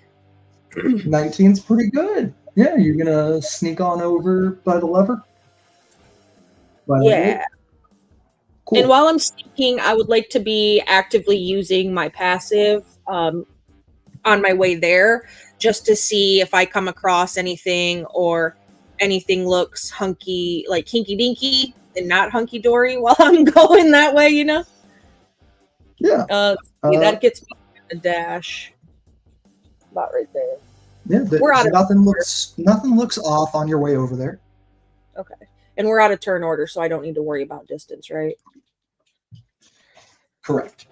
19's pretty good. Yeah, you're gonna sneak on over by the lever? By the Yeah. gate? Cool. And while I'm sneaking, I would like to be actively using my passive on my way there, just to see if I come across anything or anything looks hunky, like hinky dinky and not hunky dory while I'm going that way, you know? Yeah. That gets me a dash. About right there. Yeah, We're out of nothing looks off on your way over there. Okay. And we're out of turn order, so I don't need to worry about distance, right? Correct.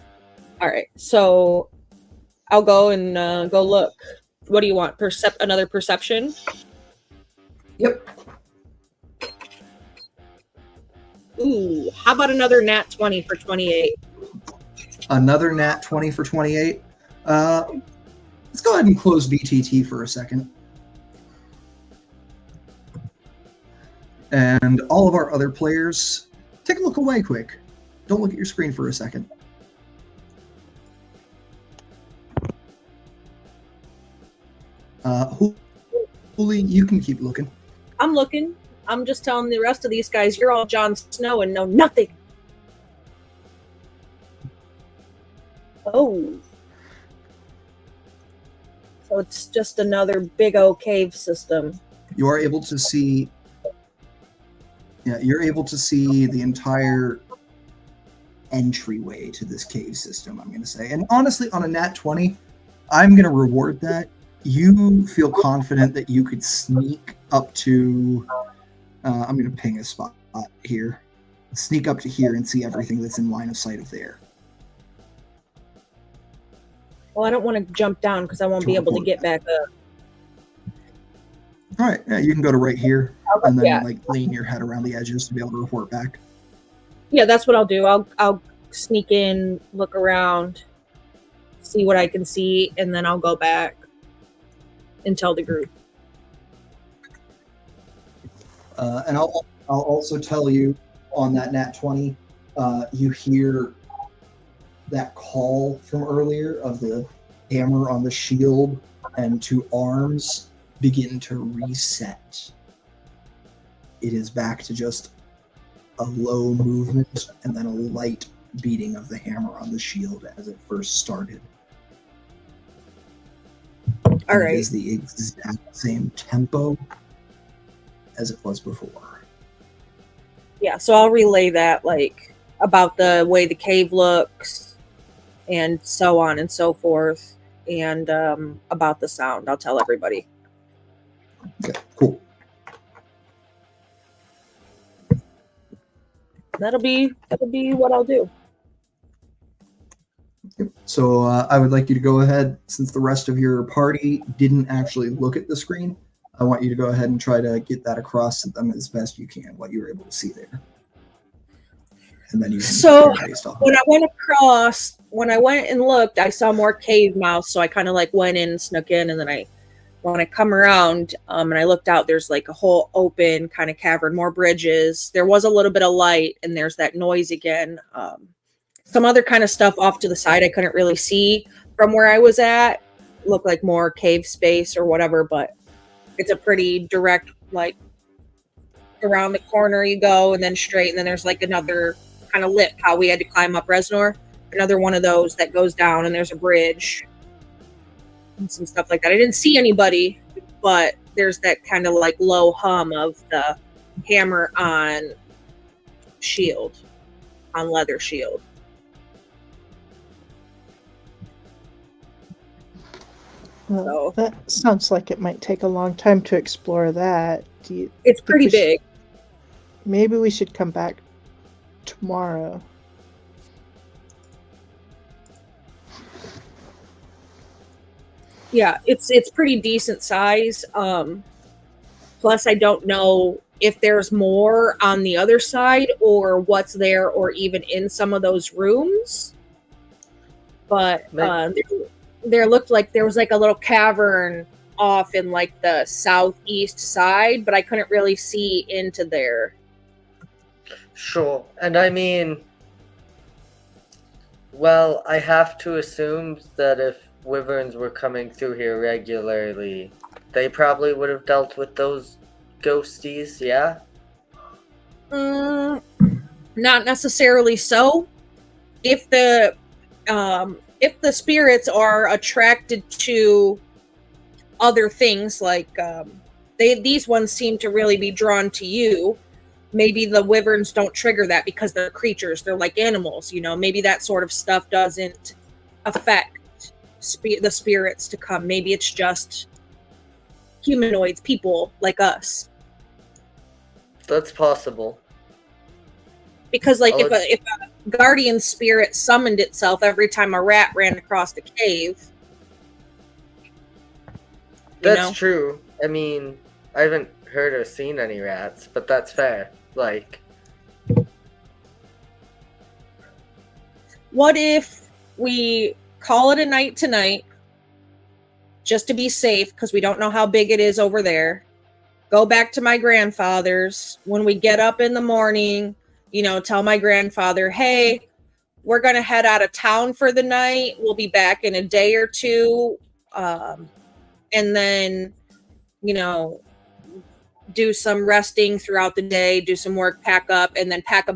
All right. So I'll go and go look. What do you want? Another perception? Yep. Ooh, how about another nat 20 for 28? Another nat 20 for 28. Let's go ahead and close BTT for a second. And all of our other players, take a look away quick. Don't look at your screen for a second. Hooli, you can keep looking. I'm looking. I'm just telling the rest of these guys, you're all Jon Snow and know nothing. Oh. So it's just another big old cave system. You are able to see... Yeah, you're able to see the entire entryway to this cave system, I'm going to say. And honestly, on a nat 20, I'm going to reward that You feel confident that you could sneak up to. I'm going to ping a spot here. Sneak up to here and see everything that's in line of sight of there. Well, I don't want to jump down because I won't be able to get back up. All right, yeah, you can go to right here and then Yeah. like lean your head around the edges to be able to report back. Yeah, that's what I'll do. I'll sneak in, look around, see what I can see, and then I'll go back and tell the group. And I'll also tell you on that nat 20, you hear that call from earlier of the hammer on the shield and 2 arms begin to reset. It is back to just a low movement and then a light beating of the hammer on the shield as it first started. All And right. It is the exact same tempo as it was before. Yeah, so I'll relay that, like, about the way the cave looks and so on and so forth, and about the sound. I'll tell everybody. Okay, cool. That'll be what I'll do. So I would like you to go ahead, since the rest of your party didn't actually look at the screen, I want you to go ahead and try to get that across to them as best you can, what you were able to see there. And then you can So, compare based off of When that. I went across, when I went and looked, I saw more cave mouths, so I kind of like went in, snuck in, and then when I come around and I looked out, there's like a whole open kind of cavern, more bridges. There was a little bit of light, and there's that noise again. Some other kind of stuff off to the side I couldn't really see from where I was at. Looked like more cave space or whatever, but it's a pretty direct, like, around the corner you go and then straight, and then there's like another kind of lip, how we had to climb up Reznor. Another one of those that goes down, and there's a bridge and some stuff like that. I didn't see anybody, but there's that kind of like low hum of the hammer on shield, on leather shield. Well, that sounds like it might take a long time to explore that. It's pretty we should- big. Maybe we should come back tomorrow. Yeah, it's pretty decent size. Plus, I don't know if there's more on the other side or what's there or even in some of those rooms. But there looked like there was like a little cavern off in like the southeast side, but I couldn't really see into there. Sure. And I mean, well, I have to assume that if wyverns were coming through here regularly, they probably would have dealt with those ghosties, yeah? Not necessarily so. If the spirits are attracted to other things, like these ones seem to really be drawn to you. Maybe the wyverns don't trigger that because they're creatures. They're like animals, you know. Maybe that sort of stuff doesn't affect the spirits to come. Maybe it's just humanoids, people like us. That's possible. Because, like, if a guardian spirit summoned itself every time a rat ran across the cave, That's true. I mean, I haven't heard or seen any rats, but that's fair. Like, what if we call it a night tonight, just to be safe, because we don't know how big it is over there. Go back to my grandfather's. When we get up in the morning, tell my grandfather, hey, we're going to head out of town for the night. We'll be back in a day or two. And then, do some resting throughout the day, do some work, pack up, and then pack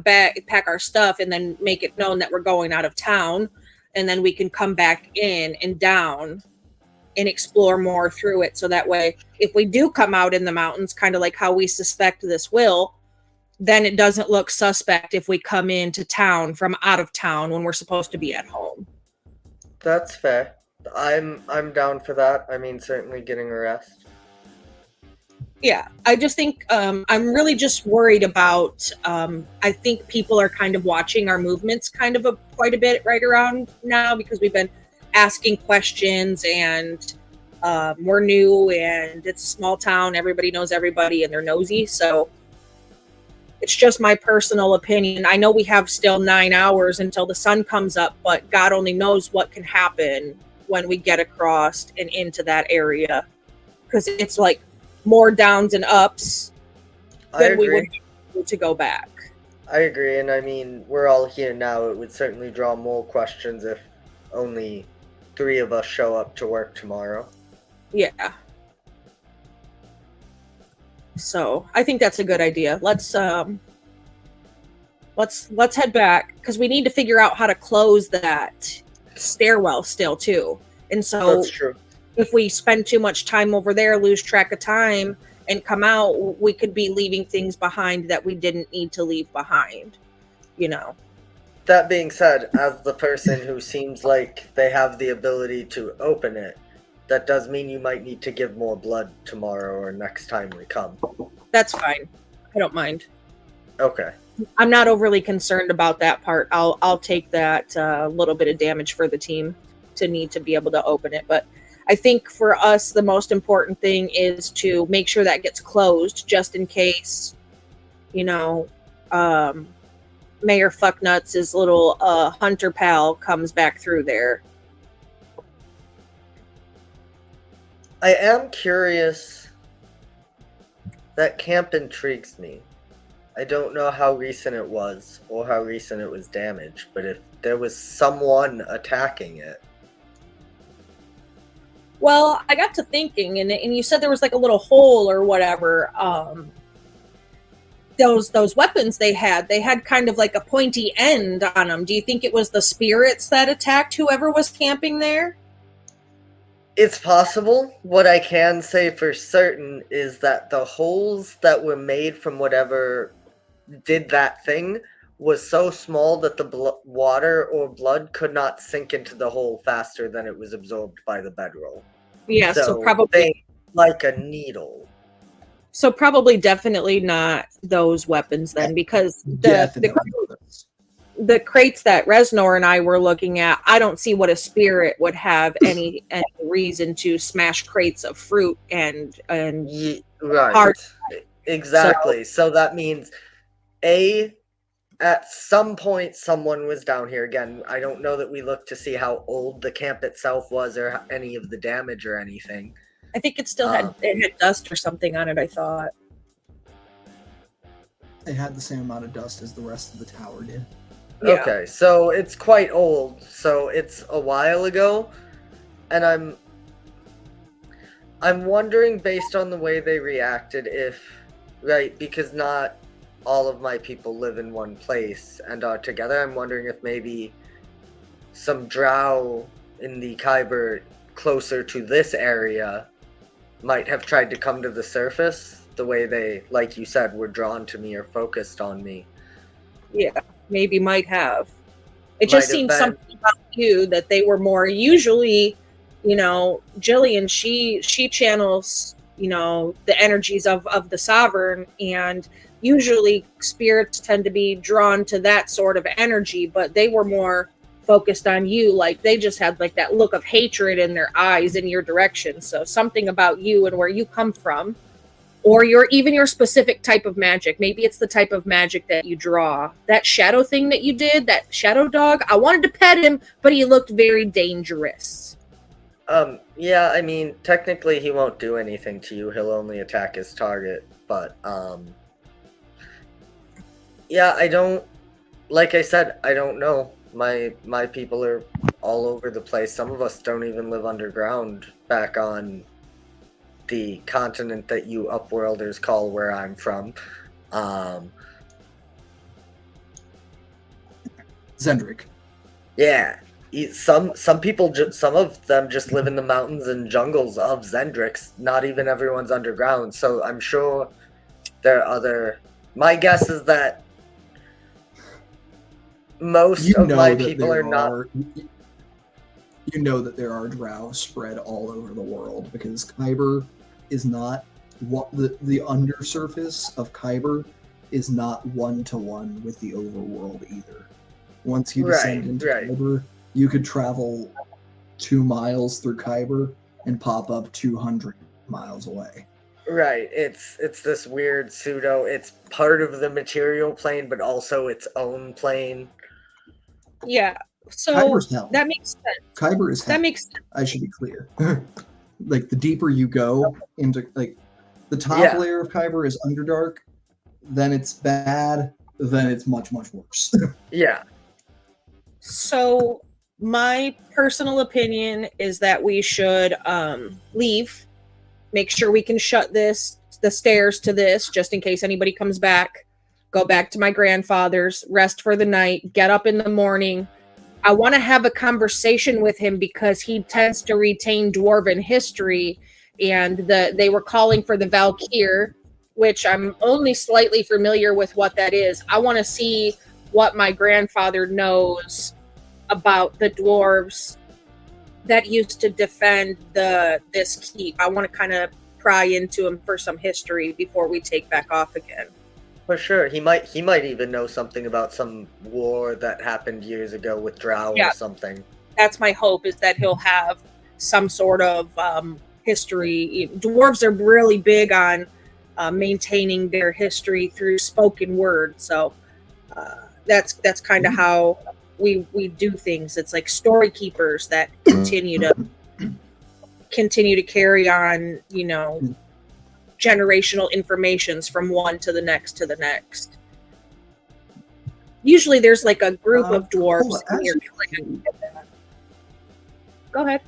our stuff, and then make it known that we're going out of town. And then we can come back in and down and explore more through it. So that way, if we do come out in the mountains, kind of like how we suspect this will, then it doesn't look suspect if we come into town from out of town when we're supposed to be at home. that's fair. I'm down for that. I mean, certainly getting a rest. Yeah, I just think I'm really just worried about. I think people are kind of watching our movements quite a bit right around now because we've been asking questions and we're new and it's a small town. Everybody knows everybody and they're nosy. So it's just my personal opinion. I know we have still 9 hours until the sun comes up, but God only knows what can happen when we get across and into that area because it's like more downs and ups I than we would agree. be able to go back. I agree, and I mean, we're all here now. It would certainly draw more questions if only 3 of us show up to work tomorrow. Yeah. So I think that's a good idea. Let's head back because we need to figure out how to close that stairwell still too. And so That's true. if we spend too much time over there, lose track of time, and come out, we could be leaving things behind that we didn't need to leave behind, you know. That being said, as the person who seems like they have the ability to open it, that does mean you might need to give more blood tomorrow or next time we come. That's fine. I don't mind. Okay. I'm not overly concerned about that part. I'll take that little bit of damage for the team to need to be able to open it. But I think for us, the most important thing is to make sure that gets closed just in case, you know, Mayor Fucknuts' little hunter pal comes back through there. I am curious. That camp intrigues me. I don't know how recent it was or how recent it was damaged, but if there was someone attacking it. Well, I got to thinking, and you said there was like a little hole or whatever. Those weapons they had kind of like a pointy end on them. Do you think it was the spirits that attacked whoever was camping there? It's possible. What I can say for certain is that the holes that were made from whatever did that thing was so small that the water or blood could not sink into the hole faster than it was absorbed by the bedroll. Yeah, so probably they, like a needle. So probably definitely not those weapons then, because the crates that Reznor and I were looking at, I don't see what a spirit would have any reason to smash crates of fruit and right. hard. Exactly. So that means at some point someone was down here. Again, I don't know that we looked to see how old the camp itself was or any of the damage or anything. I think it still had dust or something on it, I thought. It had the same amount of dust as the rest of the tower did. Yeah. Okay, so it's quite old. So it's a while ago. And I'm wondering, based on the way they reacted, because not all of my people live in one place and are together, I'm wondering if maybe some drow in the Khyber closer to this area might have tried to come to the surface the way they, like you said, were drawn to me or focused on me. Yeah, maybe might have. It just seemed something about you that they were more usually, Jillian, she channels, the energies of the sovereign, and usually spirits tend to be drawn to that sort of energy, but they were more focused on you. Like they just had like that look of hatred in their eyes in your direction. So something about you and where you come from, or your specific type of magic. Maybe it's the type of magic that you draw. That shadow thing that you did, that shadow dog, I wanted to pet him, but he looked very dangerous. Yeah, I mean, technically he won't do anything to you. He'll only attack his target, but, yeah, like I said, I don't know. My people are all over the place. Some of us don't even live underground back on the continent that you Upworlders call where I'm from. Zendrick. Yeah. Some people, some of them just live in the mountains and jungles of Zendrix. Not even everyone's underground. So I'm sure there are other... My guess is that most of my people are not... you know that there are drow spread all over the world, because Kyber is not what the undersurface of Kyber is not one-to-one with the overworld either. Once you descend into Kyber, you could travel 2 miles through Kyber and pop up 200 miles away. Right. It's this weird pseudo. It's part of the material plane, but also its own plane. Yeah. So Kyber's hell. that makes sense. Kyber is hell. That makes sense. I should be clear. Like, the deeper you go into, like, the top layer of Kyber is Underdark, then it's bad, then it's much, much worse. Yeah. So my personal opinion is that we should leave, make sure we can shut the stairs to this, just in case anybody comes back, go back to my grandfather's, rest for the night, get up in the morning. I want to have a conversation with him because he tends to retain dwarven history, and they were calling for the Valkyr, which I'm only slightly familiar with what that is. I want to see what my grandfather knows about the dwarves that used to defend this keep. I want to kind of pry into him for some history before we take back off again. For sure. He might even know something about some war that happened years ago with drow or something. That's my hope, is that he'll have some sort of history. Dwarves are really big on maintaining their history through spoken word. So that's kind of how we do things. It's like story keepers that continue to carry on, generational informations from one to the next to the next. Usually there's like a group of dwarves in your clan. Go ahead.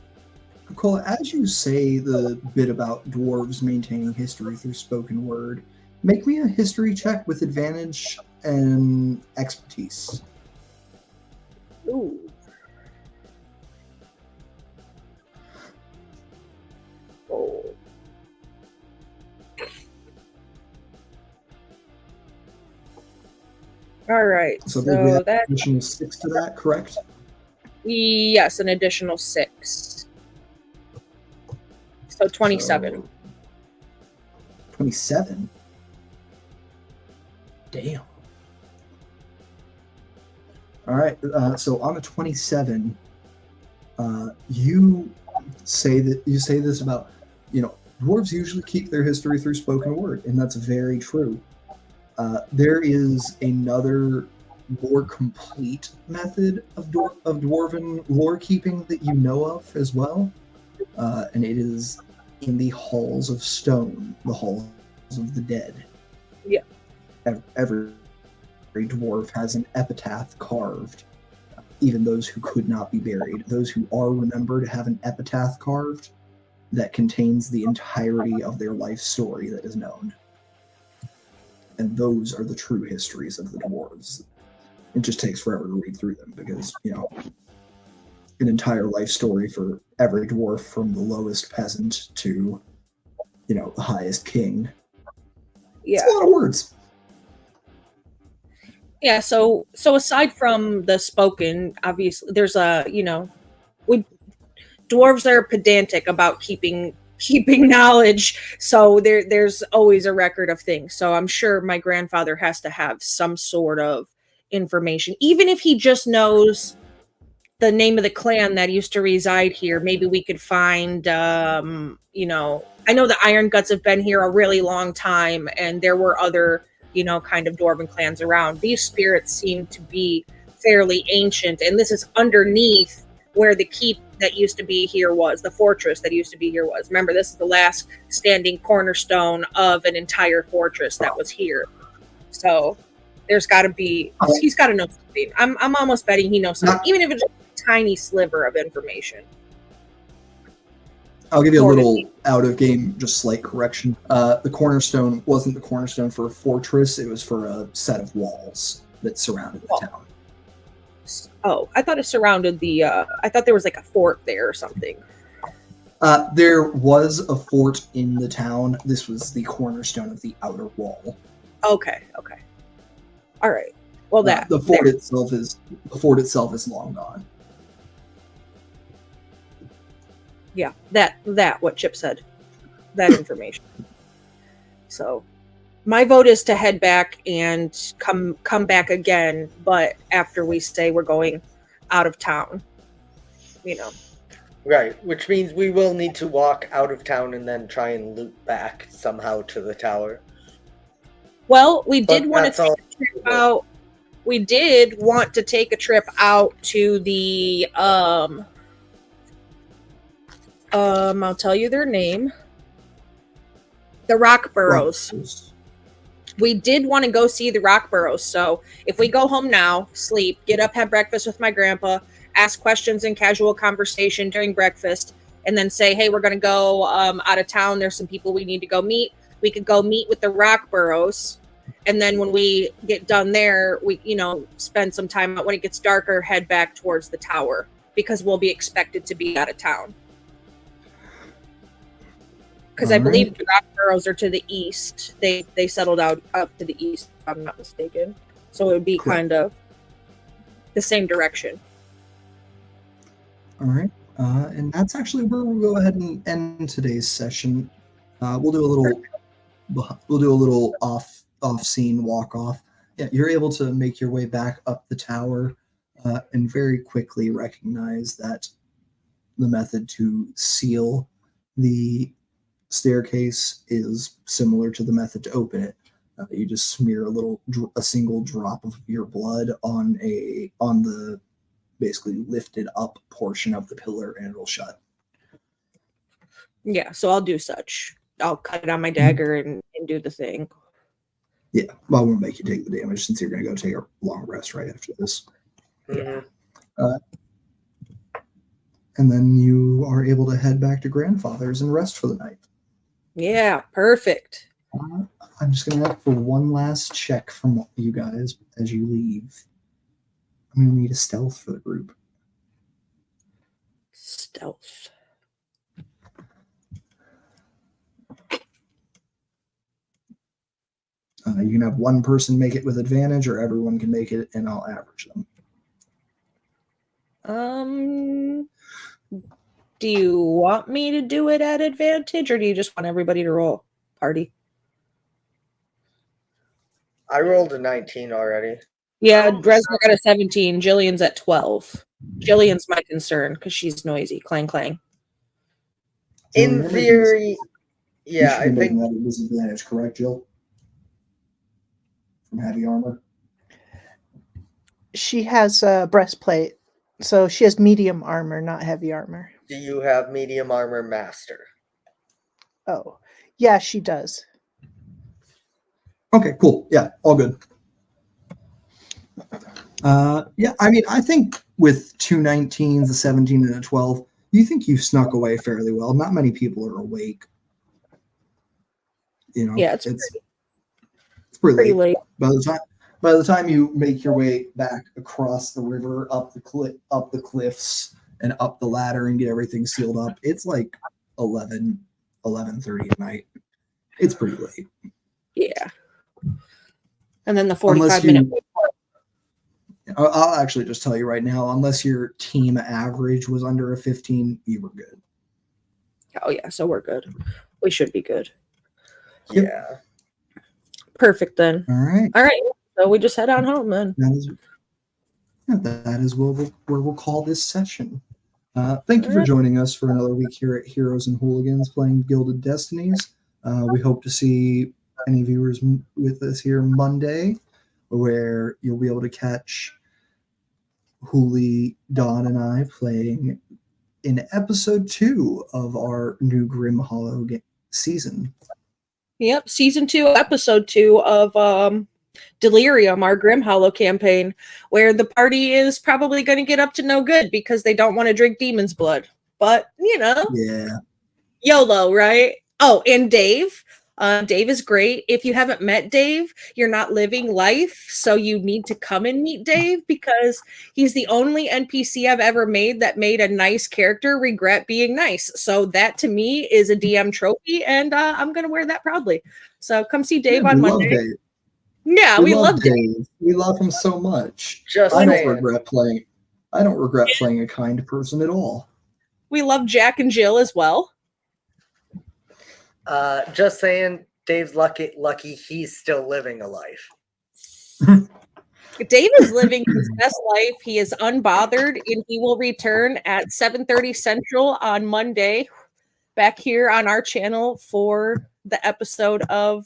Cole, as you say the bit about dwarves maintaining history through spoken word, make me a history check with advantage and expertise. Ooh. Oh. All right. So there's that additional 6 to that, correct? Yes, an additional 6. So 27. So, 27? Damn. All right. So on a 27, you say this about, dwarves usually keep their history through spoken word, and that's very true. There is another more complete method of dwarven lore keeping that you know of as well, and it is in the halls of stone, the halls of the dead. Yeah. Every dwarf has an epitaph carved. Even those who could not be buried, those who are remembered have an epitaph carved that contains the entirety of their life story that is known. And those are the true histories of the dwarves. It just takes forever to read through them because, an entire life story for every dwarf, from the lowest peasant to, the highest king. Yeah. It's a lot of words. Yeah, so aside from the spoken, obviously there's dwarves are pedantic about keeping knowledge, so there's always a record of things. So I'm sure my grandfather has to have some sort of information, even if he just knows the name of the clan that used to reside here. Maybe we could find I know the Iron Guts have been here a really long time, and there were other kind of dwarven clans around. These spirits seem to be fairly ancient, and this is underneath where the keep that used to be here was, the fortress that used to be here was. Remember, this is the last standing cornerstone of an entire fortress that was here. So there's got to be, he's got to know something. I'm almost betting he knows something, even if it's a tiny sliver of information. I'll give you a little out-of-game, just slight correction. The Cornerstone wasn't the cornerstone for a fortress. It was for a set of walls that surrounded the town. Oh, I thought it surrounded I thought there was like a fort there or something. There was a fort in the town. This was the cornerstone of the outer wall. Okay. All right. Well, the fort itself is long gone. Yeah, that what Chip said. That information. So my vote is to head back and come back again, but after we say we're going out of town. You know. Right, which means we will need to walk out of town and then try and loop back somehow to the tower. Well, we did But want to that's take all- a trip out. We did want to take a trip out to the I'll tell you their name. The Rock Burrows. We did want to go see the Rock Burrows. So if we go home now, sleep, get up, have breakfast with my grandpa, ask questions in casual conversation during breakfast, and then say, hey, we're going to go out of town. There's some people we need to go meet. We could go meet with the Rock Burrows. And then when we get done there, we, spend some time out when it gets darker, head back towards the tower because we'll be expected to be out of town. Because I believe the Rock Burrows are to the east. They settled out up to the east, if I'm not mistaken. So it would be kind of the same direction. All right. And that's actually where we'll go ahead and end today's session. We'll do a little off-scene walk-off. Yeah, you're able to make your way back up the tower and very quickly recognize that the method to seal the staircase is similar to the method to open it. You just smear a single drop of your blood on the basically lifted up portion of the pillar, and it'll shut. Yeah, so I'll do such. I'll cut it on my dagger and do the thing. Yeah, well, I won't make you take the damage since you're going to go take a long rest right after this. Mhm. And then you are able to head back to grandfather's and rest for the night. Yeah, perfect. I'm just going to ask for one last check from you guys as you leave. I'm going to need a stealth for the group. Stealth. You can have one person make it with advantage, or everyone can make it, and I'll average them. Do you want me to do it at advantage, or do you just want everybody to roll? Party. I rolled a 19 already. Yeah, Dresner got a 17. Jillian's at 12. Jillian's my concern because she's noisy. Clang, clang. In Jill, theory, you yeah, should I be think making that a disadvantage, correct, Jill? From heavy armor. She has a breastplate, so she has medium armor, not heavy armor. do you have medium armor master? Oh, yeah, she does. Okay, cool. Yeah, all good. Yeah, I mean, I think with 2 19s, a 17, and a 12, you think you've snuck away fairly well. Not many people are awake. Yeah, it's pretty late. late. By the time you make your way back across the river, up the cliffs, and up the ladder and get everything sealed up, it's like 11:30 at night. It's pretty late. Yeah. And then the 45-minute. I'll actually just tell you right now, unless your team average was under a 15, you were good. Oh, yeah, so we're good. We should be good. Yep. Yeah. Perfect, then. All right. All right, so we just head on home, then. That is where we'll call this session. Thank you for joining us for another week here at Heroes and Hooligans playing Gilded Destinies. We hope to see any viewers with us here Monday, where you'll be able to catch Hooli, Dawn, and I playing in episode 2 of our new Grim Hollow season. Yep, season 2, episode 2 of Delirium, our Grim Hollow campaign, where the party is probably going to get up to no good because they don't want to drink demon's blood. But, Yeah. YOLO, right? Oh, and Dave. Dave is great. If you haven't met Dave, you're not living life. So you need to come and meet Dave because he's the only NPC I've ever made that made a nice character regret being nice. So that to me is a DM trophy, and I'm going to wear that proudly. So come see Dave on Monday. Love Dave. Yeah, we love Dave. We love him so much. Just I don't saying. regret playing a kind person at all. We love Jack and Jill as well. Just saying, Dave's lucky he's still living a life. Dave is living his best life. He is unbothered, and he will return at 7:30 Central on Monday, back here on our channel for the episode of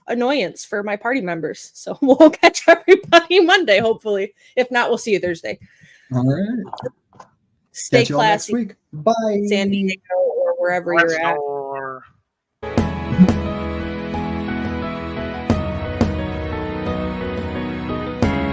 Annoyance for my party members. So we'll catch everybody Monday, hopefully. If not, we'll see you Thursday. All right. Stay Catch y'all next classy, week. Bye. San Diego, or wherever you're at.